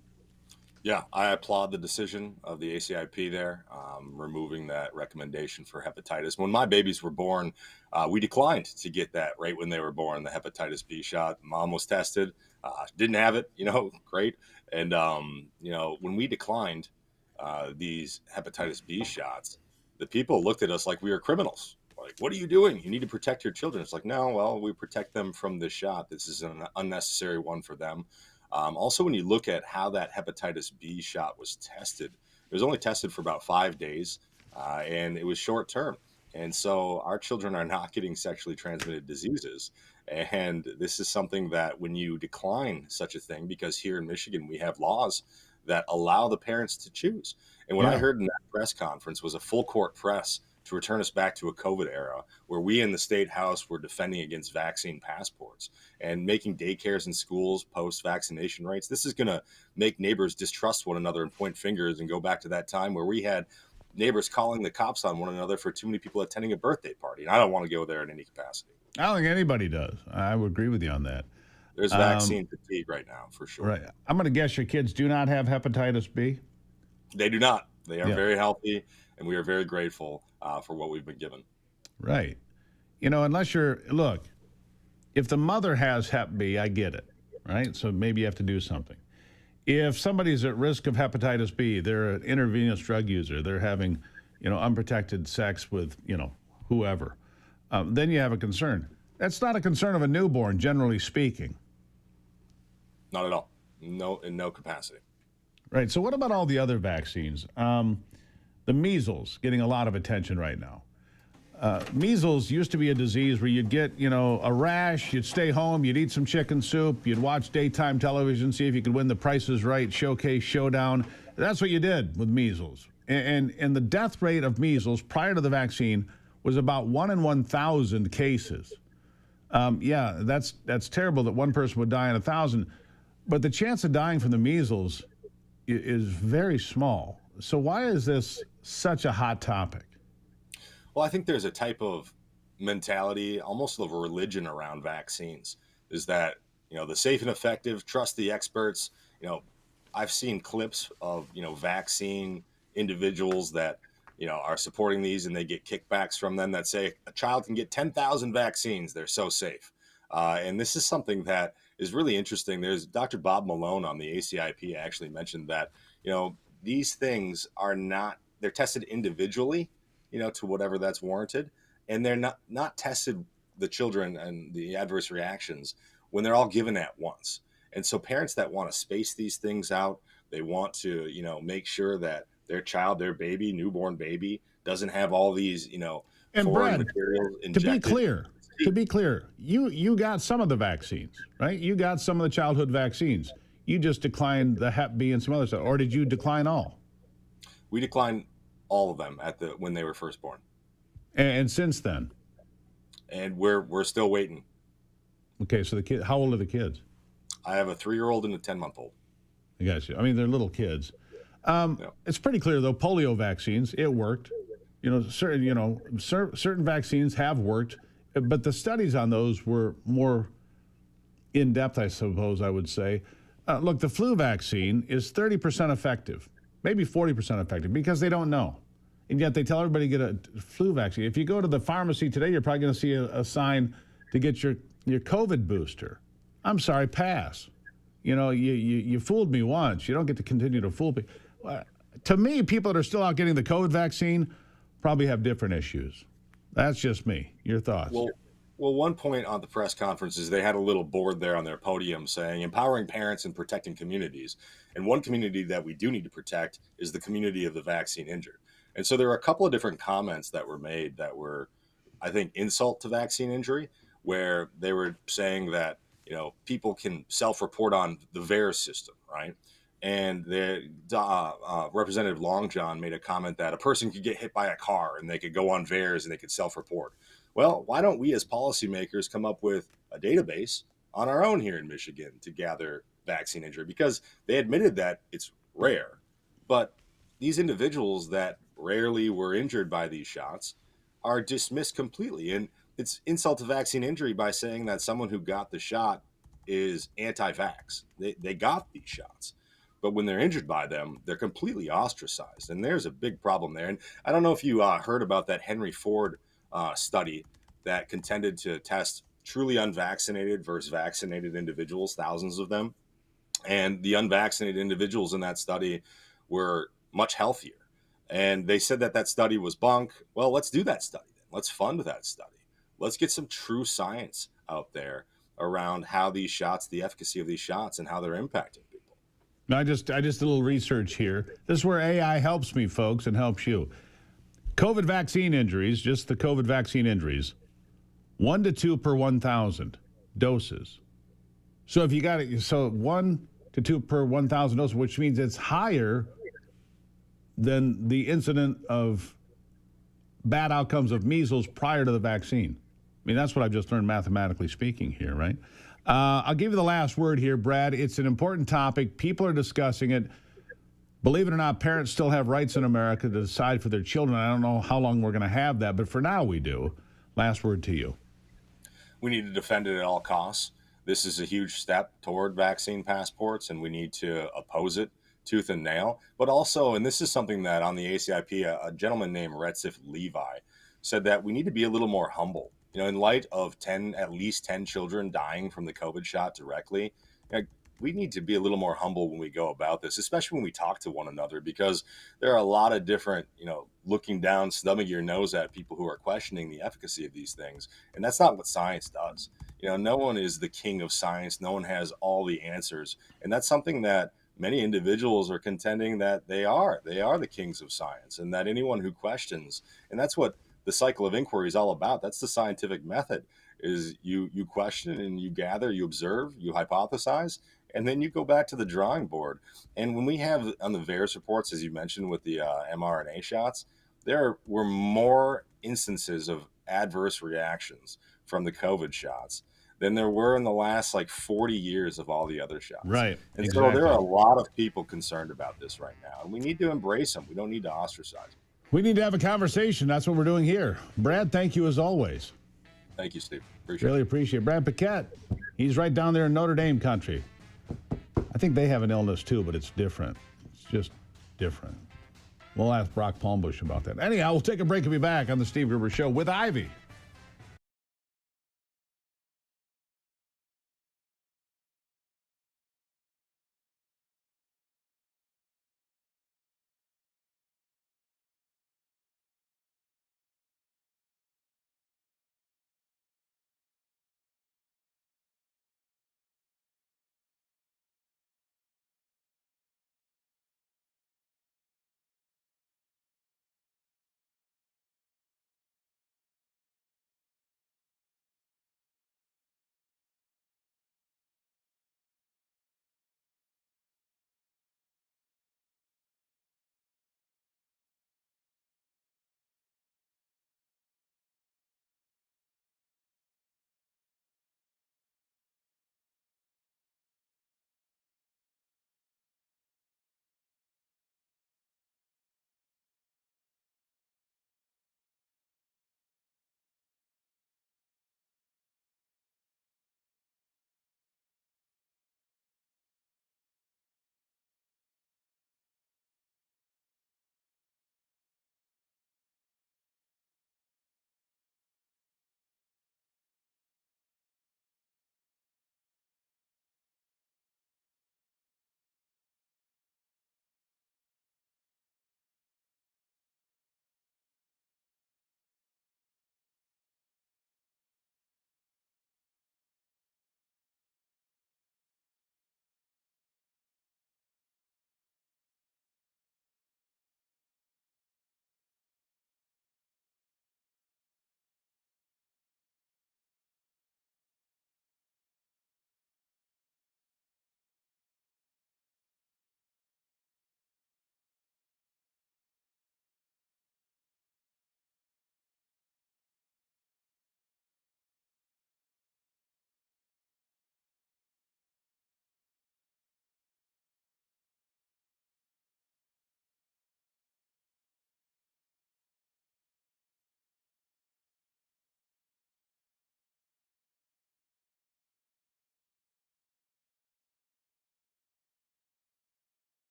Yeah, I applaud the decision of the ACIP there, removing that recommendation for hepatitis. When my babies were born, we declined to get that right when they were born, the hepatitis B shot. Mom was tested, didn't have it, great. And, when we declined these hepatitis B shots, the people looked at us like we were criminals. Like, what are you doing? You need to protect your children. It's like, no, well, we protect them from this shot. This is an unnecessary one for them. Also, when you look at how that hepatitis B shot was tested, it was only tested for about 5 days, and it was short term. And so our children are not getting sexually transmitted diseases. And this is something that when you decline such a thing, because here in Michigan, we have laws that allow the parents to choose. And what I heard in that press conference was a full court press to return us back to a COVID era where we in the state house were defending against vaccine passports and making daycares and schools post-vaccination rates. This is going to make neighbors distrust one another and point fingers and go back to that time where we had neighbors calling the cops on one another for too many people attending a birthday party. And I don't want to go there in any capacity. I don't think anybody does. I would agree with you on that. There's vaccine fatigue right now, for sure. Right. I'm going to guess your kids do not have hepatitis B? They do not. They are very healthy, and we are very grateful for what we've been given. Right. Unless look, if the mother has Hep B, I get it, right? So maybe you have to do something. If somebody's at risk of hepatitis B, they're an intravenous drug user, they're having, unprotected sex with, whoever, then you have a concern. That's not a concern of a newborn, generally speaking. Not at all. No, in no capacity. Right. So what about all the other vaccines? The measles getting a lot of attention right now. Measles used to be a disease where you'd get, a rash, you'd stay home, you'd eat some chicken soup, you'd watch daytime television, see if you could win the Price is Right showcase showdown. That's what you did with measles. And the death rate of measles prior to the vaccine was about 1 in 1,000 cases. That's terrible that one person would die in 1,000. But the chance of dying from the measles is very small. So why is this such a hot topic? Well, I think there's a type of mentality, almost of a religion around vaccines, is that, the safe and effective, trust the experts. I've seen clips of, vaccine individuals that, are supporting these and they get kickbacks from them that say a child can get 10,000 vaccines. They're so safe. And this is something that is really interesting. There's Dr. Bob Malone on the ACIP actually mentioned that, these things are not, they're tested individually, to whatever that's warranted. And they're not tested, the children and the adverse reactions, when they're all given at once. And so parents that want to space these things out, they want to, make sure that their child, their baby, newborn baby, doesn't have all these, and foreign Brad, materials injected. To be clear, you got some of the vaccines, right? You got some of the childhood vaccines. You just declined the Hep B and some other stuff. Or did you decline all? We declined all of them when they were first born. And since then? And we're still waiting. Okay, so how old are the kids? I have a 3-year-old and a 10-month-old. I got you. I mean, they're little kids. It's pretty clear, though, polio vaccines, it worked. Certain vaccines have worked, but the studies on those were more in-depth, I suppose I would say. Look, the flu vaccine is 30% effective, maybe 40% effective, because they don't know. And yet they tell everybody to get a flu vaccine. If you go to the pharmacy today, you're probably going to see a sign to get your COVID booster. I'm sorry, pass. You fooled me once. You don't get to continue to fool me. To me, people that are still out getting the COVID vaccine probably have different issues. That's just me. Your thoughts? Well, one point on the press conference is they had a little board there on their podium saying empowering parents and protecting communities. And one community that we do need to protect is the community of the vaccine injured. And so there were a couple of different comments that were made that were, I think, insult to vaccine injury, where they were saying that, people can self-report on the VAERS system, right? And the Representative Long John made a comment that a person could get hit by a car and they could go on VAERS and they could self-report. Well, why don't we as policymakers come up with a database on our own here in Michigan to gather vaccine injury? Because they admitted that it's rare, but these individuals that rarely were injured by these shots are dismissed completely. And it's insult to vaccine injury by saying that someone who got the shot is anti-vax. They got these shots, but when they're injured by them, they're completely ostracized. And there's a big problem there. And I don't know if you heard about that Henry Ford study that contended to test truly unvaccinated versus vaccinated individuals, thousands of them. And the unvaccinated individuals in that study were much healthier. And they said that study was bunk. Well, let's do that study then. Let's fund that study. Let's get some true science out there around how these shots, the efficacy of these shots, and how they're impacting people. Now, I just did a little research here. This is where AI helps me, folks, and helps you. COVID vaccine injuries, just the COVID vaccine injuries, 1 to 2 per 1,000 doses. So if you got it, so 1 to 2 per 1,000 doses, which means it's higher than the incident of bad outcomes of measles prior to the vaccine. I mean, that's what I've just learned mathematically speaking here, right? I'll give you the last word here, Brad. It's an important topic. People are discussing it. Believe it or not, parents still have rights in America to decide for their children. I don't know how long we're going to have that, but for now we do. Last word to you. We need to defend it at all costs. This is a huge step toward vaccine passports, and we need to oppose it tooth and nail. But also, and this is something that on the ACIP, a gentleman named Retzif Levi said that we need to be a little more humble. In light of at least 10 children dying from the COVID shot directly, we need to be a little more humble when we go about this, especially when we talk to one another, because there are a lot of different, looking down, snubbing your nose at people who are questioning the efficacy of these things. And that's not what science does. No one is the king of science. No one has all the answers. And that's something that many individuals are contending that they are the kings of science, and that anyone who questions, and that's what the cycle of inquiry is all about. That's the scientific method, is you question and you gather, you observe, you hypothesize, and then you go back to the drawing board. And when we have on the VAERS reports, as you mentioned with the mRNA shots, there were more instances of adverse reactions from the COVID shots than there were in the last 40 years of all the other shots. Right. And exactly. so there are a lot of people concerned about this right now, and we need to embrace them. We don't need to ostracize them. We need to have a conversation. That's what we're doing here. Brad, thank you as always. Thank you, Steve. Appreciate Really appreciate it. Brad Paquette, he's right down there in Notre Dame country. I think they have an illness too, but it's different. It's just different. We'll ask Brock Palmbush about that. Anyhow, we'll take a break and be back on the Steve Gruber Show with Ivy.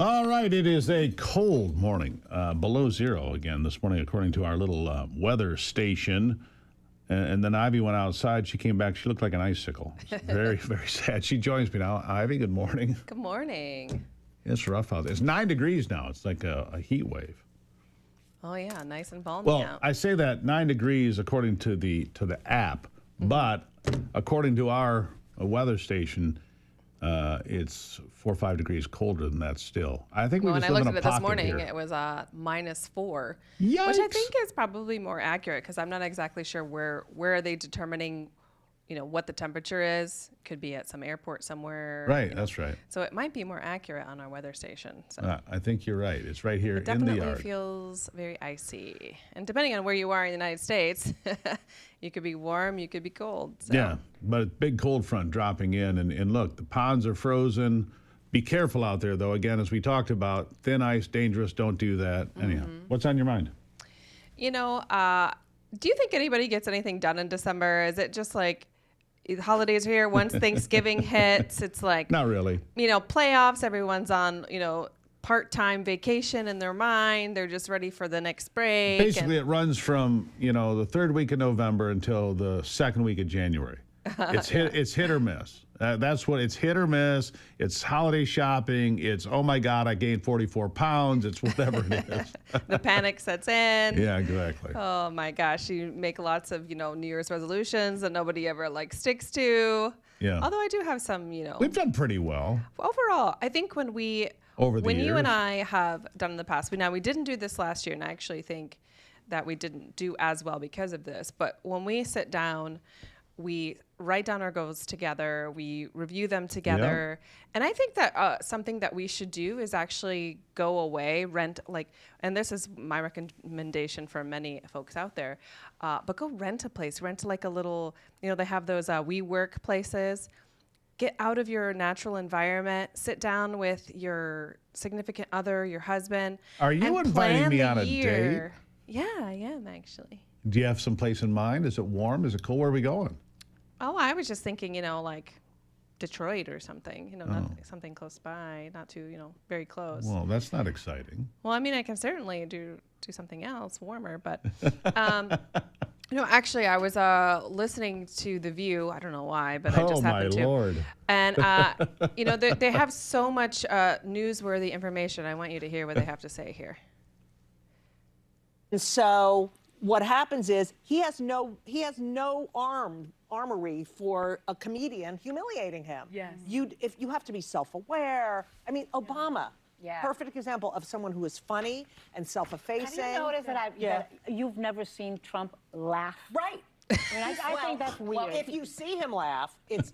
All right, it is a cold morning, below zero again this morning, according to our little weather station. And then Ivy went outside. She came back. She looked like an icicle. Very, very sad. She joins me now. Ivy, good morning. Good morning. It's rough out there. It's 9 degrees now. It's like a heat wave. Oh yeah, nice and balmy Well, out. I say that 9 degrees according to the app, but according to our weather station, it's 4 or 5 degrees colder than that still. I think we when just I live looked in at a it this pocket morning, here. it was -4, Yikes. which I think is probably more accurate because I'm not exactly sure where are they determining, what the temperature is. Could be at some airport somewhere. Right, that's right. So it might be more accurate on our weather station. So I think you're right. It's right here it in the definitely yard. feels very icy, and depending on where you are in the United States, you could be warm, you could be cold. So. Yeah, but big cold front dropping in. And look, the ponds are frozen. Be careful out there, though. Again, as we talked about, thin ice, dangerous. Don't do that. Anyhow, what's on your mind? Do you think anybody gets anything done in December? Is it just like the holidays are here? Once Thanksgiving hits, it's like Not really. Playoffs. Everyone's on part-time vacation in their mind. They're just ready for the next break. Basically, it runs from the third week of November until the second week of January. It's hit or miss. That's what it's hit or miss. It's holiday shopping. It's, oh my God, I gained 44 pounds. It's whatever it is. The panic sets in. Yeah, exactly. Oh my gosh, you make lots of New Year's resolutions that nobody ever sticks to. Yeah. Although I do have some We've done pretty well. overall. I think when Over the you years. and I have done in the past, we didn't do this last year, and I actually think that we didn't do as well because of this. But when we sit down, we write down our goals together, we review them together. And I think that something that we should do is actually go away, rent, and this is my recommendation for many folks out there, but go rent a place, rent a little, they have those WeWork places. Get out of your natural environment, sit down with your significant other, your husband. Are you and inviting plan me the on a year. Yeah, I am actually. Do you have some place in mind? Is it warm? Is it cold? Where are we going? Oh, I was just thinking, like Detroit or something, not something close by, not too, very close. Well, that's not exciting. Well, I mean, I can certainly do something else warmer, but actually I was listening to The View. I don't know why, but I just happened to. Oh, my Lord. And, they have so much newsworthy information. I want you to hear what they have to say here. So what happens is he has no armory for a comedian humiliating him. Yes. If you have to be self-aware. I mean, Obama. Yeah. Perfect example of someone who is funny and self-effacing. Have you noticed that you've never seen Trump laugh? Right. I mean, I think that's weird. Well, if you see him laugh, it's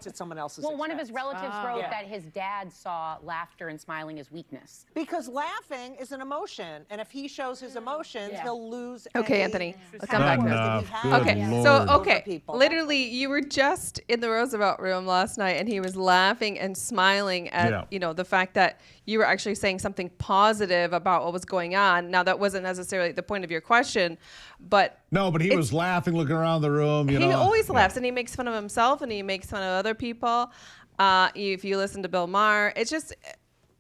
at someone else's expense. One of his relatives wrote that his dad saw laughter and smiling as weakness. Because laughing is an emotion, and if he shows his emotions, he'll lose. Okay, Anthony, let's come back to Okay, literally, you were just in the Roosevelt room last night, and he was laughing and smiling at the fact that you were actually saying something positive about what was going on. Now, that wasn't necessarily the point of your question, but but he was laughing, looking around the room. He always laughs, and he makes fun of himself, and he makes fun of other people. If you listen to Bill Maher, it's just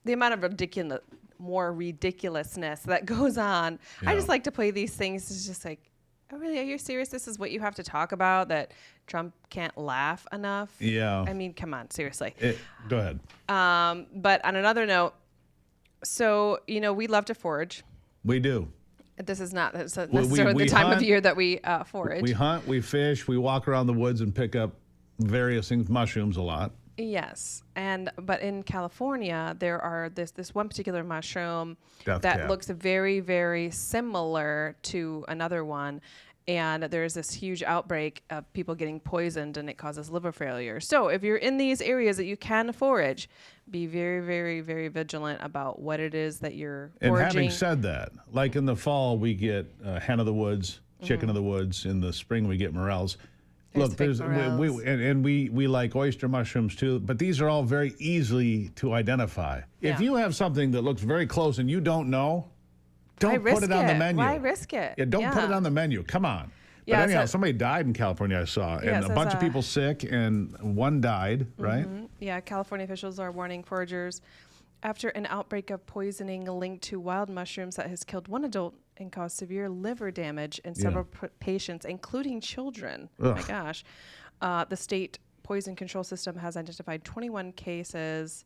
the amount of more ridiculousness that goes on. I just like to play these things. It's just like, oh, really? Are you serious? This is what you have to talk about, that Trump can't laugh enough? Yeah. I mean, come on, seriously. Go ahead. But on another note, so, we love to forage. We do. This is not necessarily the time of year that we forage. We hunt, we fish, we walk around the woods and pick up various things, mushrooms a lot. Yes, but in California, there are this one particular mushroom Death that cap. looks very, very similar to another one. And there's this huge outbreak of people getting poisoned, and it causes liver failure. So if you're in these areas that you can forage, be very, very, very vigilant about what it is that you're foraging. And having said that, like in the fall, we get hen of the woods, chicken of the woods. In the spring, we get morels. Look, we like oyster mushrooms too, but these are all very easily to identify. If you have something that looks very close and you don't know, don't put it on the menu. Why risk it? Yeah, don't put it on the menu. Come on. But anyhow, somebody died in California, I saw, and a bunch of people sick, and one died, right? Yeah, California officials are warning foragers after an outbreak of poisoning linked to wild mushrooms that has killed one adult and caused severe liver damage in several patients, including children. Ugh. Oh my gosh. The state poison control system has identified 21 cases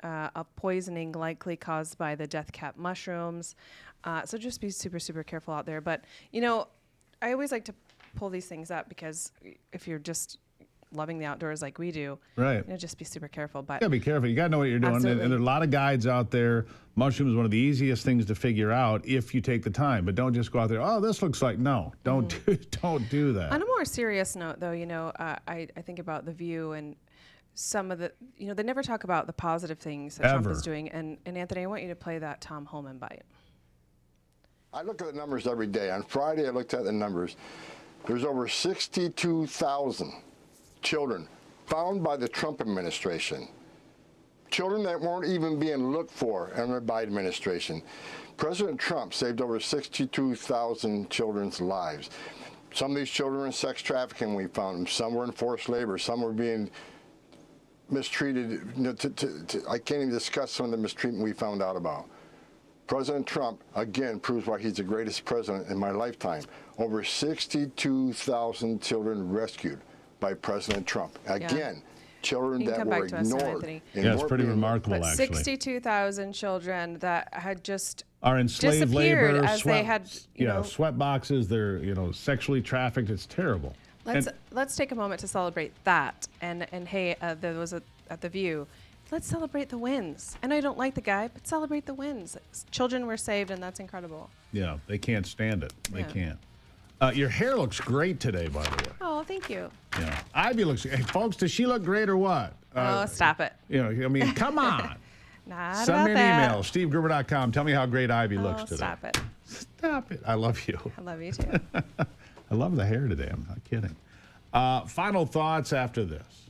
of poisoning likely caused by the death cap mushrooms. So just be super, super careful out there. But, you know, I always like to pull these things up because if you're just loving the outdoors like we do, right, you know, just be super careful. But you gotta be careful. You gotta know what you're doing. And there are a lot of guides out there. Mushrooms is one of the easiest things to figure out if you take the time. But don't just go out there. Oh, this looks like don't do that. On a more serious note, though, you know, I think about The View and some of the, you know, they never talk about the positive things that Trump is doing. And Anthony, I want you to play that Tom Holman bite. I look at the numbers every day. On Friday, I looked at the numbers. There's over 62,000 children found by the Trump administration. Children that weren't even being looked for in the Biden administration. President Trump saved over 62,000 children's lives. Some of these children were in sex trafficking, we found them. Some were in forced labor. Some were being mistreated. You know, I can't even discuss some of the mistreatment we found out about. President Trump, again, proves why he's the greatest president in my lifetime. Over 62,000 children rescued by President Trump. Again, children that were ignored. Yeah, it's pretty remarkable, But actually. 62,000 children that had just Are in slave labor, as they had, you know, sweat boxes. They're, you know, sexually trafficked. It's terrible. Let's take a moment to celebrate that. And hey, there was at The View. Let's celebrate the wins. I know you don't like the guy, but celebrate the wins. Children were saved, and that's incredible. Yeah, they can't stand it. They Yeah. can't. Your hair looks great today, by the way. Oh, thank you. Yeah, Ivy looks. Hey, folks, does she look great or what? Oh, stop it. You know, I mean, come on. Not Send me about an that. email, stevegruber.com. Tell me how great Ivy looks today. Stop it. Stop it. I love you. I love you too. I love the hair today. I'm not kidding. Final thoughts after this.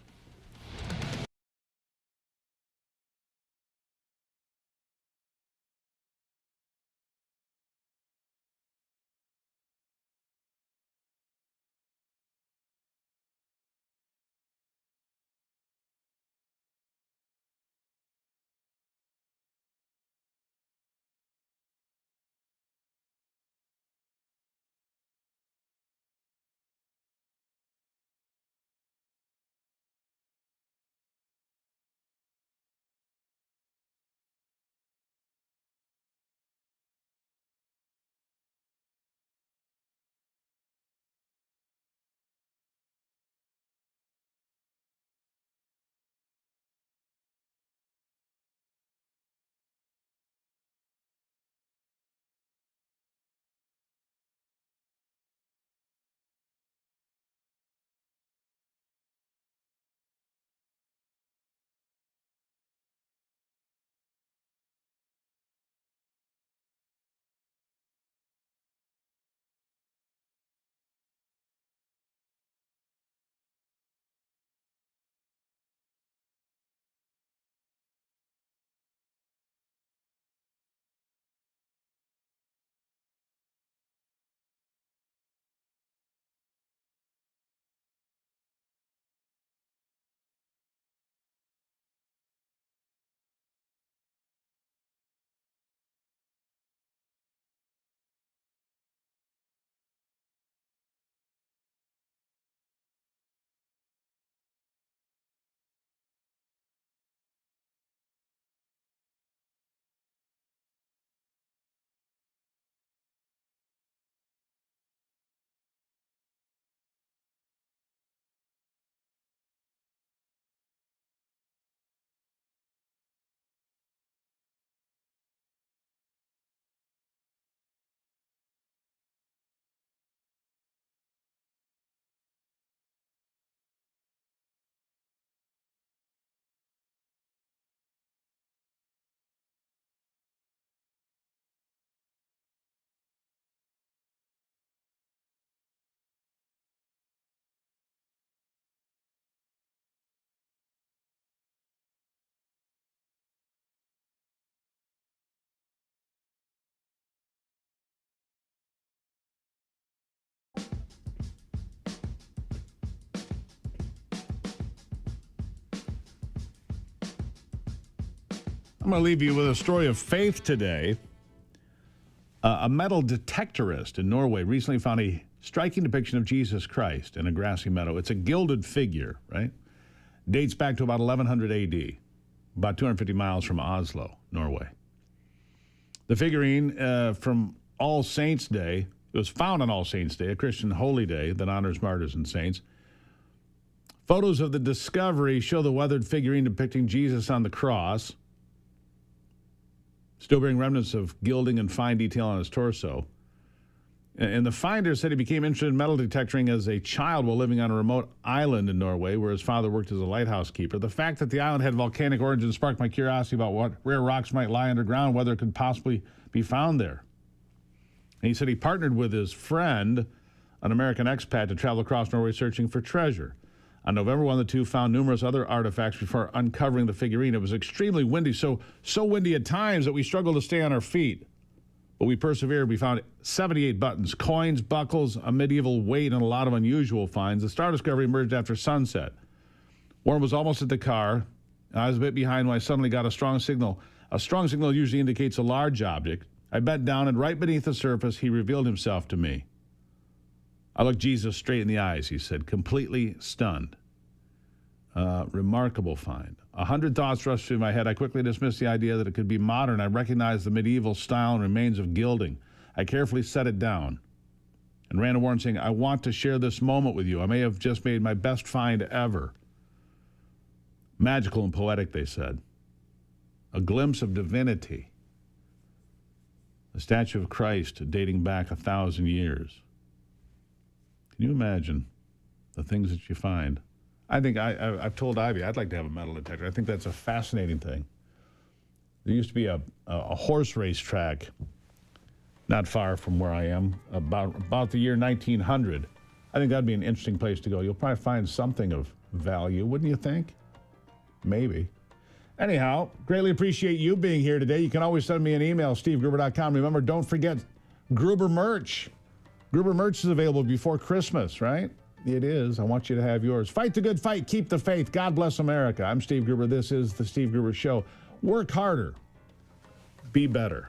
I'm going to leave you with a story of faith today. A metal detectorist in Norway recently found a striking depiction of Jesus Christ in a grassy meadow. It's a gilded figure, right? Dates back to about 1100 AD, about 250 miles from Oslo, Norway. The figurine from All Saints' Day, it was found on All Saints' Day, a Christian holy day that honors martyrs and saints. Photos of the discovery show the weathered figurine depicting Jesus on the cross, still bearing remnants of gilding and fine detail on his torso. And the finder said he became interested in metal detecting as a child while living on a remote island in Norway where his father worked as a lighthouse keeper. The fact that the island had volcanic origins sparked my curiosity about what rare rocks might lie underground, whether it could possibly be found there. And he said he partnered with his friend, an American expat, to travel across Norway searching for treasure. On November 1, the two found numerous other artifacts before uncovering the figurine. It was extremely windy, so windy at times that we struggled to stay on our feet. But we persevered. We found 78 buttons, coins, buckles, a medieval weight, and a lot of unusual finds. The star discovery emerged after sunset. Warren was almost at the car. I was a bit behind when I suddenly got a strong signal. A strong signal usually indicates a large object. I bent down, and right beneath the surface, he revealed himself to me. I looked Jesus straight in the eyes, he said, completely stunned. Remarkable find. 100 thoughts rushed through my head. I quickly dismissed the idea that it could be modern. I recognized the medieval style and remains of gilding. I carefully set it down and ran to Warren saying, I want to share this moment with you. I may have just made my best find ever. Magical and poetic, they said. A glimpse of divinity. A statue of Christ dating back 1,000 years. Can you imagine the things that you find? I think I've told Ivy I'd like to have a metal detector. I think that's a fascinating thing. There used to be a horse race track not far from where I am, about the year 1900. I think that'd be an interesting place to go. You'll probably find something of value, wouldn't you think? Maybe. Anyhow, greatly appreciate you being here today. You can always send me an email, stevegruber.com. Remember, don't forget Gruber merch. Gruber merch is available before Christmas, right? It is. I want you to have yours. Fight the good fight. Keep the faith. God bless America. I'm Steve Gruber. This is The Steve Gruber Show. Work harder. Be better.